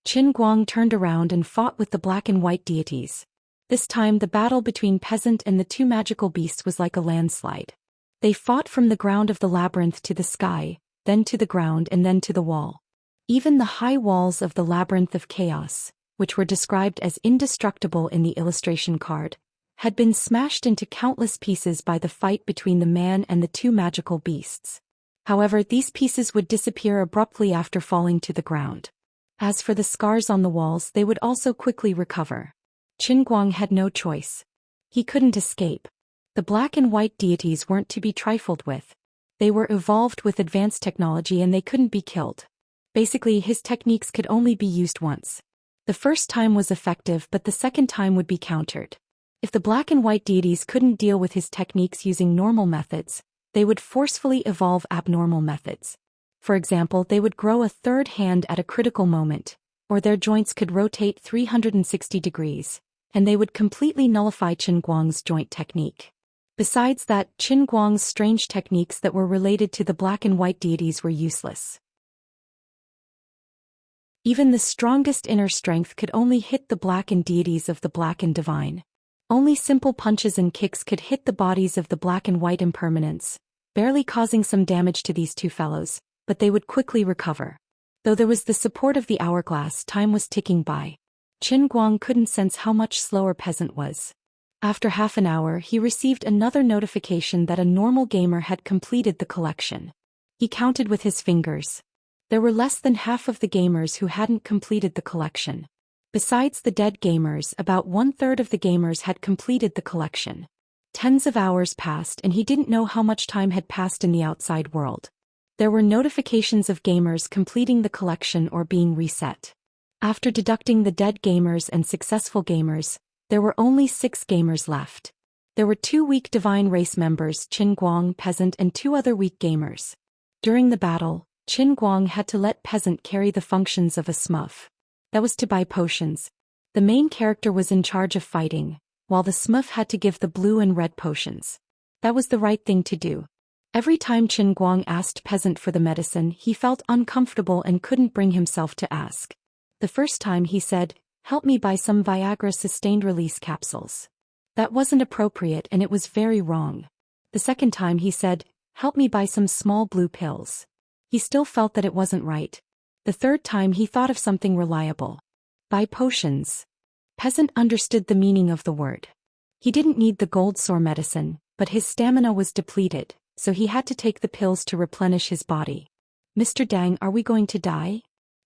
Qin Guang turned around and fought with the black and white deities. This time the battle between peasant and the two magical beasts was like a landslide. They fought from the ground of the labyrinth to the sky, then to the ground and then to the wall. Even the high walls of the labyrinth of chaos, which were described as indestructible in the illustration card, had been smashed into countless pieces by the fight between the man and the two magical beasts. However, these pieces would disappear abruptly after falling to the ground. As for the scars on the walls, they would also quickly recover. Qin Guang had no choice. He couldn't escape. The black and white deities weren't to be trifled with. They were evolved with advanced technology and they couldn't be killed. Basically, his techniques could only be used once. The first time was effective, but the second time would be countered. If the black and white deities couldn't deal with his techniques using normal methods, they would forcefully evolve abnormal methods. For example, they would grow a third hand at a critical moment, or their joints could rotate 360 degrees, and they would completely nullify Qin Guang's joint technique. Besides that, Qin Guang's strange techniques that were related to the black and white deities were useless. Even the strongest inner strength could only hit the blackened deities of the black and divine. Only simple punches and kicks could hit the bodies of the black and white impermanents, barely causing some damage to these two fellows, but they would quickly recover. Though there was the support of the hourglass, time was ticking by. Qin Guang couldn't sense how much slower peasant was. After half an hour, he received another notification that a normal gamer had completed the collection. He counted with his fingers. There were less than half of the gamers who hadn't completed the collection. Besides the dead gamers, about 1/3 of the gamers had completed the collection. Tens of hours passed and he didn't know how much time had passed in the outside world. There were notifications of gamers completing the collection or being reset. After deducting the dead gamers and successful gamers, there were only 6 gamers left. There were 2 weak divine race members, Qin Guang, peasant, and 2 other weak gamers. During the battle, Qin Guang had to let peasant carry the functions of a smurf. That was to buy potions. The main character was in charge of fighting, while the smurf had to give the blue and red potions. That was the right thing to do. Every time Qin Guang asked peasant for the medicine, he felt uncomfortable and couldn't bring himself to ask. The first time he said, "Help me buy some Viagra sustained-release capsules." That wasn't appropriate and it was very wrong. The second time he said, "Help me buy some small blue pills." He still felt that it wasn't right. The third time he thought of something reliable. Buy potions. Peasant understood the meaning of the word. He didn't need the gold sore medicine, but his stamina was depleted, so he had to take the pills to replenish his body. "Mr. Dang, are we going to die?"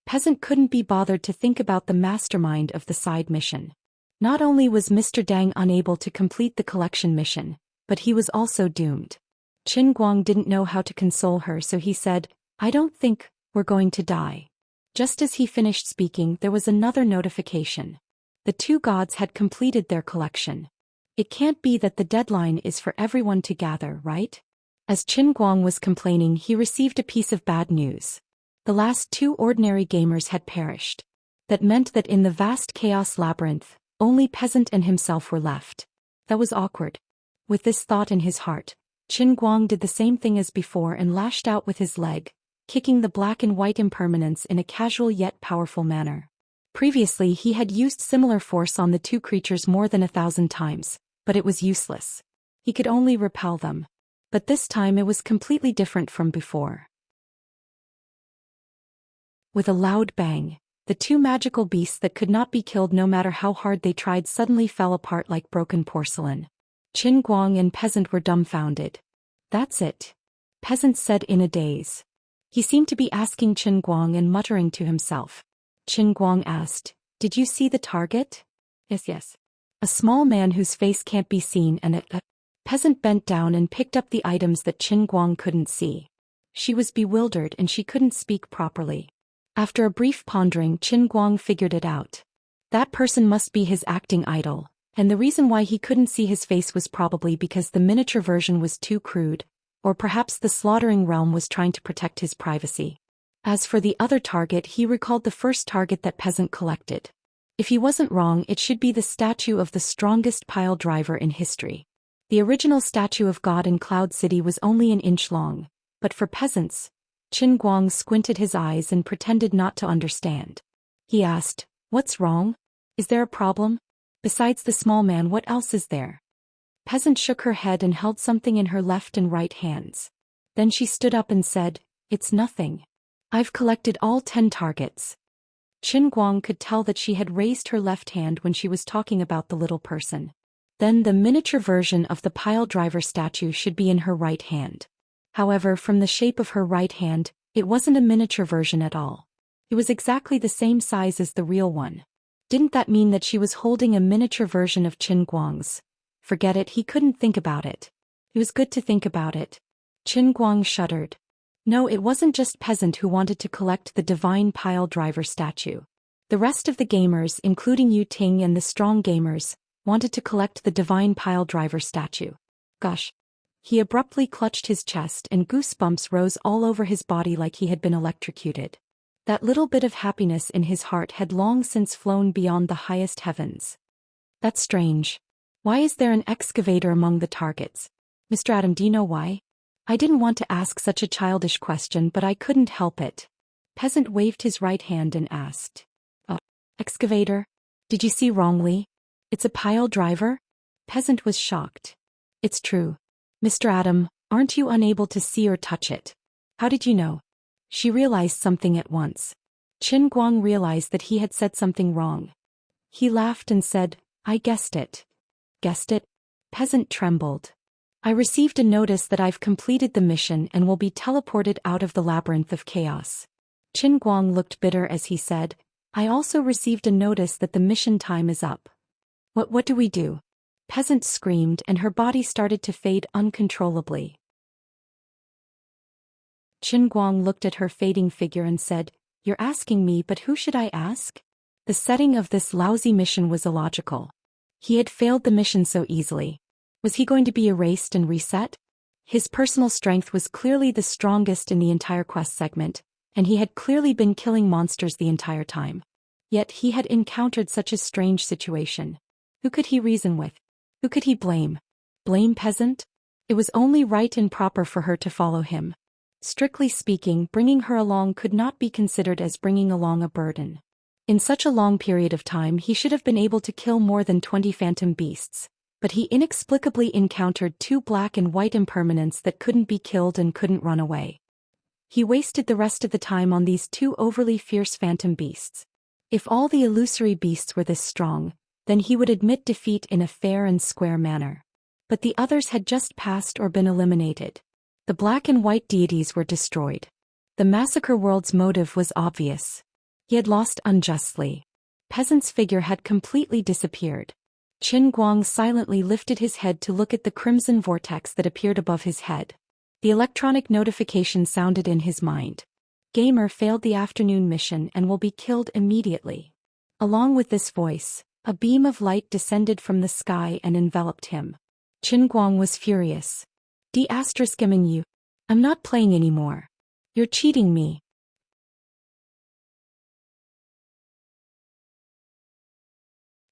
Peasant couldn't be bothered to think about the mastermind of the side mission. Not only was Mr. Dang unable to complete the collection mission, but he was also doomed. Qin Guang didn't know how to console her, so he said, "I don't think we're going to die." Just as he finished speaking, there was another notification. The 2 gods had completed their collection. It can't be that the deadline is for everyone to gather, right? As Qin Guang was complaining, he received a piece of bad news. The last 2 ordinary gamers had perished. That meant that in the vast chaos labyrinth, only peasant and himself were left. That was awkward. With this thought in his heart, Qin Guang did the same thing as before and lashed out with his leg, kicking the black and white impermanents in a casual yet powerful manner. Previously he had used similar force on the 2 creatures more than 1,000 times, but it was useless. He could only repel them. But this time it was completely different from before. With a loud bang, the 2 magical beasts that could not be killed no matter how hard they tried suddenly fell apart like broken porcelain. Qin Guang and peasant were dumbfounded. "That's it," peasant said in a daze. He seemed to be asking Qin Guang and muttering to himself. Qin Guang asked, "Did you see the target?" Yes. A small man whose face can't be seen and a peasant bent down and picked up the items that Qin Guang couldn't see. She was bewildered and she couldn't speak properly. After a brief pondering, Qin Guang figured it out. That person must be his acting idol, and the reason why he couldn't see his face was probably because the miniature version was too crude, or perhaps the slaughtering realm was trying to protect his privacy. As for the other target, he recalled the first target that peasant collected. If he wasn't wrong, it should be the statue of the strongest pile driver in history. The original statue of God in Cloud City was only an inch long, but for peasants, Qin Guang squinted his eyes and pretended not to understand. He asked, "What's wrong? Is there a problem? Besides the small man, what else is there?" Peasant shook her head and held something in her left and right hands. Then she stood up and said, "It's nothing. I've collected all 10 targets." Qin Guang could tell that she had raised her left hand when she was talking about the little person. Then the miniature version of the pile driver statue should be in her right hand. However, from the shape of her right hand, it wasn't a miniature version at all. It was exactly the same size as the real one. Didn't that mean that she was holding a miniature version of Qin Guang's? Forget it, he couldn't think about it. It was good to think about it. Qin Guang shuddered. No, it wasn't just peasant who wanted to collect the divine pile driver statue. The rest of the gamers, including Yu Ting and the strong gamers, wanted to collect the divine pile driver statue. Gosh. He abruptly clutched his chest and goosebumps rose all over his body like he had been electrocuted. That little bit of happiness in his heart had long since flown beyond the highest heavens. That's strange. Why is there an excavator among the targets? Mr. Adam, do you know why? I didn't want to ask such a childish question, but I couldn't help it. Peasant waved his right hand and asked. Excavator? Did you see wrongly? It's a pile driver? Peasant was shocked. It's true. Mr. Adam, aren't you unable to see or touch it? How did you know? She realized something at once. Qin Guang realized that he had said something wrong. He laughed and said, I guessed it. Guessed it? Peasant trembled. I received a notice that I've completed the mission and will be teleported out of the labyrinth of chaos. Qin Guang looked bitter as he said, I also received a notice that the mission time is up. What do we do? Peasant screamed and her body started to fade uncontrollably. Qin Guang looked at her fading figure and said, You're asking me, but who should I ask? The setting of this lousy mission was illogical. He had failed the mission so easily. Was he going to be erased and reset? His personal strength was clearly the strongest in the entire quest segment, and he had clearly been killing monsters the entire time. Yet he had encountered such a strange situation. Who could he reason with? Who could he blame? Blame peasant? It was only right and proper for her to follow him. Strictly speaking, bringing her along could not be considered as bringing along a burden. In such a long period of time he should have been able to kill more than 20 phantom beasts. But he inexplicably encountered 2 black and white impermanents that couldn't be killed and couldn't run away. He wasted the rest of the time on these 2 overly fierce phantom beasts. If all the illusory beasts were this strong, then he would admit defeat in a fair and square manner. But the others had just passed or been eliminated. The black and white deities were destroyed. The massacre world's motive was obvious. He had lost unjustly. Peasant's figure had completely disappeared. Qin Guang silently lifted his head to look at the crimson vortex that appeared above his head. The electronic notification sounded in his mind. Gamer failed the afternoon mission and will be killed immediately. Along with this voice, a beam of light descended from the sky and enveloped him. Qin Guang was furious. D***ing you. I'm not playing anymore. You're cheating me.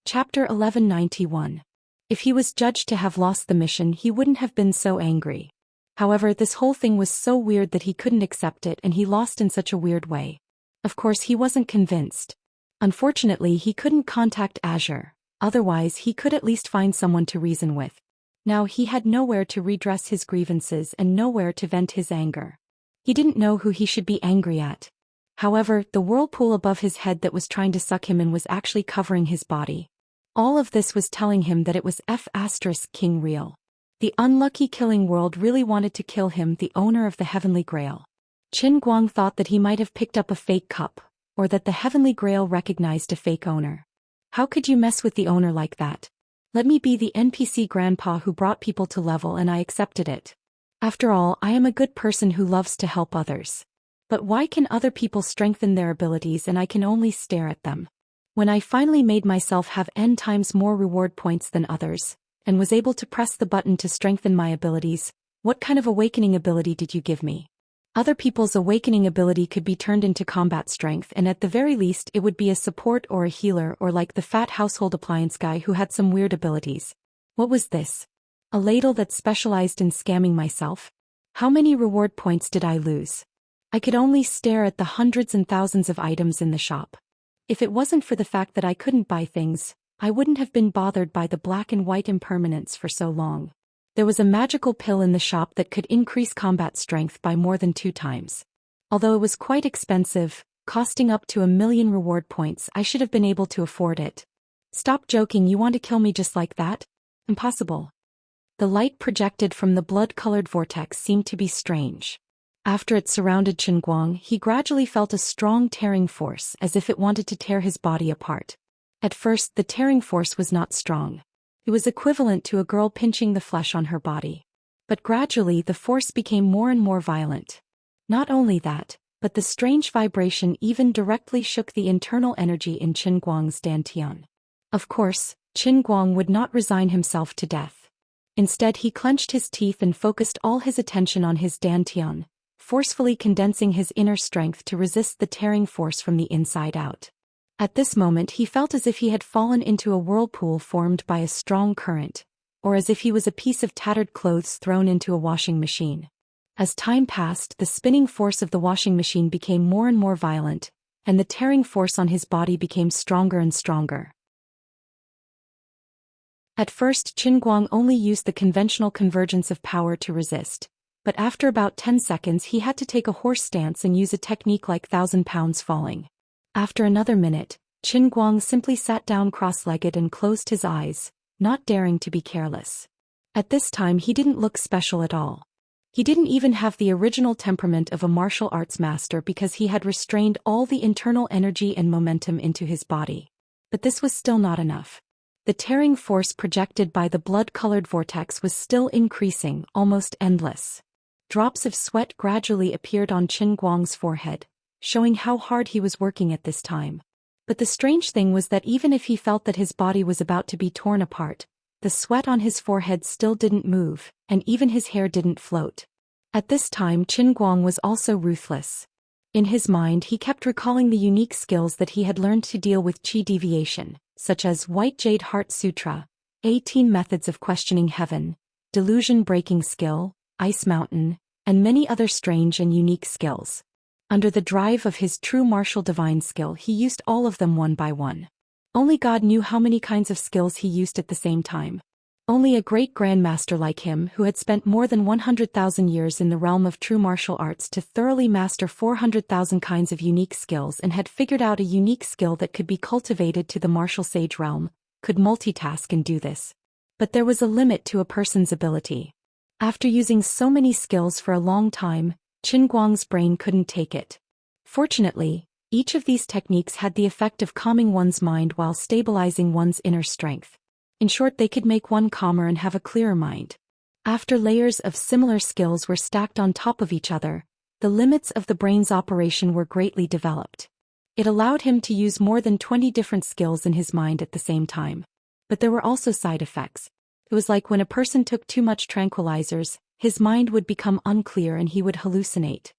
Chapter 1191. If he was judged to have lost the mission, he wouldn't have been so angry. However, this whole thing was so weird that he couldn't accept it and he lost in such a weird way. Of course, he wasn't convinced. Unfortunately, he couldn't contact Azure. Otherwise, he could at least find someone to reason with. Now he had nowhere to redress his grievances and nowhere to vent his anger. He didn't know who he should be angry at. However, the whirlpool above his head that was trying to suck him in was actually covering his body. All of this was telling him that it was King real. The unlucky killing world really wanted to kill him, the owner of the Heavenly Grail. Qin Guang thought that he might have picked up a fake cup, or that the Heavenly Grail recognized a fake owner. How could you mess with the owner like that? Let me be the NPC grandpa who brought people to level and I accepted it. After all, I am a good person who loves to help others. But why can other people strengthen their abilities and I can only stare at them? When I finally made myself have n times more reward points than others, and was able to press the button to strengthen my abilities, what kind of awakening ability did you give me? Other people's awakening ability could be turned into combat strength, and at the very least it would be a support or a healer, or like the fat household appliance guy who had some weird abilities. What was this? A ladle that specialized in scamming myself? How many reward points did I lose? I could only stare at the hundreds and thousands of items in the shop. If it wasn't for the fact that I couldn't buy things, I wouldn't have been bothered by the black and white impermanence for so long. There was a magical pill in the shop that could increase combat strength by more than 2 times. Although it was quite expensive, costing up to 1,000,000 reward points, I should have been able to afford it. Stop joking, you want to kill me just like that? Impossible. The light projected from the blood-colored vortex seemed to be strange. After it surrounded Qinguang, he gradually felt a strong tearing force, as if it wanted to tear his body apart. At first, the tearing force was not strong. It was equivalent to a girl pinching the flesh on her body. But gradually the force became more and more violent. Not only that, but the strange vibration even directly shook the internal energy in Qinguang's dantian. Of course, Qinguang would not resign himself to death. Instead, he clenched his teeth and focused all his attention on his dantian, forcefully condensing his inner strength to resist the tearing force from the inside out. At this moment he felt as if he had fallen into a whirlpool formed by a strong current, or as if he was a piece of tattered clothes thrown into a washing machine. As time passed, the spinning force of the washing machine became more and more violent, and the tearing force on his body became stronger and stronger. At first, Qinguang only used the conventional convergence of power to resist, but after about 10 seconds he had to take a horse stance and use a technique like 1,000 pounds falling. After another minute, Qinguang simply sat down cross-legged and closed his eyes, not daring to be careless. At this time he didn't look special at all. He didn't even have the original temperament of a martial arts master because he had restrained all the internal energy and momentum into his body. But this was still not enough. The tearing force projected by the blood-colored vortex was still increasing, almost endless. Drops of sweat gradually appeared on Qinguang's forehead, showing how hard he was working at this time. But the strange thing was that even if he felt that his body was about to be torn apart, the sweat on his forehead still didn't move, and even his hair didn't float. At this time Qinguang was also ruthless. In his mind he kept recalling the unique skills that he had learned to deal with qi deviation, such as White Jade Heart Sutra, 18 Methods of Questioning Heaven, Delusion Breaking Skill, Ice Mountain, and many other strange and unique skills. Under the drive of his true martial divine skill he used all of them one by one. Only God knew how many kinds of skills he used at the same time. Only a great grandmaster like him, who had spent more than 100,000 years in the realm of true martial arts to thoroughly master 400,000 kinds of unique skills and had figured out a unique skill that could be cultivated to the martial sage realm, could multitask and do this. But there was a limit to a person's ability. After using so many skills for a long time, Qinguang's brain couldn't take it. Fortunately, each of these techniques had the effect of calming one's mind while stabilizing one's inner strength. In short, they could make one calmer and have a clearer mind. After layers of similar skills were stacked on top of each other, the limits of the brain's operation were greatly developed. It allowed him to use more than 20 different skills in his mind at the same time. But there were also side effects. It was like when a person took too much tranquilizers, his mind would become unclear and he would hallucinate.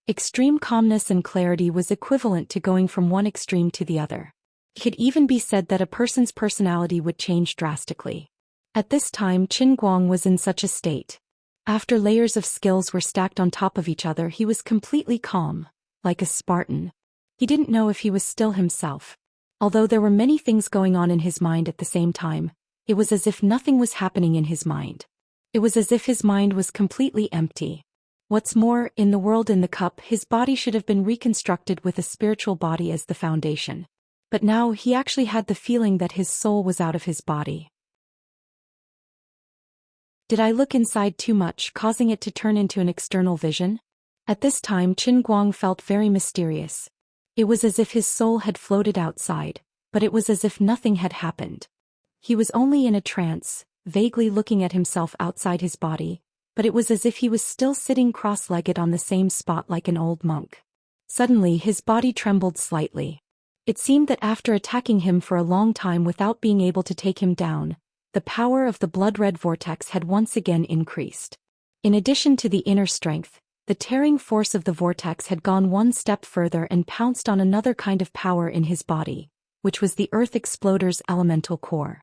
Extreme calmness and clarity was equivalent to going from one extreme to the other. It could even be said that a person's personality would change drastically. At this time Qinguang was in such a state. After layers of skills were stacked on top of each other he was completely calm, like a Spartan. He didn't know if he was still himself. Although there were many things going on in his mind at the same time, it was as if nothing was happening in his mind. It was as if his mind was completely empty. What's more, in the world in the cup his body should have been reconstructed with a spiritual body as the foundation. But now he actually had the feeling that his soul was out of his body. Did I look inside too much, causing it to turn into an external vision? At this time Qinguang felt very mysterious. It was as if his soul had floated outside, but it was as if nothing had happened. He was only in a trance, vaguely looking at himself outside his body, but it was as if he was still sitting cross-legged on the same spot like an old monk. Suddenly his body trembled slightly. It seemed that after attacking him for a long time without being able to take him down, the power of the blood-red vortex had once again increased. In addition to the inner strength, The tearing force of the vortex had gone one step further and pounced on another kind of power in his body, which was the Earth Exploder's elemental core.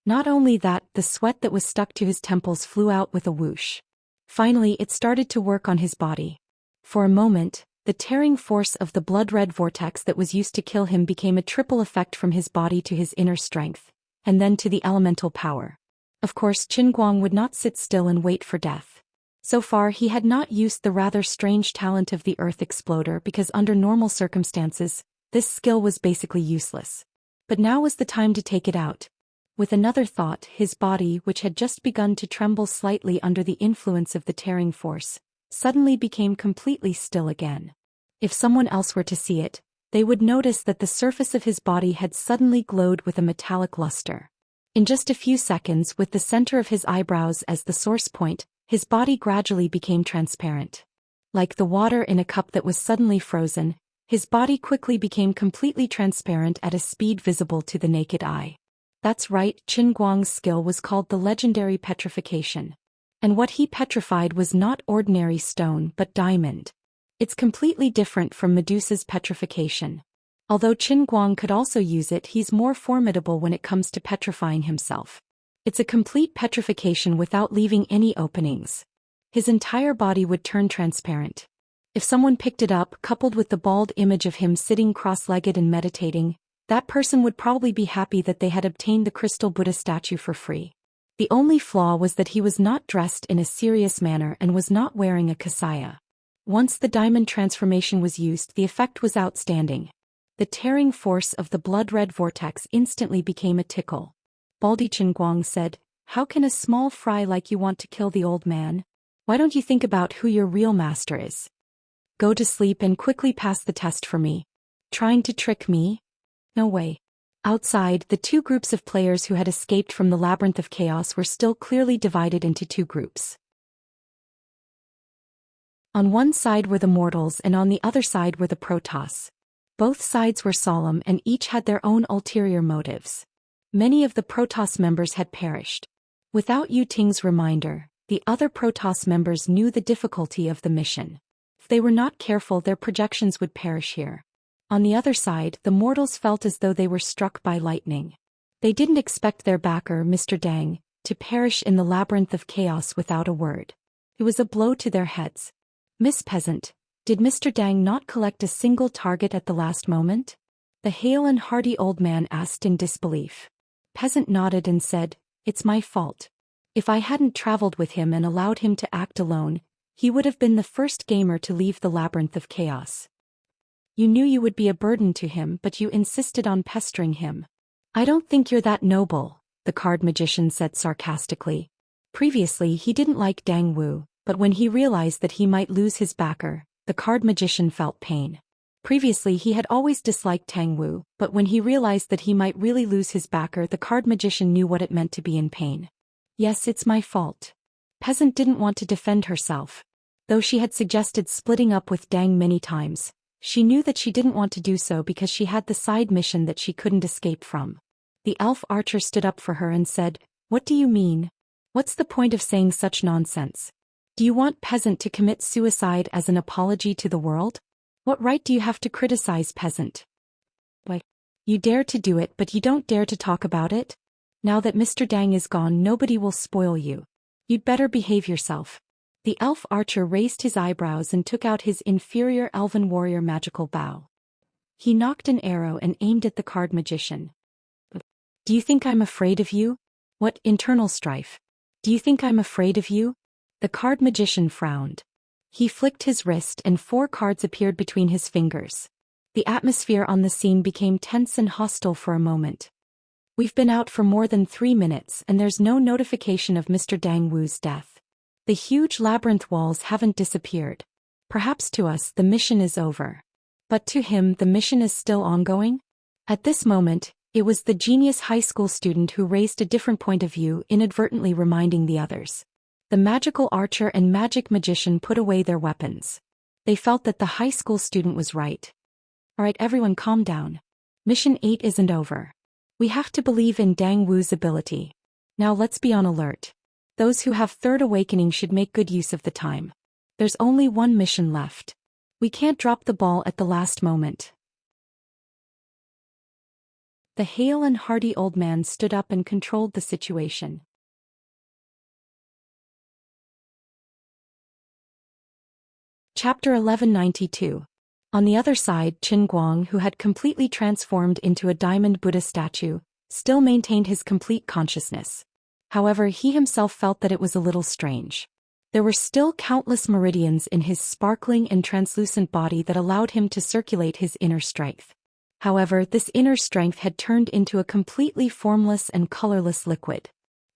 Not only that, the sweat that was stuck to his temples flew out with a whoosh. Finally, it started to work on his body. For a moment, the tearing force of the blood-red vortex that was used to kill him became a triple effect from his body to his inner strength, and then to the elemental power. Of course, Qin Guang would not sit still and wait for death. So far he had not used the rather strange talent of the Earth Exploder because under normal circumstances, this skill was basically useless. But now was the time to take it out. With another thought, his body, which had just begun to tremble slightly under the influence of the tearing force, suddenly became completely still again. If someone else were to see it, they would notice that the surface of his body had suddenly glowed with a metallic luster. In just a few seconds, with the center of his eyebrows as the source point, his body gradually became transparent. Like the water in a cup that was suddenly frozen, his body quickly became completely transparent at a speed visible to the naked eye. That's right, Qin Guang's skill was called the legendary petrification. And what he petrified was not ordinary stone but diamond. It's completely different from Medusa's petrification. Although Qin Guang could also use it, he's more formidable when it comes to petrifying himself. It's a complete petrification without leaving any openings. His entire body would turn transparent. If someone picked it up, coupled with the bald image of him sitting cross-legged and meditating, that person would probably be happy that they had obtained the crystal Buddha statue for free. The only flaw was that he was not dressed in a serious manner and was not wearing a kasaya. Once the diamond transformation was used, the effect was outstanding. The tearing force of the blood-red vortex instantly became a tickle. Baldy Qin Guang said, "How can a small fry like you want to kill the old man? Why don't you think about who your real master is? Go to sleep and quickly pass the test for me. Trying to trick me? No way." Outside, the two groups of players who had escaped from the labyrinth of chaos were still clearly divided into two groups. On one side were the mortals and on the other side were the Protoss. Both sides were solemn and each had their own ulterior motives. Many of the Protoss members had perished. Without Yu Ting's reminder, the other Protoss members knew the difficulty of the mission. If they were not careful, their projections would perish here. On the other side, the mortals felt as though they were struck by lightning. They didn't expect their backer, Mr. Dang, to perish in the labyrinth of chaos without a word. It was a blow to their heads. "Miss Peasant, did Mr. Dang not collect a single target at the last moment?" the hale and hearty old man asked in disbelief. Peasant nodded and said, "It's my fault. If I hadn't traveled with him and allowed him to act alone, he would have been the first gamer to leave the labyrinth of chaos. You knew you would be a burden to him, but you insisted on pestering him. I don't think you're that noble," the card magician said sarcastically. Previously he didn't like Dang Wu, but when he realized that he might lose his backer, the card magician felt pain. Previously he had always disliked Tang Wu, but when he realized that he might really lose his backer, the card magician knew what it meant to be in pain. "Yes, it's my fault." Peasant didn't want to defend herself. Though she had suggested splitting up with Dang many times, she knew that she didn't want to do so because she had the side mission that she couldn't escape from. The elf archer stood up for her and said, "What do you mean? What's the point of saying such nonsense? Do you want Peasant to commit suicide as an apology to the world? What right do you have to criticize Peasant? Why, you dare to do it, but you don't dare to talk about it? Now that Mr. Dang is gone, nobody will spoil you. You'd better behave yourself." The elf archer raised his eyebrows and took out his inferior elven warrior magical bow. He knocked an arrow and aimed at the card magician. "Do you think I'm afraid of you? What internal strife? Do you think I'm afraid of you?" The card magician frowned. He flicked his wrist and 4 cards appeared between his fingers. The atmosphere on the scene became tense and hostile for a moment. "We've been out for more than 3 minutes and there's no notification of Mr. Dang Wu's death. The huge labyrinth walls haven't disappeared. Perhaps to us the mission is over. But to him the mission is still ongoing?" At this moment, it was the genius high school student who raised a different point of view, inadvertently reminding the others. The magical archer and magic magician put away their weapons. They felt that the high school student was right. "Alright, everyone, calm down. Mission 8 isn't over. We have to believe in Dang Wu's ability. Now let's be on alert. Those who have third awakening should make good use of the time. There's only one mission left. We can't drop the ball at the last moment. The hale and hearty old man stood up and controlled the situation. Chapter 1192. On the other side, Qin Guang, who had completely transformed into a diamond Buddha statue, still maintained his complete consciousness. However, he himself felt that it was a little strange. There were still countless meridians in his sparkling and translucent body that allowed him to circulate his inner strength. However, this inner strength had turned into a completely formless and colorless liquid.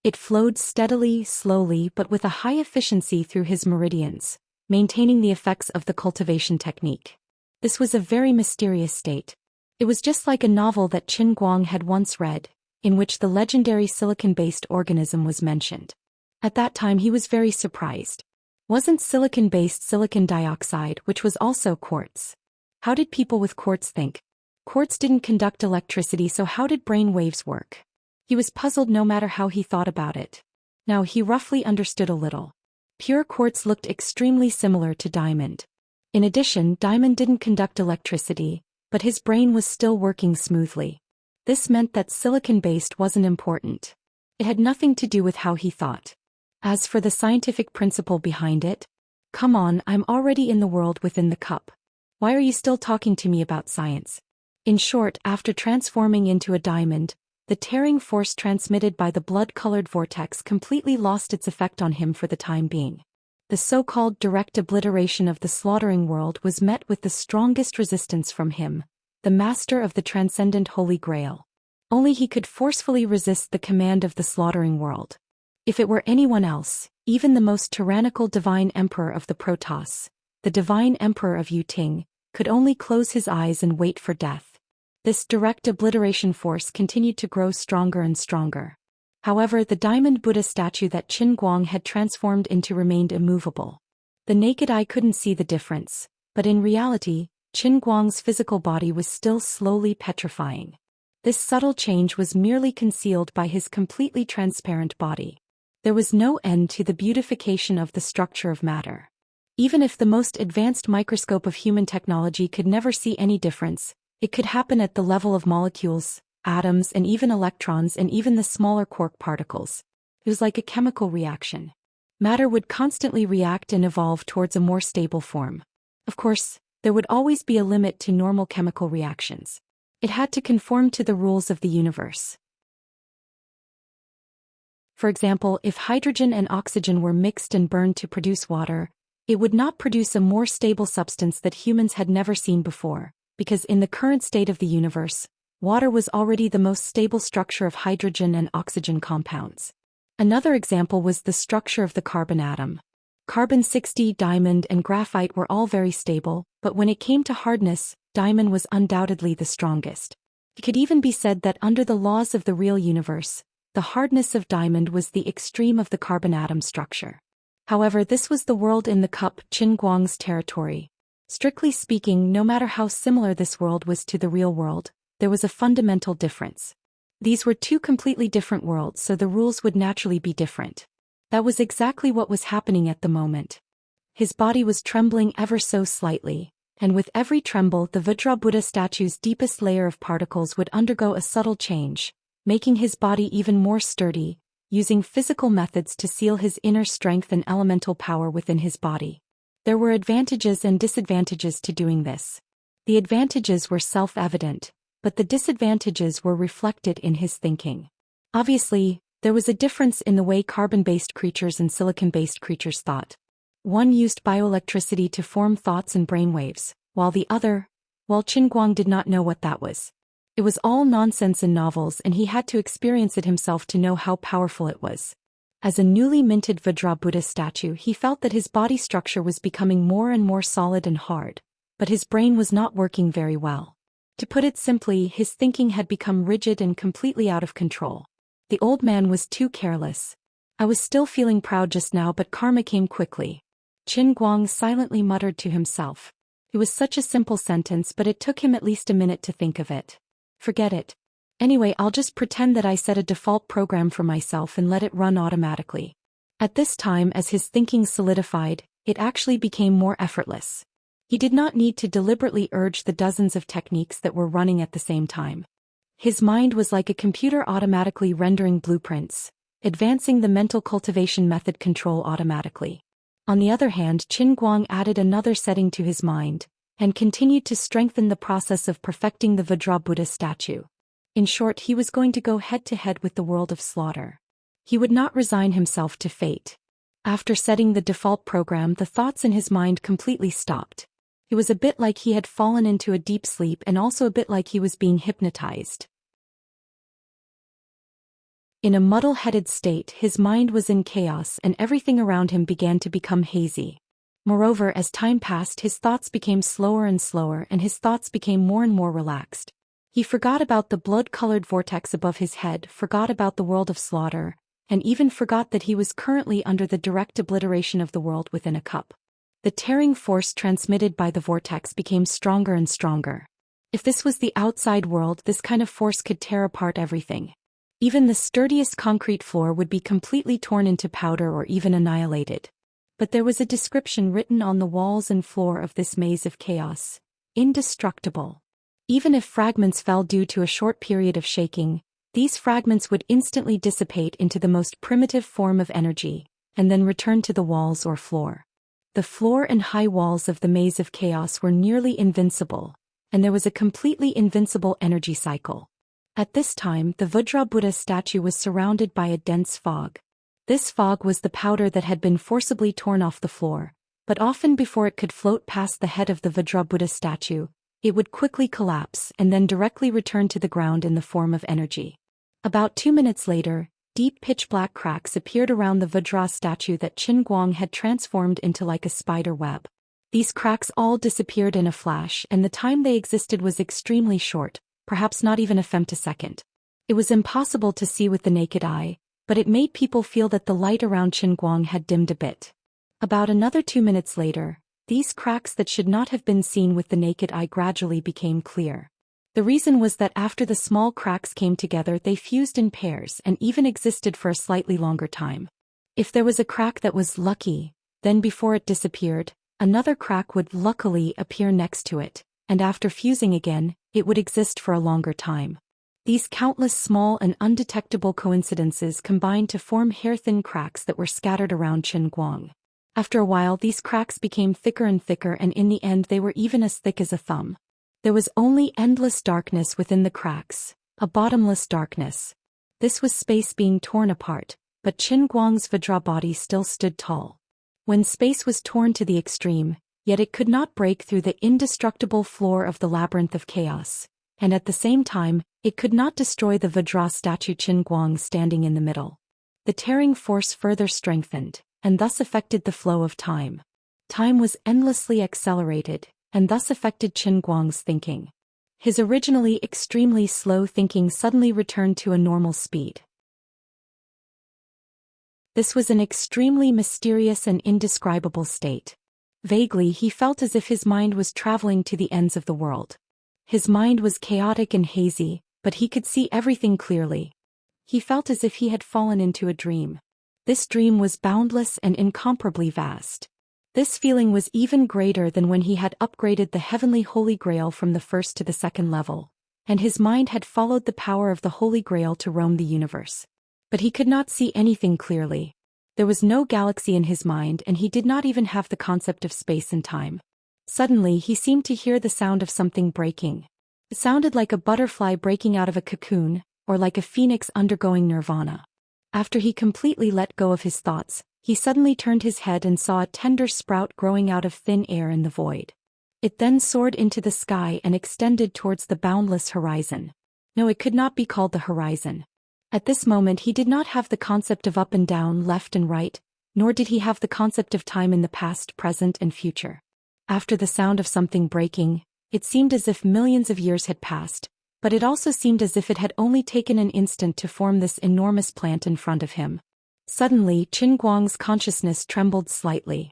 It flowed steadily, slowly, but with a high efficiency through his meridians, maintaining the effects of the cultivation technique. This was a very mysterious state. It was just like a novel that Qin Guang had once read, in which the legendary silicon-based organism was mentioned. At that time he was very surprised. Wasn't silicon-based silicon dioxide, which was also quartz? How did people with quartz think? Quartz didn't conduct electricity, so how did brain waves work? He was puzzled no matter how he thought about it. Now he roughly understood a little. Pure quartz looked extremely similar to diamond. In addition, diamond didn't conduct electricity, but his brain was still working smoothly. This meant that silicon-based wasn't important. It had nothing to do with how he thought. As for the scientific principle behind it, come on, I'm already in the world within the cup. Why are you still talking to me about science? In short, after transforming into a diamond, the tearing force transmitted by the blood-colored vortex completely lost its effect on him for the time being. The so-called direct obliteration of the slaughtering world was met with the strongest resistance from him, the master of the transcendent Holy Grail. Only he could forcefully resist the command of the slaughtering world. If it were anyone else, even the most tyrannical divine emperor of the Protoss, the divine emperor of Yuting, could only close his eyes and wait for death. This direct obliteration force continued to grow stronger and stronger. However, the diamond Buddha statue that Qin Guang had transformed into remained immovable. The naked eye couldn't see the difference, but in reality, Qin Guang's physical body was still slowly petrifying. This subtle change was merely concealed by his completely transparent body. There was no end to the beautification of the structure of matter. Even if the most advanced microscope of human technology could never see any difference, it could happen at the level of molecules, atoms, and even electrons, and even the smaller quark particles. It was like a chemical reaction. Matter would constantly react and evolve towards a more stable form. Of course, there would always be a limit to normal chemical reactions. It had to conform to the rules of the universe. For example, if hydrogen and oxygen were mixed and burned to produce water, it would not produce a more stable substance that humans had never seen before, because in the current state of the universe, water was already the most stable structure of hydrogen and oxygen compounds. Another example was the structure of the carbon atom. Carbon-60, diamond, and graphite were all very stable, but when it came to hardness, diamond was undoubtedly the strongest. It could even be said that under the laws of the real universe, the hardness of diamond was the extreme of the carbon atom structure. However, this was the world in the cup, Qin Guang's territory. Strictly speaking, no matter how similar this world was to the real world, there was a fundamental difference. These were two completely different worlds, so the rules would naturally be different. That was exactly what was happening at the moment. His body was trembling ever so slightly, and with every tremble the Vajra Buddha statue's deepest layer of particles would undergo a subtle change, making his body even more sturdy, using physical methods to seal his inner strength and elemental power within his body. There were advantages and disadvantages to doing this. The advantages were self-evident, but the disadvantages were reflected in his thinking. Obviously, there was a difference in the way carbon-based creatures and silicon-based creatures thought. One used bioelectricity to form thoughts and brainwaves, while Qin Guang did not know what that was. It was all nonsense in novels, and he had to experience it himself to know how powerful it was. As a newly minted Vajra Buddha statue, he felt that his body structure was becoming more and more solid and hard, but his brain was not working very well. To put it simply, his thinking had become rigid and completely out of control. The old man was too careless. I was still feeling proud just now, but karma came quickly. Qin Guang silently muttered to himself. It was such a simple sentence, but it took him at least a minute to think of it. Forget it. Anyway, I'll just pretend that I set a default program for myself and let it run automatically. At this time, as his thinking solidified, it actually became more effortless. He did not need to deliberately urge the dozens of techniques that were running at the same time. His mind was like a computer automatically rendering blueprints, advancing the mental cultivation method control automatically. On the other hand, Qin Guang added another setting to his mind, and continued to strengthen the process of perfecting the Vajra Buddha statue. In short, he was going to go head-to-head with the world of slaughter. He would not resign himself to fate. After setting the default program, the thoughts in his mind completely stopped. It was a bit like he had fallen into a deep sleep and also a bit like he was being hypnotized. In a muddle-headed state, his mind was in chaos and everything around him began to become hazy. Moreover, as time passed, his thoughts became slower and slower and his thoughts became more and more relaxed. He forgot about the blood-colored vortex above his head, forgot about the world of slaughter, and even forgot that he was currently under the direct obliteration of the world within a cup. The tearing force transmitted by the vortex became stronger and stronger. If this was the outside world, this kind of force could tear apart everything. Even the sturdiest concrete floor would be completely torn into powder or even annihilated. But there was a description written on the walls and floor of this maze of chaos: indestructible. Even if fragments fell due to a short period of shaking, these fragments would instantly dissipate into the most primitive form of energy, and then return to the walls or floor. The floor and high walls of the maze of chaos were nearly invincible, and there was a completely invincible energy cycle. At this time, the Vajra Buddha statue was surrounded by a dense fog. This fog was the powder that had been forcibly torn off the floor, but often before it could float past the head of the Vajra Buddha statue, it would quickly collapse and then directly return to the ground in the form of energy. About 2 minutes later, deep pitch-black cracks appeared around the Vajra statue that Qin Guang had transformed into like a spider web. These cracks all disappeared in a flash, and the time they existed was extremely short, perhaps not even a femtosecond. It was impossible to see with the naked eye, but it made people feel that the light around Qin Guang had dimmed a bit. About another 2 minutes later, these cracks that should not have been seen with the naked eye gradually became clear. The reason was that after the small cracks came together, they fused in pairs and even existed for a slightly longer time. If there was a crack that was lucky, then before it disappeared, another crack would luckily appear next to it, and after fusing again, it would exist for a longer time. These countless small and undetectable coincidences combined to form hair-thin cracks that were scattered around Qin Guang. After a while, these cracks became thicker and thicker, and in the end they were even as thick as a thumb. There was only endless darkness within the cracks, a bottomless darkness. This was space being torn apart, but Qin Guang's Vajra body still stood tall. When space was torn to the extreme, yet it could not break through the indestructible floor of the labyrinth of chaos, and at the same time, it could not destroy the Vajra statue Qin Guang standing in the middle. The tearing force further strengthened, and thus affected the flow of time. Time was endlessly accelerated, and thus affected Qin Guang's thinking. His originally extremely slow thinking suddenly returned to a normal speed. This was an extremely mysterious and indescribable state. Vaguely, he felt as if his mind was traveling to the ends of the world. His mind was chaotic and hazy, but he could see everything clearly. He felt as if he had fallen into a dream. This dream was boundless and incomparably vast. This feeling was even greater than when he had upgraded the heavenly Holy Grail from the first to the second level, and his mind had followed the power of the Holy Grail to roam the universe. But he could not see anything clearly. There was no galaxy in his mind, and he did not even have the concept of space and time. Suddenly, he seemed to hear the sound of something breaking. It sounded like a butterfly breaking out of a cocoon, or like a phoenix undergoing nirvana. After he completely let go of his thoughts, he suddenly turned his head and saw a tender sprout growing out of thin air in the void. It then soared into the sky and extended towards the boundless horizon. No, it could not be called the horizon. At this moment he did not have the concept of up and down, left and right, nor did he have the concept of time in the past, present and future. After the sound of something breaking, it seemed as if millions of years had passed, but it also seemed as if it had only taken an instant to form this enormous plant in front of him. Suddenly, Qin Guang's consciousness trembled slightly.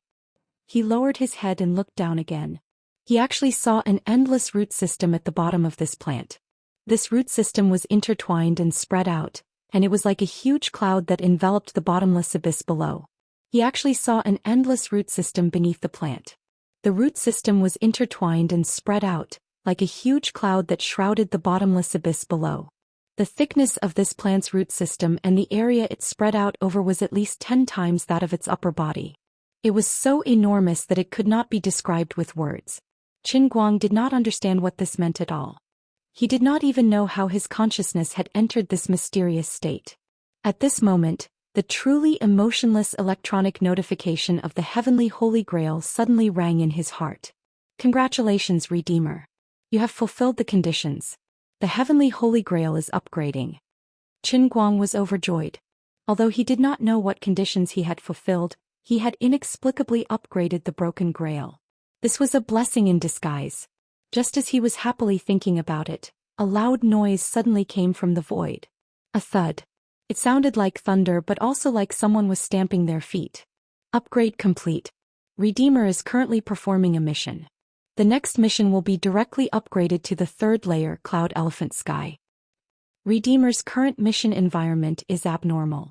He lowered his head and looked down again. He actually saw an endless root system at the bottom of this plant. This root system was intertwined and spread out, and it was like a huge cloud that enveloped the bottomless abyss below. He actually saw an endless root system beneath the plant. The root system was intertwined and spread out, like a huge cloud that shrouded the bottomless abyss below. The thickness of this plant's root system and the area it spread out over was at least 10 times that of its upper body. It was so enormous that it could not be described with words. Qin Guang did not understand what this meant at all. He did not even know how his consciousness had entered this mysterious state. At this moment, the truly emotionless electronic notification of the heavenly Holy Grail suddenly rang in his heart. Congratulations, Redeemer. You have fulfilled the conditions. The heavenly Holy Grail is upgrading. Qin Guang was overjoyed. Although he did not know what conditions he had fulfilled, he had inexplicably upgraded the broken Grail. This was a blessing in disguise. Just as he was happily thinking about it, a loud noise suddenly came from the void. A thud. It sounded like thunder but also like someone was stamping their feet. Upgrade complete. Redeemer is currently performing a mission. The next mission will be directly upgraded to the 3rd layer Cloud Elephant Sky. Redeemer's current mission environment is abnormal.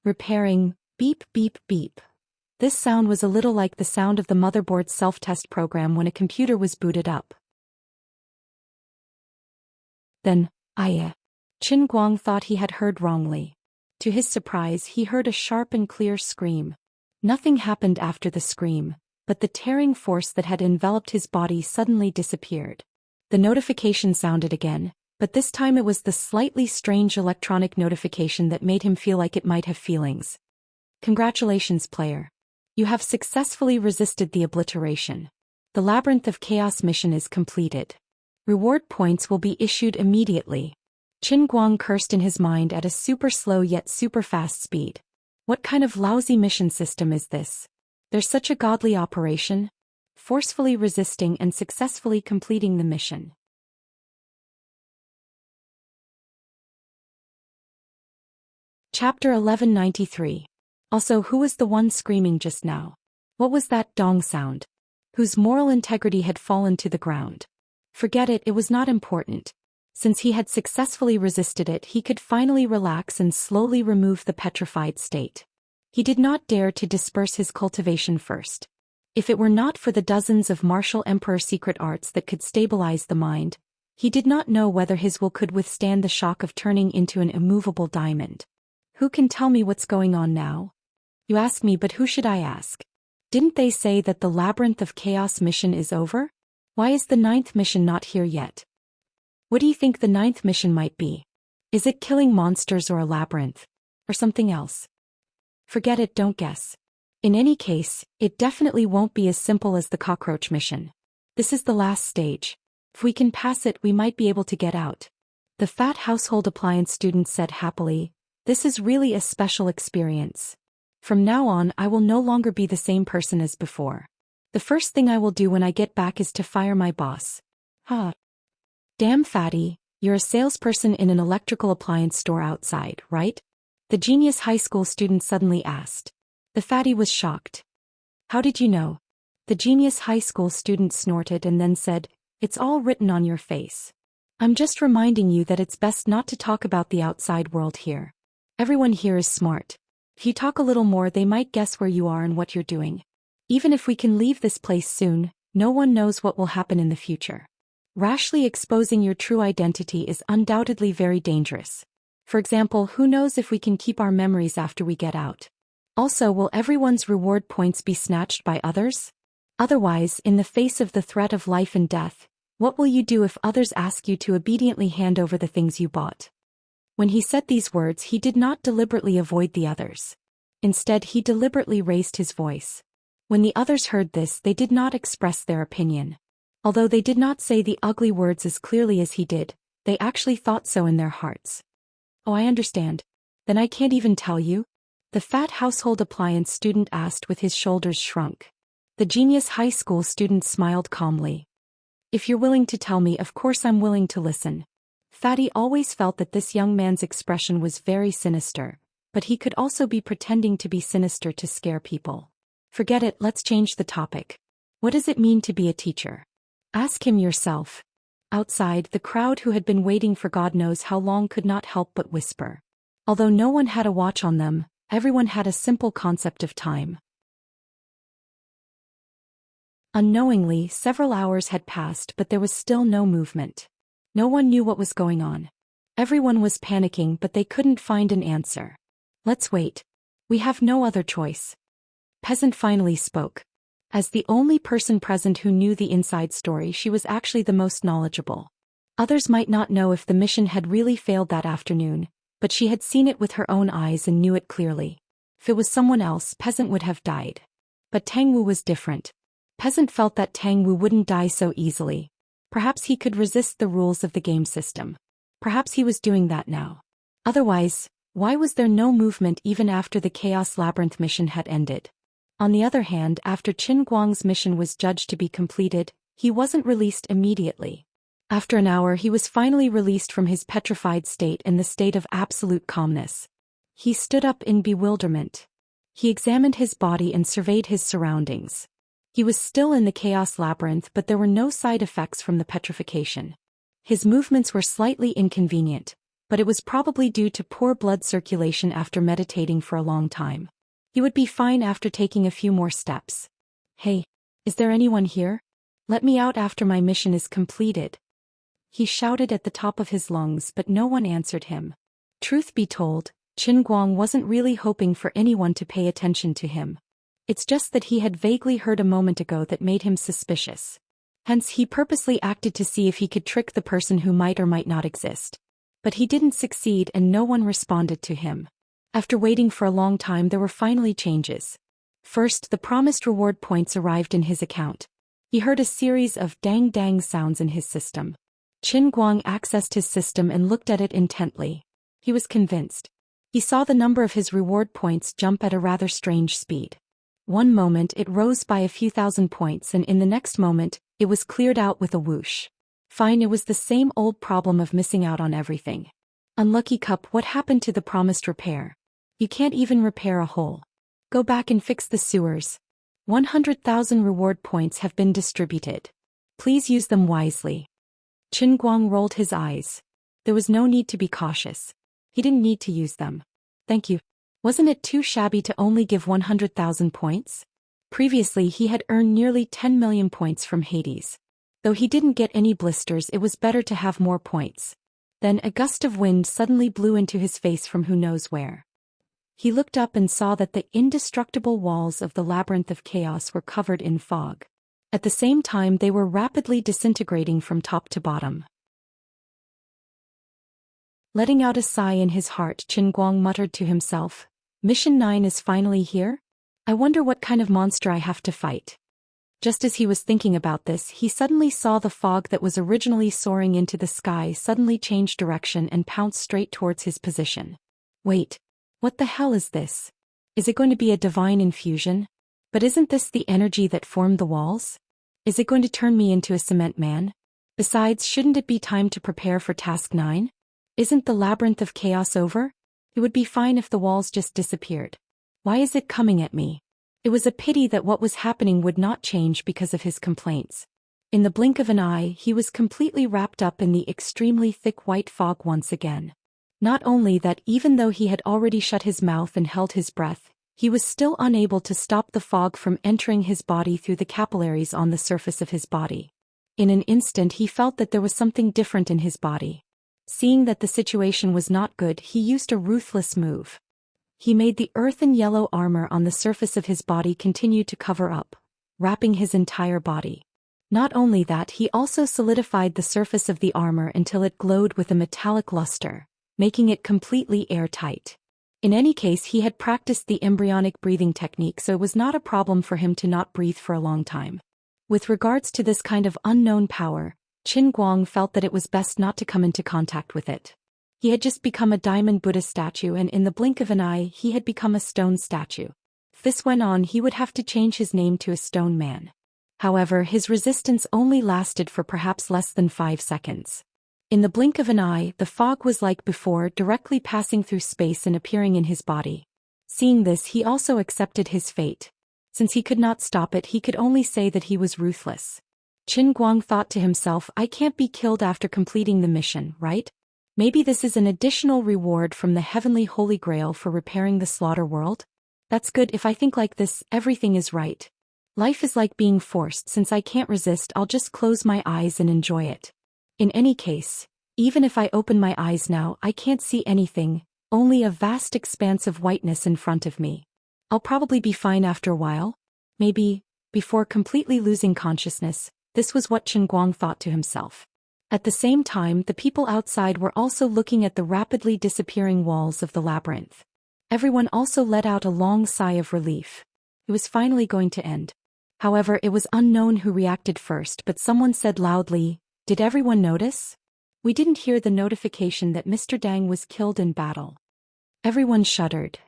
Repairing, beep beep beep. This sound was a little like the sound of the motherboard's self-test program when a computer was booted up. Then, Qin Guang thought he had heard wrongly. To his surprise, he heard a sharp and clear scream. Nothing happened after the scream, but the tearing force that had enveloped his body suddenly disappeared. The notification sounded again, but this time it was the slightly strange electronic notification that made him feel like it might have feelings. Congratulations, player. You have successfully resisted the obliteration. The Labyrinth of Chaos mission is completed. Reward points will be issued immediately. Qin Guang cursed in his mind at a super slow yet super fast speed. What kind of lousy mission system is this? There's such a godly operation? Forcefully resisting and successfully completing the mission. Chapter 1193. Also, who was the one screaming just now? What was that dong sound? Whose moral integrity had fallen to the ground? Forget it, it was not important. Since he had successfully resisted it, he could finally relax and slowly remove the petrified state. He did not dare to disperse his cultivation first. If it were not for the dozens of martial emperor secret arts that could stabilize the mind, he did not know whether his will could withstand the shock of turning into an immovable diamond. Who can tell me what's going on now? You ask me, but who should I ask? Didn't they say that the Labyrinth of Chaos mission is over? Why is the 9th mission not here yet? What do you think the 9th mission might be? Is it killing monsters or a labyrinth? Or something else? Forget it, don't guess. In any case, it definitely won't be as simple as the cockroach mission. This is the last stage. If we can pass it, we might be able to get out. The fat household appliance student said happily, "This is really a special experience. From now on, I will no longer be the same person as before. The first thing I will do when I get back is to fire my boss." Damn fatty, you're a salesperson in an electrical appliance store outside, right? The genius high school student suddenly asked. The fatty was shocked. How did you know? The genius high school student snorted and then said, "It's all written on your face. I'm just reminding you that it's best not to talk about the outside world here. Everyone here is smart. If you talk a little more, they might guess where you are and what you're doing. Even if we can leave this place soon, no one knows what will happen in the future. Rashly exposing your true identity is undoubtedly very dangerous. For example, who knows if we can keep our memories after we get out? Also, will everyone's reward points be snatched by others? Otherwise, in the face of the threat of life and death, what will you do if others ask you to obediently hand over the things you bought?" When he said these words, he did not deliberately avoid the others. Instead, he deliberately raised his voice. When the others heard this, they did not express their opinion. Although they did not say the ugly words as clearly as he did, they actually thought so in their hearts. "Oh, I understand. Then I can't even tell you?" The fat household appliance student asked with his shoulders shrunk. The genius high school student smiled calmly. "If you're willing to tell me, of course I'm willing to listen." Fatty always felt that this young man's expression was very sinister, but he could also be pretending to be sinister to scare people. "Forget it, let's change the topic. What does it mean to be a teacher? Ask him yourself." Outside, the crowd who had been waiting for God knows how long could not help but whisper. Although no one had a watch on them, everyone had a simple concept of time. Unknowingly, several hours had passed but there was still no movement. No one knew what was going on. Everyone was panicking but they couldn't find an answer. Let's wait. We have no other choice. Peasant finally spoke. As the only person present who knew the inside story, she was actually the most knowledgeable. Others might not know if the mission had really failed that afternoon, but she had seen it with her own eyes and knew it clearly. If it was someone else, Peasant would have died. But Tang Wu was different. Peasant felt that Tang Wu wouldn't die so easily. Perhaps he could resist the rules of the game system. Perhaps he was doing that now. Otherwise, why was there no movement even after the Chaos Labyrinth mission had ended? On the other hand, after Qin Guang's mission was judged to be completed, he wasn't released immediately. After an hour he was finally released from his petrified state in the state of absolute calmness. He stood up in bewilderment. He examined his body and surveyed his surroundings. He was still in the Chaos Labyrinth but there were no side effects from the petrification. His movements were slightly inconvenient, but it was probably due to poor blood circulation after meditating for a long time. He would be fine after taking a few more steps. Hey, is there anyone here? Let me out after my mission is completed. He shouted at the top of his lungs but no one answered him. Truth be told, Qin Guang wasn't really hoping for anyone to pay attention to him. It's just that he had vaguely heard a moment ago that made him suspicious. Hence he purposely acted to see if he could trick the person who might or might not exist. But he didn't succeed and no one responded to him. After waiting for a long time there were finally changes. First, the promised reward points arrived in his account. He heard a series of dang-dang sounds in his system. Qin Guang accessed his system and looked at it intently. He was convinced. He saw the number of his reward points jump at a rather strange speed. One moment it rose by a few thousand points and in the next moment, it was cleared out with a whoosh. Fine, it was the same old problem of missing out on everything. Unlucky Cup, what happened to the promised repair? You can't even repair a hole. Go back and fix the sewers. 100,000 reward points have been distributed. Please use them wisely. Qin Guang rolled his eyes. There was no need to be cautious. He didn't need to use them. Thank you. Wasn't it too shabby to only give 100,000 points? Previously he had earned nearly 10 million points from Hades. Though he didn't get any blisters, it was better to have more points. Then a gust of wind suddenly blew into his face from who knows where. He looked up and saw that the indestructible walls of the labyrinth of chaos were covered in fog. At the same time they were rapidly disintegrating from top to bottom. Letting out a sigh in his heart, Qin Guang muttered to himself, Mission 9 is finally here? I wonder what kind of monster I have to fight. Just as he was thinking about this, he suddenly saw the fog that was originally soaring into the sky suddenly change direction and pounce straight towards his position. Wait. What the hell is this? Is it going to be a divine infusion? But isn't this the energy that formed the walls? Is it going to turn me into a cement man? Besides, shouldn't it be time to prepare for task 9? Isn't the labyrinth of chaos over? It would be fine if the walls just disappeared. Why is it coming at me? It was a pity that what was happening would not change because of his complaints. In the blink of an eye, he was completely wrapped up in the extremely thick white fog once again. Not only that, even though he had already shut his mouth and held his breath, he was still unable to stop the fog from entering his body through the capillaries on the surface of his body. In an instant he felt that there was something different in his body. Seeing that the situation was not good, he used a ruthless move. He made the earthen yellow armor on the surface of his body continue to cover up, wrapping his entire body. Not only that, he also solidified the surface of the armor until it glowed with a metallic luster, making it completely airtight. In any case, he had practiced the embryonic breathing technique, so it was not a problem for him to not breathe for a long time. With regards to this kind of unknown power, Qin Guang felt that it was best not to come into contact with it. He had just become a diamond Buddha statue, and in the blink of an eye he had become a stone statue. If this went on, he would have to change his name to a stone man. However, his resistance only lasted for perhaps less than 5 seconds. In the blink of an eye, the fog was like before, directly passing through space and appearing in his body. Seeing this, he also accepted his fate. Since he could not stop it, he could only say that he was ruthless. Qin Guang thought to himself, I can't be killed after completing the mission, right? Maybe this is an additional reward from the heavenly Holy Grail for repairing the slaughter world? That's good. If I think like this, everything is right. Life is like being forced. Since I can't resist, I'll just close my eyes and enjoy it. In any case, even if I open my eyes now, I can't see anything, only a vast expanse of whiteness in front of me. I'll probably be fine after a while. Maybe, before completely losing consciousness. This was what Chen Guang thought to himself. At the same time, the people outside were also looking at the rapidly disappearing walls of the labyrinth. Everyone also let out a long sigh of relief. It was finally going to end. However, it was unknown who reacted first, but someone said loudly, "Did everyone notice? We didn't hear the notification that Mr. Dang was killed in battle." Everyone shuddered.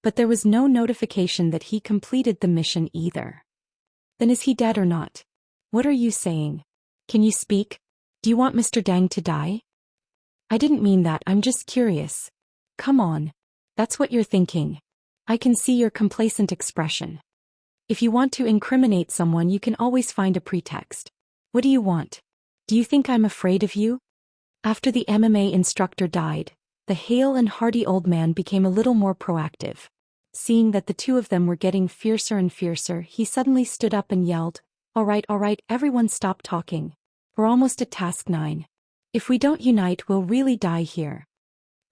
But there was no notification that he completed the mission either. Then is he dead or not? What are you saying? Can you speak? Do you want Mr. Dang to die? I didn't mean that, I'm just curious. Come on. That's what you're thinking. I can see your complacent expression. If you want to incriminate someone, you can always find a pretext. What do you want? Do you think I'm afraid of you? After the MMA instructor died, the hale and hearty old man became a little more proactive. Seeing that the two of them were getting fiercer and fiercer, he suddenly stood up and yelled, all right, everyone stop talking. We're almost at task 9. If we don't unite, we'll really die here."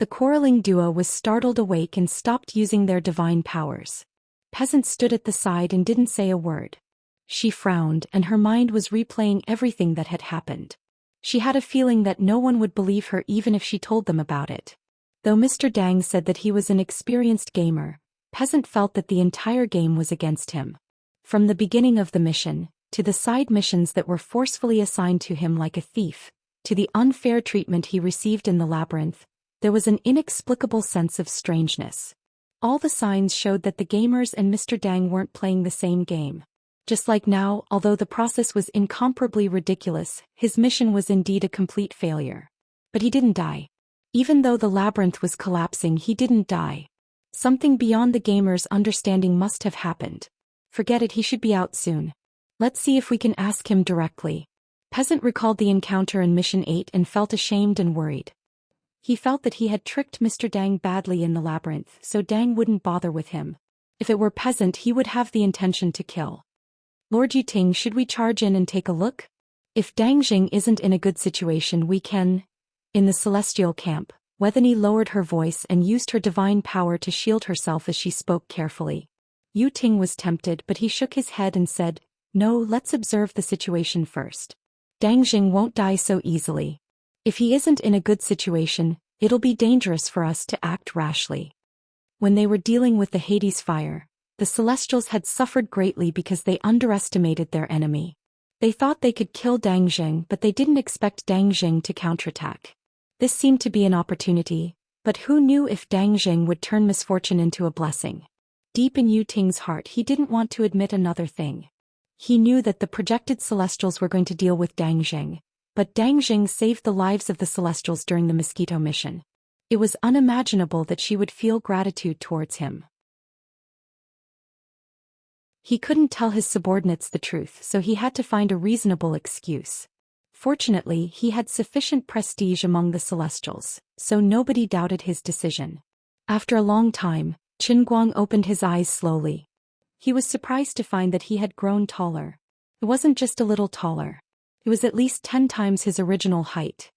The quarreling duo was startled awake and stopped using their divine powers. Peasant stood at the side and didn't say a word. She frowned, and her mind was replaying everything that had happened. She had a feeling that no one would believe her even if she told them about it. Though Mr. Dang said that he was an experienced gamer, Peasant felt that the entire game was against him. From the beginning of the mission, to the side missions that were forcefully assigned to him like a thief, to the unfair treatment he received in the labyrinth, there was an inexplicable sense of strangeness. All the signs showed that the gamers and Mr. Dang weren't playing the same game. Just like now, although the process was incomparably ridiculous, his mission was indeed a complete failure. But he didn't die. Even though the labyrinth was collapsing, he didn't die. Something beyond the gamer's understanding must have happened. Forget it, he should be out soon. Let's see if we can ask him directly. Peasant recalled the encounter in Mission 8 and felt ashamed and worried. He felt that he had tricked Mr. Dang badly in the labyrinth, so Dang wouldn't bother with him. If it were Peasant, he would have the intention to kill. Lord Yuting, should we charge in and take a look? If Dang Jing isn't in a good situation, we can. In the celestial camp, Wethany lowered her voice and used her divine power to shield herself as she spoke carefully. Yuting was tempted, but he shook his head and said, "No, let's observe the situation first. Dang Jing won't die so easily. If he isn't in a good situation, it'll be dangerous for us to act rashly." When they were dealing with the Hades fire, the Celestials had suffered greatly because they underestimated their enemy. They thought they could kill Dang Jing, but they didn't expect Dang Jing to counterattack. This seemed to be an opportunity, but who knew if Dang Jing would turn misfortune into a blessing? Deep in Yuting's heart, he didn't want to admit another thing. He knew that the projected Celestials were going to deal with Dang Jing, but Dang Jing saved the lives of the Celestials during the Mosquito mission. It was unimaginable that she would feel gratitude towards him. He couldn't tell his subordinates the truth, so he had to find a reasonable excuse. Fortunately, he had sufficient prestige among the Celestials, so nobody doubted his decision. After a long time, Qin Guang opened his eyes slowly. He was surprised to find that he had grown taller. It wasn't just a little taller. It was at least 10 times his original height.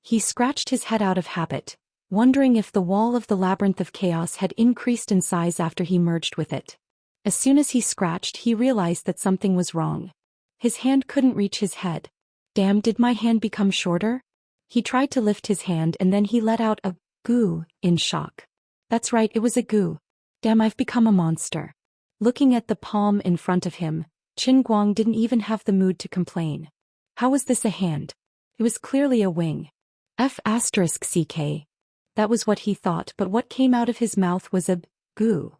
He scratched his head out of habit, wondering if the wall of the labyrinth of chaos had increased in size after he merged with it. As soon as he scratched, he realized that something was wrong. His hand couldn't reach his head. Damn, did my hand become shorter? He tried to lift his hand and then he let out a goo in shock. That's right, it was a goo. Damn, I've become a monster. Looking at the palm in front of him, Qin Guang didn't even have the mood to complain. How was this a hand? It was clearly a wing. F***ck. That was what he thought, but what came out of his mouth was a goo.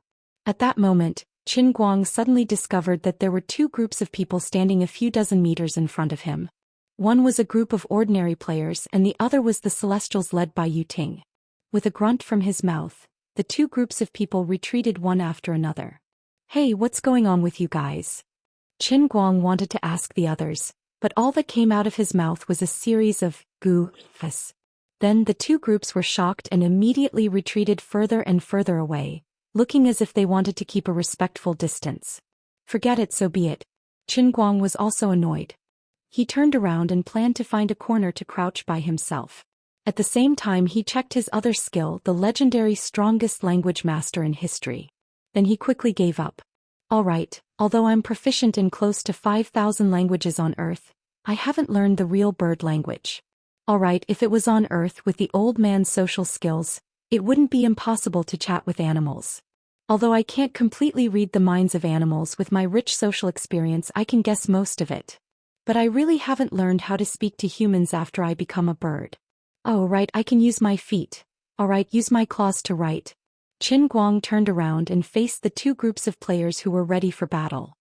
At that moment, Qin Guang suddenly discovered that there were 2 groups of people standing a few dozen meters in front of him. One was a group of ordinary players and the other was the Celestials led by Yuting. With a grunt from his mouth, the 2 groups of people retreated one after another. Hey, what's going on with you guys? Qin Guang wanted to ask the others, but all that came out of his mouth was a series of goo-fs. Then the 2 groups were shocked and immediately retreated further and further away, looking as if they wanted to keep a respectful distance. Forget it, so be it. Qin Guang was also annoyed. He turned around and planned to find a corner to crouch by himself. At the same time he checked his other skill, the legendary strongest language master in history. Then he quickly gave up. Alright, although I'm proficient in close to 5,000 languages on Earth, I haven't learned the real bird language. Alright, if it was on Earth with the old man's social skills, it wouldn't be impossible to chat with animals. Although I can't completely read the minds of animals, with my rich social experience I can guess most of it. But I really haven't learned how to speak to humans after I become a bird. Oh right, I can use my feet. Alright, use my claws to write. Qin Guang turned around and faced the two groups of players who were ready for battle.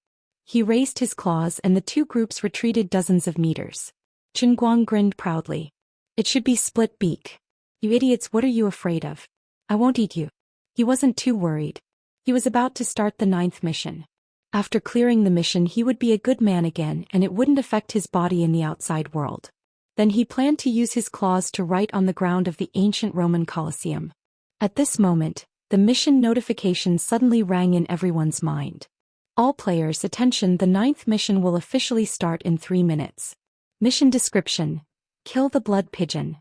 He raised his claws and the two groups retreated dozens of meters. Qin Guang grinned proudly. It should be split beak. You idiots, what are you afraid of? I won't eat you. He wasn't too worried. He was about to start the 9th mission. After clearing the mission he would be a good man again and it wouldn't affect his body in the outside world. Then he planned to use his claws to write on the ground of the ancient Roman Colosseum. At this moment, the mission notification suddenly rang in everyone's mind. All players, attention, the 9th mission will officially start in 3 minutes. Mission description: kill the blood pigeon.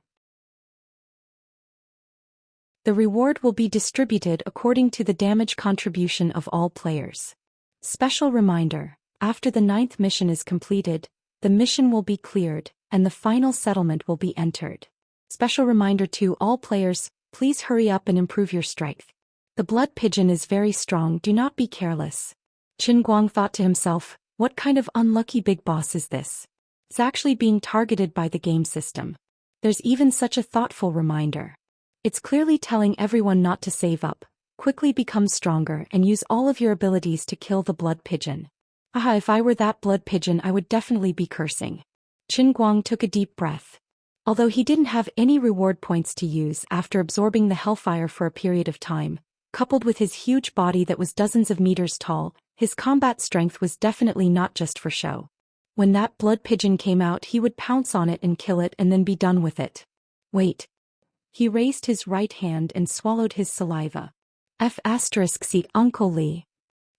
The reward will be distributed according to the damage contribution of all players. Special reminder: after the 9th mission is completed, the mission will be cleared, and the final settlement will be entered. Special reminder to all players, please hurry up and improve your strength. The blood pigeon is very strong, do not be careless. Qin Guang thought to himself, what kind of unlucky big boss is this? It's actually being targeted by the game system. There's even such a thoughtful reminder. It's clearly telling everyone not to save up, quickly become stronger and use all of your abilities to kill the blood pigeon. Aha, if I were that blood pigeon I would definitely be cursing. Qin Guang took a deep breath. Although he didn't have any reward points to use after absorbing the hellfire for a period of time, coupled with his huge body that was dozens of meters tall, his combat strength was definitely not just for show. When that blood pigeon came out he would pounce on it and kill it and then be done with it. Wait. He raised his right hand and swallowed his saliva. F***C Uncle Lee.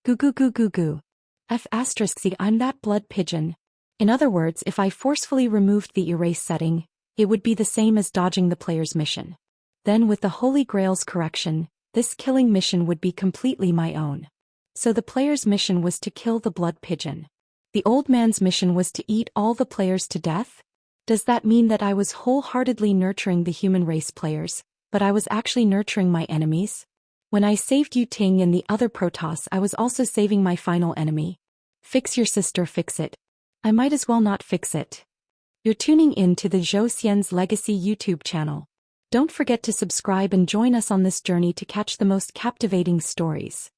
Goo goo goo goo goo. F***C I'm that blood pigeon. In other words, if I forcefully removed the erase setting, it would be the same as dodging the player's mission. Then with the Holy Grail's correction, this killing mission would be completely my own. So the player's mission was to kill the blood pigeon. The old man's mission was to eat all the players to death? Does that mean that I was wholeheartedly nurturing the human race players, but I was actually nurturing my enemies? When I saved Yu Ting and the other Protoss I was also saving my final enemy. Fix your sister, fix it. I might as well not fix it. You're tuning in to the Zhou Xian's Legacy YouTube channel. Don't forget to subscribe and join us on this journey to catch the most captivating stories.